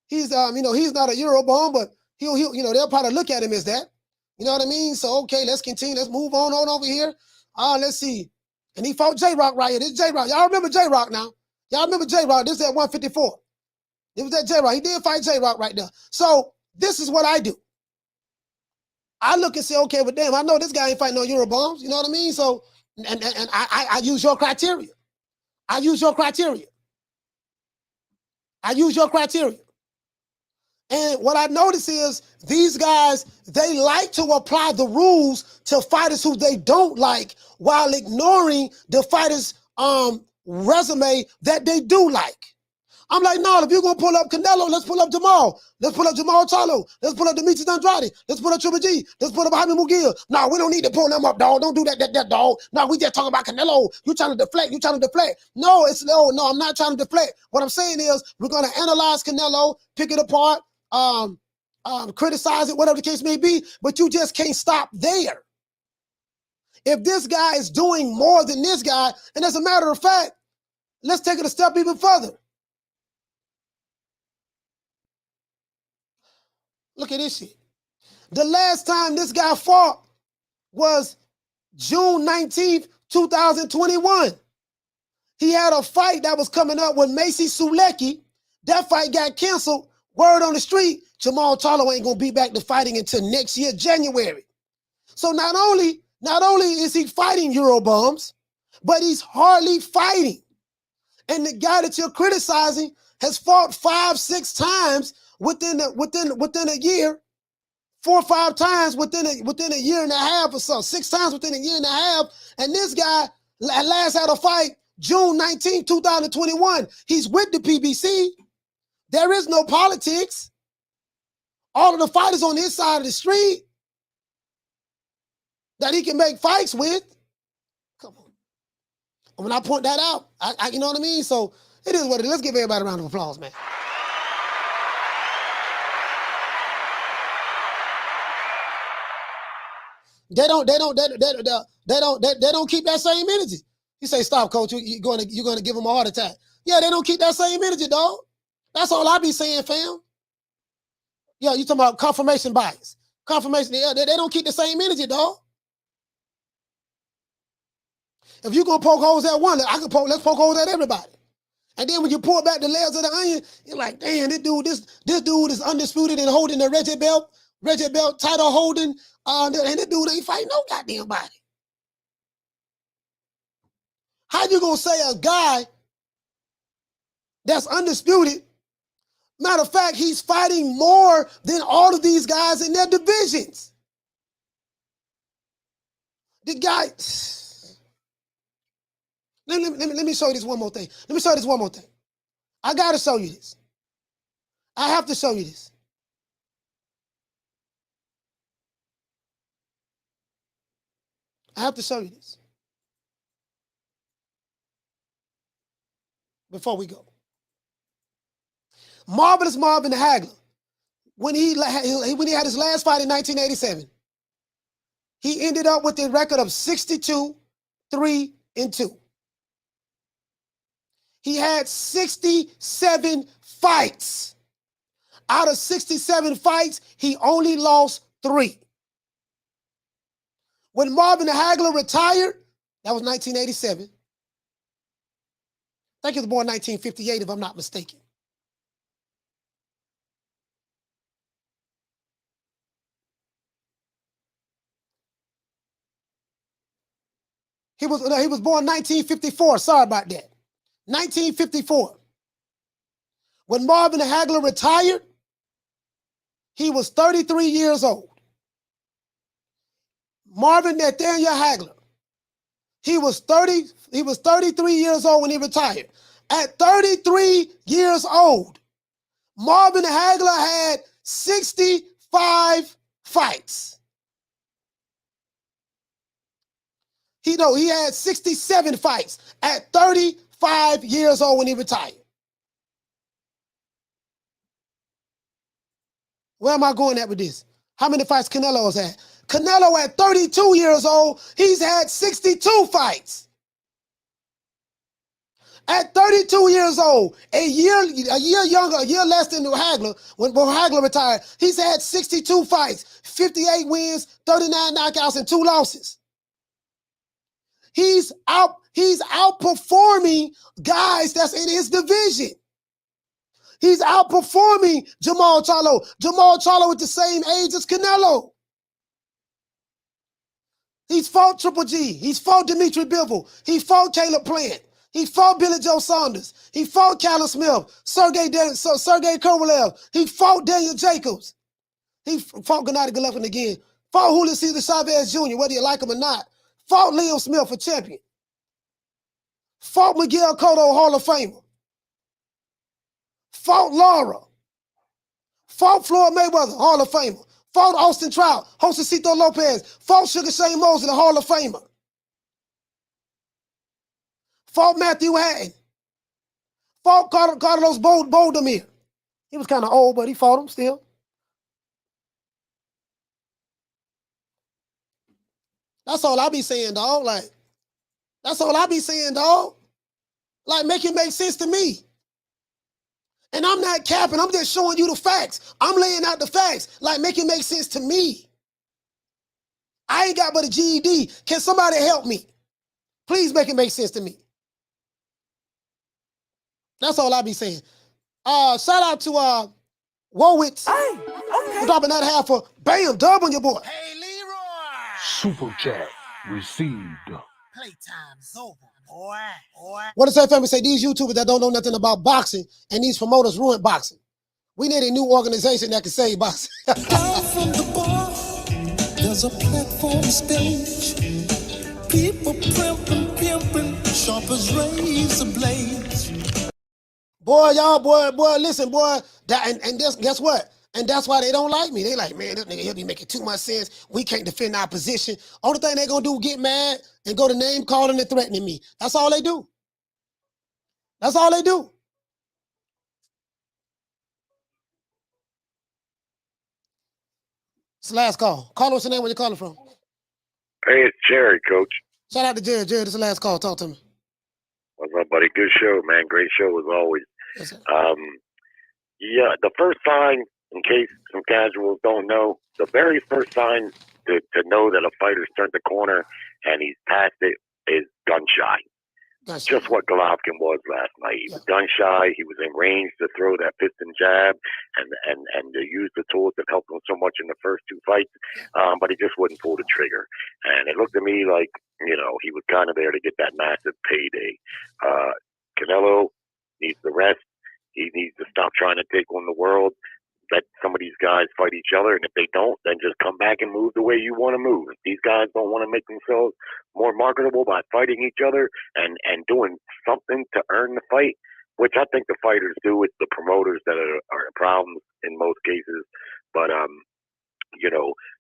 He's he's not a Eurobomb, but he'll they'll probably look at him as that. You know what I mean? So okay, let's continue. Let's move on over here. Let's see. And he fought J-Rock right here. This is J-Rock. Y'all remember J-Rock now? Y'all remember J-Rock? This is at 154. It was that J-Rock. He did fight J-Rock right there. So this is what I do. I look and say, okay, but damn, I know this guy ain't fighting no Eurobombs. You know what I mean? So and I use your criteria. I use your criteria. And what I notice is these guys, they like to apply the rules to fighters who they don't like while ignoring the fighters' resume that they do like. I'm like, no, if you're going to pull up Canelo, let's pull up Jermall. Let's pull up Jermall Charlo. Let's pull up Demetrius Andrade. Let's pull up Triple G. Let's pull up Jaime Muguia. No, we don't need to pull them up, dog. Don't do that, dog. No, we just talking about Canelo. You trying to deflect. No, I'm not trying to deflect. What I'm saying is we're going to analyze Canelo, pick it apart, criticize it, whatever the case may be, but you just can't stop there. If this guy is doing more than this guy, and as a matter of fact, let's take it a step even further. Look at this shit. The last time this guy fought was June 19th, 2021. He had a fight that was coming up with Macy Sulecki. That fight got canceled. Word on the street, Jermall Charlo ain't gonna be back to fighting until next year, January. So not only is he fighting Eurobums, but he's hardly fighting. And the guy that you're criticizing has fought 5-6 times within a year, 4 or 5 times within a year and a half or so, 6 times within a year and a half. And this guy last had a fight June 19, 2021. He's with the PBC. There is no politics. All of the fighters on his side of the street that he can make fights with. Come on. When I point that out, I you know what I mean? So it is what it is. Let's give everybody a round of applause, man. They don't keep that same energy. You say, stop, coach, you're gonna give them a heart attack. Yeah, they don't keep that same energy, dog. That's all I be saying, fam. Yeah, you talking about confirmation bias. Confirmation, yeah, they don't keep the same energy, dog. If you're gonna poke holes at one, let's poke holes at everybody. And then when you pull back the layers of the onion, you're like, damn, this dude is undisputed and holding the Reggie Belt title holding, and this dude ain't fighting no goddamn body. How you gonna say a guy that's undisputed? Matter of fact, he's fighting more than all of these guys in their divisions. The guy. Let me show you this one more thing. I gotta show you this. I have to show you this. I have to show you this before we go. Marvelous Marvin Hagler, when he had his last fight in 1987, he ended up with a record of 62-3-2. He had 67 fights. Out of 67 fights, he only lost 3. When Marvin Hagler retired, that was 1987. I think he was born 1958, if I'm not mistaken. He was born 1954. Sorry about that. 1954. When Marvin Hagler retired, He was 33 years old. Marvin Nathaniel Hagler. He was 33 years old when he retired. At 33 years old, Marvin Hagler had 65 fights. He had 67 fights at 35 years old when he retired. Where am I going at with this? How many fights Canelo's had? Canelo at 32 years old, he's had 62 fights. At 32 years old, a year younger, a year less than Hagler, when Hagler retired, he's had 62 fights, 58 wins, 39 knockouts, and 2 losses. He's outperforming guys that's in his division. He's outperforming Jermall Charlo. Jermall Charlo at the same age as Canelo. He's fought Triple G. He's fought Dimitri Bivol. He fought Caleb Plant. He fought Billy Joe Saunders. He fought Callum Smith, Sergey Kovalev. He fought Daniel Jacobs. He fought Gennady Golovkin again. Fought Julio Cesar Chavez Jr., whether you like him or not. Fought Liam Smith for champion. Fought Miguel Cotto, Hall of Famer. Fought Lara. Fought Floyd Mayweather, Hall of Famer. Fought Austin Trout, Josecito Lopez. Fought Sugar Shane Mosley, Hall of Famer. Fought Matthew Hatton. Fought Carlos Boldemir. He was kind of old, but he fought him still. That's all I be saying, dog. Like, that's all I be saying, dog. Like, make it make sense to me. And I'm not capping. I'm just showing you the facts. I'm laying out the facts. Like, make it make sense to me. I ain't got but a GED. Can somebody help me? Please make it make sense to me. That's all I be saying. Shout out to Wowitz. For dropping that half for bam, dub on your boy. Hey, Leroy. Super chat received. Playtime's over, boy. What does that family say? These YouTubers that don't know nothing about boxing and these promoters ruin boxing. We need a new organization that can save boxing. Down from the bar, there's a platform stage. People pimping, sharp as razor blades. Boy, y'all, boy, listen, boy. Guess what? And that's why they don't like me. They like, man, this nigga, he'll be making too much sense. We can't defend our position. Only thing they gonna do is get mad and go to name calling and threatening me. That's all they do. That's all they do. It's the last call. Call what's your name, where you calling from? Hey, it's Jerry, Coach. Shout out to Jerry. Jerry, this is the last call. Talk to me. What's up, buddy? Good show, man. Great show as always. Yes, sir. Yeah, the first sign, in case some casuals don't know, the very first sign to know that a fighter's turned the corner and he's past it is gun shy. Just what Golovkin was last night. He was gun shy. He was in range to throw that piston jab and to use the tools that helped him so much in the first 2 fights, but he just wouldn't pull the trigger. And it looked to me like, he was kind of there to get that massive payday. Canelo needs the rest. He needs to stop trying to take on the world. Let some of these guys fight each other, and if they don't, then just come back and move the way you want to move. If these guys don't want to make themselves more marketable by fighting each other and doing something to earn the fight, which I think the fighters do, it's the promoters that are problems in most cases. But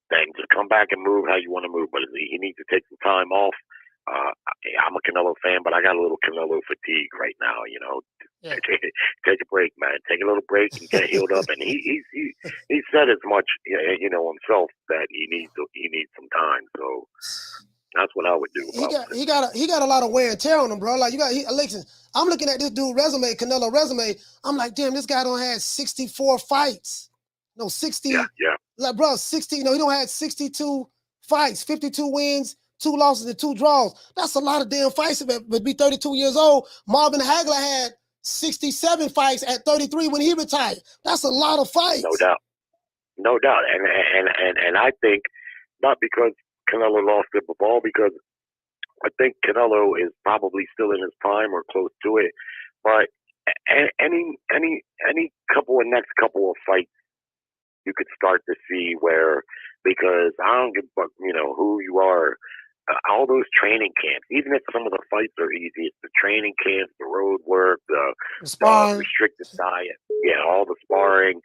then just come back and move how you want to move. But he needs to take some time off. I'm a Canelo fan, but I got a little Canelo fatigue right now. Yeah. Take a break, man. Take a little break and get healed up. And he said as much, himself that he needs some time. So that's what I would do. He got a lot of wear and tear on him, bro. Like listen, I'm looking at this dude resume, Canelo resume. I'm like, damn, this guy don't have 64 fights. No, 60. Yeah. Like, bro, 60. He don't have 62 fights, 52 wins. 2 losses and 2 draws. That's a lot of damn fights. But be 32 years old. Marvin Hagler had 67 fights at 33 when he retired. That's a lot of fights. No doubt. And I think not because Canelo lost it, but all because I think Canelo is probably still in his prime or close to it. But any next couple of fights you could start to see where, because I don't give a fuck, who you are. All those training camps, even if some of the fights are easy, it's the training camps, the road work, the restricted diet, all the sparring,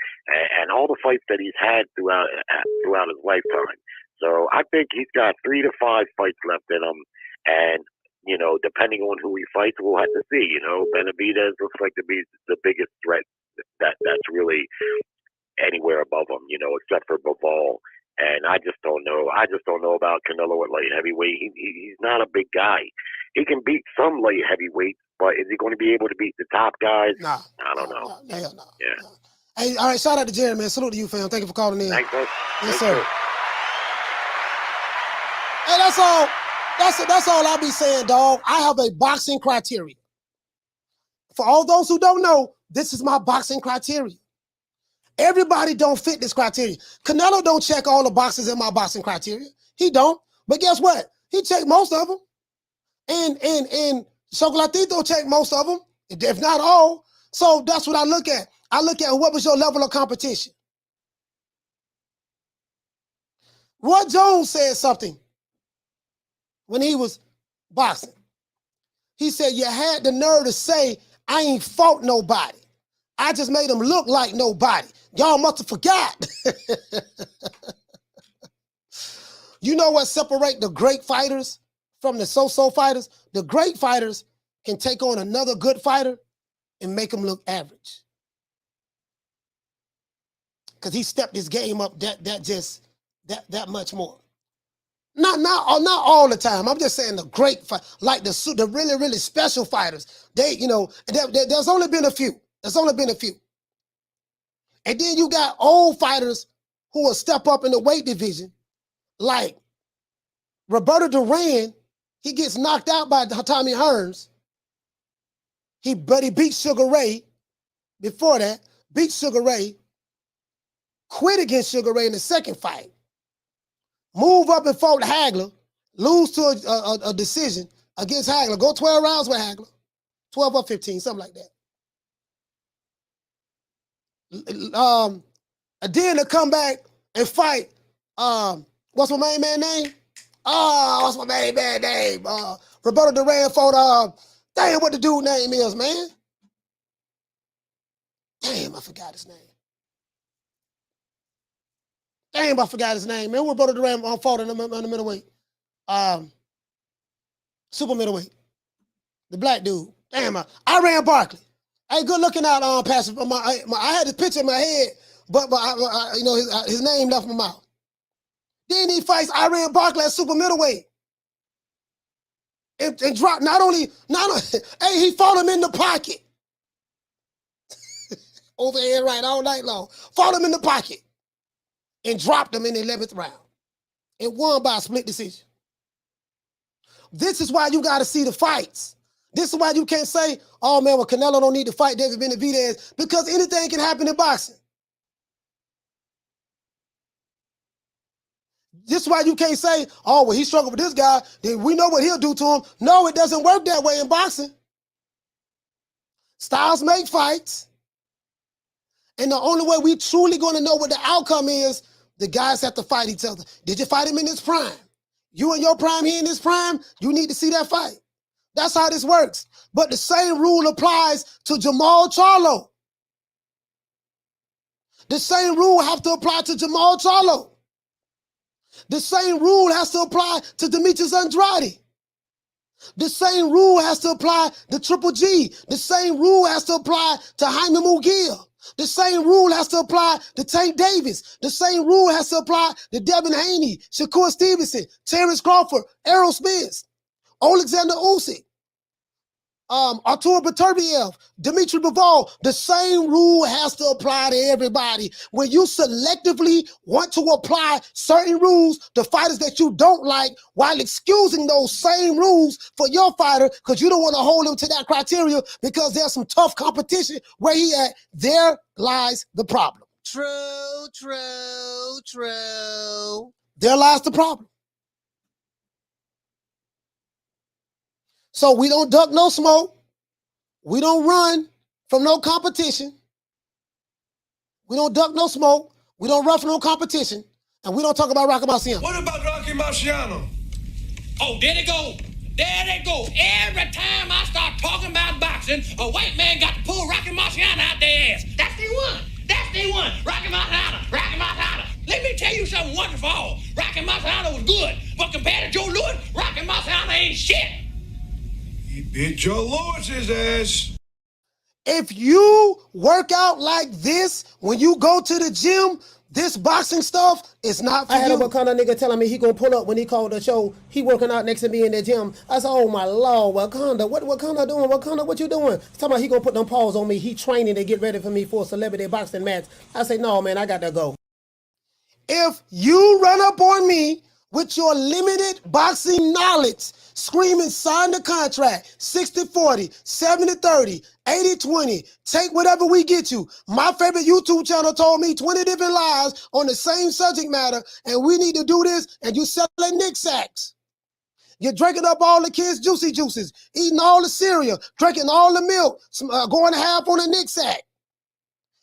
and all the fights that he's had throughout his lifetime. So I think he's got 3 to 5 fights left in him, and depending on who he fights, we'll have to see. Benavidez looks like to be the biggest threat that's really anywhere above him, except for Bivol. And I just don't know. I just don't know about Canelo at light heavyweight. He's not a big guy. He can beat some light heavyweights, but is he going to be able to beat the top guys? Nah. I don't know. Hell no. Yeah. Hey, all right, shout out to Jerry, man. Salute to you, fam. Thank you for calling in. Thanks, sir. Yes, sir. Hey, that's all. That's all I be saying, dog. I have a boxing criteria. For all those who don't know, this is my boxing criteria. Everybody don't fit this criteria. Canelo don't check all the boxes in my boxing criteria. He don't. But guess what? He checked most of them. And Chocolatito checked most of them, if not all. So that's what I look at. I look at what was your level of competition. Roy Jones said something when he was boxing. He said, you had the nerve to say, I ain't fought nobody. I just made him look like nobody. Y'all must have forgot. You know what separates the great fighters from the so-so fighters? The great fighters can take on another good fighter and make him look average. Because he stepped his game up that much more. Not all the time. I'm just saying the great fight, like the really, really special fighters. There's only been a few. There's only been a few. And then you got old fighters who will step up in the weight division, like Roberto Duran. He gets knocked out by Tommy Hearns. But he beat Sugar Ray before that, beat Sugar Ray, quit against Sugar Ray in the second fight, move up and fought Hagler, lose to a decision against Hagler, go 12 rounds with Hagler, 12 or 15, something like that. And then to come back and fight, what's my main man name? What's my main man name? Roberto Duran fought, damn, what the dude name is, man? Damn, I forgot his name. Damn, I forgot his name, man. Roberto Duran fought in the middleweight. Super middleweight. The black dude. Damn, I ran Barkley. Hey, good looking out, Pastor. I had this picture in my head, but his name left my mouth. Then he fights Iran Barkley at super middleweight. And dropped hey, he fought him in the pocket. Overhead right all night long. Fought him in the pocket. And dropped him in the 11th round. And won by a split decision. This is why you got to see the fights. This is why you can't say, oh man, well, Canelo don't need to fight David Benavidez, because anything can happen in boxing. This is why you can't say, oh, well, he struggled with this guy, then we know what he'll do to him. No, it doesn't work that way in boxing. Styles make fights. And the only way we truly going to know what the outcome is, the guys have to fight each other. Did you fight him in his prime? You in your prime, he in his prime, you need to see that fight. That's how this works. But the same rule applies to Jermall Charlo. The same rule have to apply to Jermall Charlo. The same rule has to apply to Demetrius Andrade. The same rule has to apply to Triple G. The same rule has to apply to Jaime Munguia. The same rule has to apply to Tank Davis. The same rule has to apply to Devin Haney, Shakur Stevenson, Terrence Crawford, Errol Spence, Alexander Usyk, Artur Beterbiev, Dmitry Bivol. The same rule has to apply to everybody. When you selectively want to apply certain rules to fighters that you don't like while excusing those same rules for your fighter because you don't want to hold him to that criteria because there's some tough competition where he at, there lies the problem. True, true, true. There lies the problem. So we don't duck no smoke. We don't run from no competition. We don't duck no smoke. We don't rough no competition, and we don't talk about Rocky Marciano. What about Rocky Marciano? Oh, there they go. There they go. Every time I start talking about boxing, a white man got to pull Rocky Marciano out their ass. That's the one. That's the one. Rocky Marciano. Rocky Marciano. Let me tell you something wonderful. Rocky Marciano was good, but compared to Joe Louis, Rocky Marciano ain't shit. He beat Joe Louis's ass. If you work out like this when you go to the gym, this boxing stuff is not for you. I had a Wakanda nigga telling me he gonna pull up when he called the show. He working out next to me in the gym. I said, oh my Lord, Wakanda, what Wakanda doing? Wakanda, what you doing? He's talking about he gonna put them paws on me. He training to get ready for me for a celebrity boxing match. I say, no, man, I got to go. If you run up on me with your limited boxing knowledge, screaming, sign the contract, 60-40, 70-30, 80-20, take whatever we get you. My favorite YouTube channel told me 20 different lies on the same subject matter, and we need to do this, and you selling Nick sacks. You're drinking up all the kids' juicy juices, eating all the cereal, drinking all the milk, going half on a Nick sack.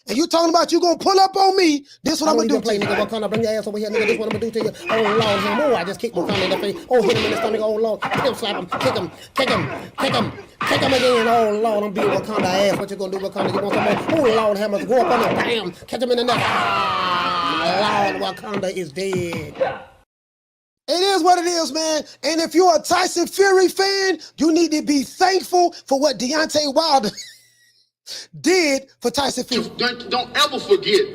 And you talking about you gonna pull up on me, this what I'm gonna do to you. Nigga, Wakanda, bring your ass over here, nigga, this what I'm gonna do to you. Oh, Lord, him. Oh, I just kicked Wakanda in the face. Oh, hit him in the stomach. Oh, Lord, kick him, slap him, kick him, kick him, kick him, kick him again. Oh, Lord, I'm beating Wakanda ass. What you gonna do, Wakanda? You want some more? Oh, Lord, hammers, go up on him, bam, catch him in the neck. Ah, Lord, Wakanda is dead. It is what it is, man. And if you're a Tyson Fury fan, you need to be thankful for what Deontay Wilder did for Tyson Fury. Don't ever forget,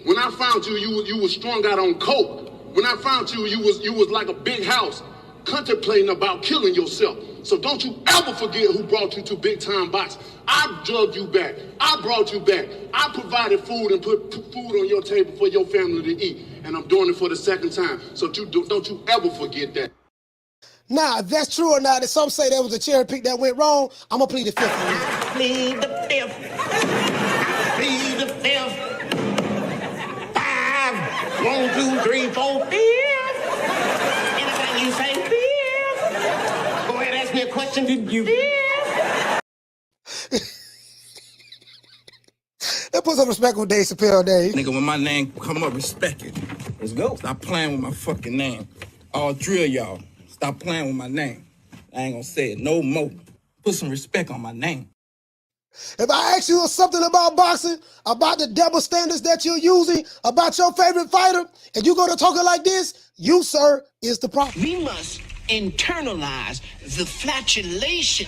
when I found you, you was strung out on coke. When I found you, you was like a big house, contemplating about killing yourself. So don't you ever forget who brought you to big time boxing. I drugged you back. I brought you back. I provided food and put food on your table for your family to eat. And I'm doing it for the second time. So don't you ever forget that. Now, if that's true or not, if some say there was a cherry pick that went wrong, I'm going to plead the fifth. Plead the fifth. Plead the fifth. 5, 1, 2, 3, 4, 5. Anything you say, 5. Go ahead, ask me a question. Did you? 5. Let's put some respect on Dave Chappelle, Dave. Nigga, when my name come up, respect it. Let's go. Stop playing with my fucking name. I'll drill y'all. Stop playing with my name. I ain't gonna say it no more. Put some respect on my name. If I ask you something about boxing, about the double standards that you're using, about your favorite fighter, and you go to talking like this, you, sir, is the problem. We must internalize the flatulation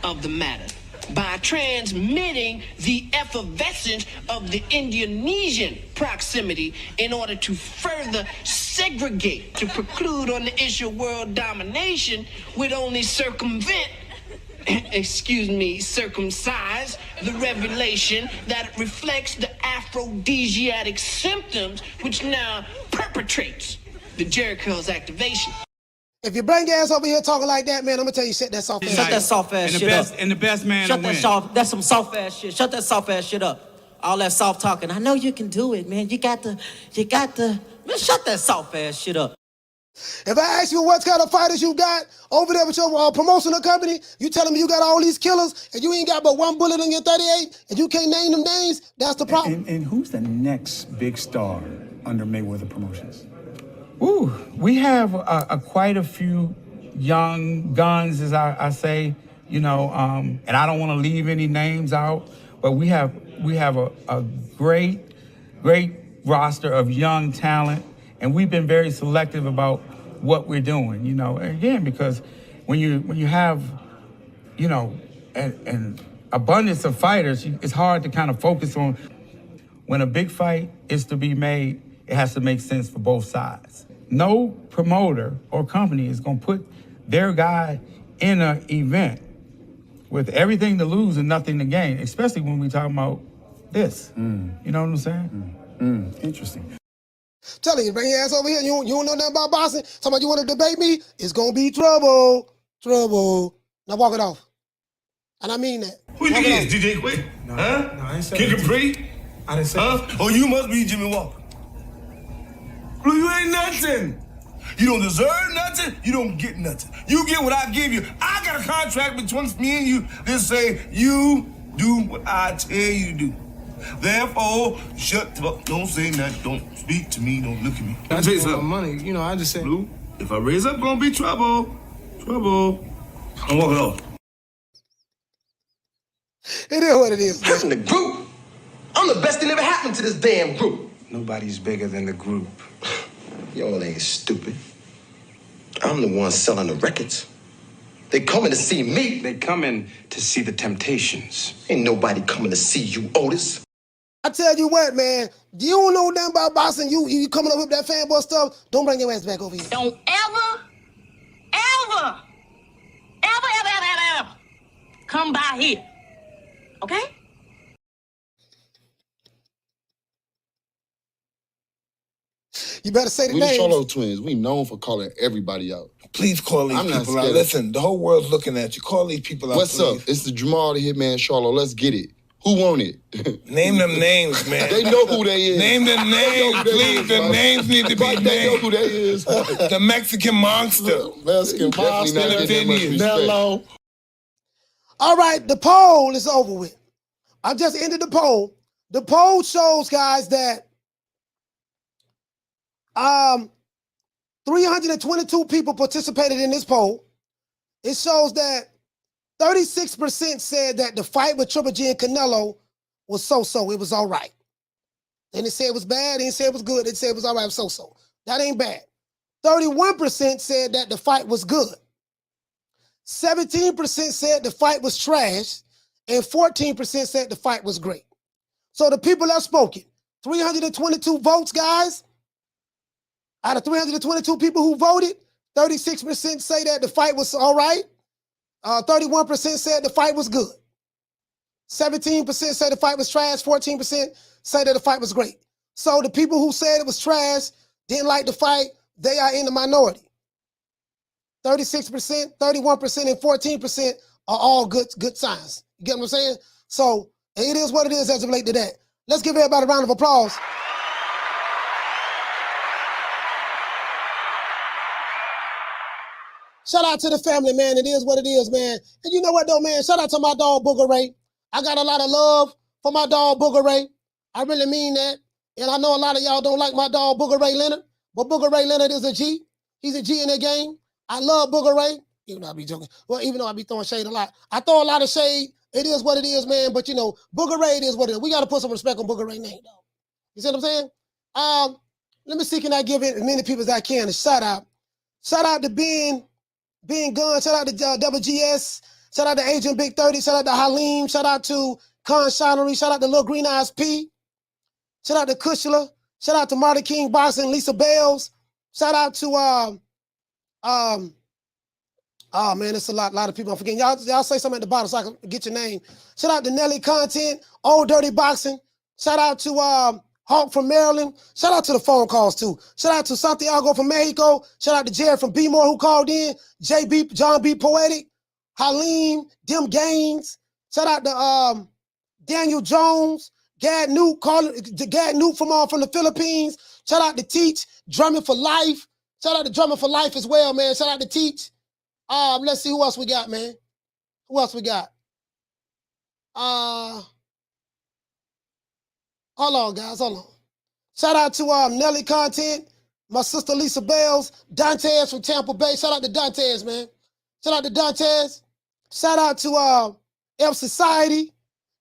of the matter by transmitting the effervescence of the Indonesian proximity in order to further segregate, to preclude on the issue of world domination would only circumvent, circumcise the revelation that reflects the aphrodisiac symptoms which now perpetrates the Jericho's activation. If you bring your ass over here talking like that, man, I'm gonna tell you, shut that soft ass. Shut that soft ass shit up. And the best man Shut that soft. That's some soft ass shit. Shut that soft ass shit up. All that soft talking. I know you can do it, man. You got to. Man, shut that soft ass shit up. If I ask you what kind of fighters you got over there with your promotional company, you telling me you got all these killers and you ain't got but one bullet in your 38 and you can't name them names, that's the problem. And who's the next big star under Mayweather Promotions? Ooh, we have quite a few young guns, as I say, you know, and I don't want to leave any names out, but we have a great roster of young talent, and we've been very selective about what we're doing, you know, again, because when you have, you know, an abundance of fighters, it's hard to kind of focus on. When a big fight is to be made, it has to make sense for both sides. No promoter or company is going to put their guy in an event with everything to lose and nothing to gain, especially when we talking about this. You know what I'm saying? Interesting. Telling you, bring your ass over here. You don't know nothing about boxing. Talking about you want to debate me? It's going to be trouble. Trouble. Now walk it off. And I mean that. Who you think it is, DJ Quick? No, huh? No, I ain't saying Kid that. Capri? I didn't say that. Oh, you must be Jimmy Walker. Blue, you ain't nothing. You don't deserve nothing. You don't get nothing. You get what I give you. I got a contract between me and you that say you do what I tell you to do. Therefore, shut up, don't say nothing, don't speak to me, don't look at me. I tell you something. Money, you know, I just say. Blue, if I raise up, gonna be trouble. Trouble. I'm walking off. It is what it is. I'm the group. I'm the best thing ever happened to this damn group. Nobody's bigger than the group. Y'all ain't stupid. I'm the one selling the records. They coming to see me. They coming to see the Temptations. Ain't nobody coming to see you, Otis. I tell you what, man, you don't know nothing about boxing. You coming up with that fanboy stuff, don't bring your ass back over here. Don't ever come by here. Okay? You better say the We names. the Charlo twins. We known for calling everybody out. Please call these I'm not people out. scared. Listen, the whole world's looking at you. Call these people out, What's please. up? It's the Jermall the Hitman Charlo. Let's get it. Who want it? Name them names, man. They know who they is. Name them names, please. The names need to be named. They know who they is. The Mexican monster. Mexican monster. Not getting that much respect. Mellow. All right, the poll is over with. I just ended the poll. The poll shows, guys, that 322 people participated in this poll. It shows that 36% said that the fight with Triple G and Canelo was so-so. It was all right. They didn't say it was bad. They didn't say it was good. They said it was all right. It was so-so. That ain't bad. 31% said that the fight was good. 17% said the fight was trash. And 14% said the fight was great. So the people have spoken. 322 votes, guys. Out of 322 people who voted, 36% say that the fight was all right. 31% said the fight was good. 17% said the fight was trash. 14% say that the fight was great. So the people who said it was trash, didn't like the fight, they are in the minority. 36%, 31%, and 14% are all good signs. You get what I'm saying? So it is what it is as it relates to that. Let's give everybody a round of applause. Shout out to the family, man. It is what it is, man. And you know what, though, man? Shout out to my dog, Booger Ray. I got a lot of love for my dog, Booger Ray. I really mean that. And I know a lot of y'all don't like my dog, Booger Ray Leonard. But Booger Ray Leonard is a G. He's a G in the game. I love Booger Ray. Even though I be joking. Well, even though I be throwing shade a lot. I throw a lot of shade. It is what it is, man. But, you know, Booger Ray, it is what it is. We got to put some respect on Booger Ray's name, though. You see what I'm saying? Let me see, can I give it as many people as I can a shout out. Shout out to Ben Gunn. Shout out to WGS. Shout out to Agent Big 30. Shout out to Halim. Shout out to Con Shinery. Shout out to Lil Green Eyes P. Shout out to Kushla. Shout out to Marty King Boxing, Lisa Bales. Shout out to oh man, it's a lot of people I'm forgetting. Y'all say something at the bottom so I can get your name. Shout out to Nelly Content, Old Dirty Boxing. Shout out to Hawk from Maryland. Shout out to the phone calls too. Shout out to Santiago from Mexico. Shout out to Jared from B-More who called in. John B. Poetic. Halim, Dim Gaines. Shout out to Daniel Jones. Gad Newt from the Philippines. Shout out to Teach, Drumming for Life. Shout out to Drumming for Life as well, man. Shout out to Teach. Let's see who else we got, man. Who else we got? Hold on, guys. Hold on. Shout out to Nelly Content, my sister Lisa Bales, Dantes from Tampa Bay. Shout out to Dantes, man. Shout out to Dantes. Shout out to F Society.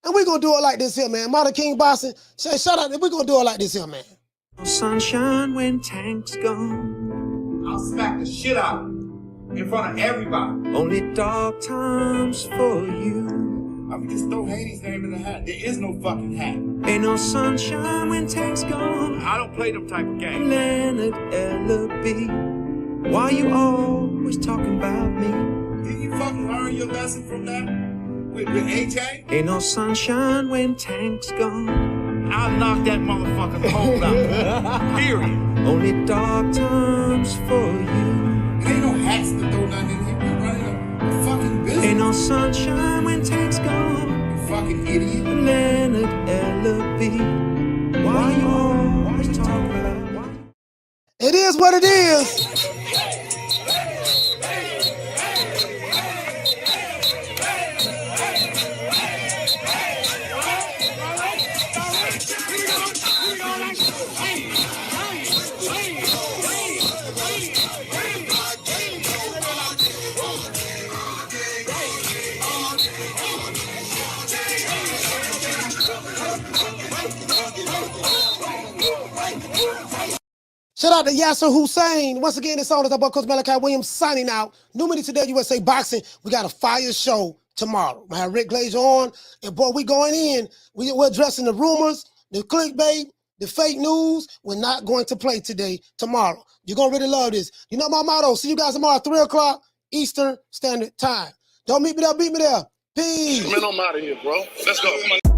And we're going to do it like this here, man. Martin King Boxing. Shout out. We're going to do it like this here, man. Sunshine when Tank's gone. I'll smack the shit out in front of everybody. Only dark times for you. I mean, just throw Haney's name in the hat. There is no fucking hat. Ain't no sunshine when Tank's gone. I don't play them type of games. Leonard L.B. Why you always talking about me? Did you fucking learn your lesson from that? With AJ? Ain't no sunshine when Tank's gone. I'll knock that motherfucker's hole out. Period. Only dark times for you. There ain't no hats to throw nothing in here. We're running a fucking business. Ain't no sunshine when Tank's gone. You fucking idiot. Leonard L.B. Why you always talking about? It is what it is. Shout out to Yasser Hussein. Once again, it's all about Coach Malachi Williams signing out. New Money Today, USA Boxing. We got a fire show tomorrow. I have Rick Glazer on. And boy, we going in. We're addressing the rumors, the clickbait, the fake news. We're not going to play today, tomorrow. You're going to really love this. You know my motto. See you guys tomorrow at 3 o'clock Eastern Standard Time. Don't meet me there, beat me there. Peace. Man, I'm out of here, bro. Let's go.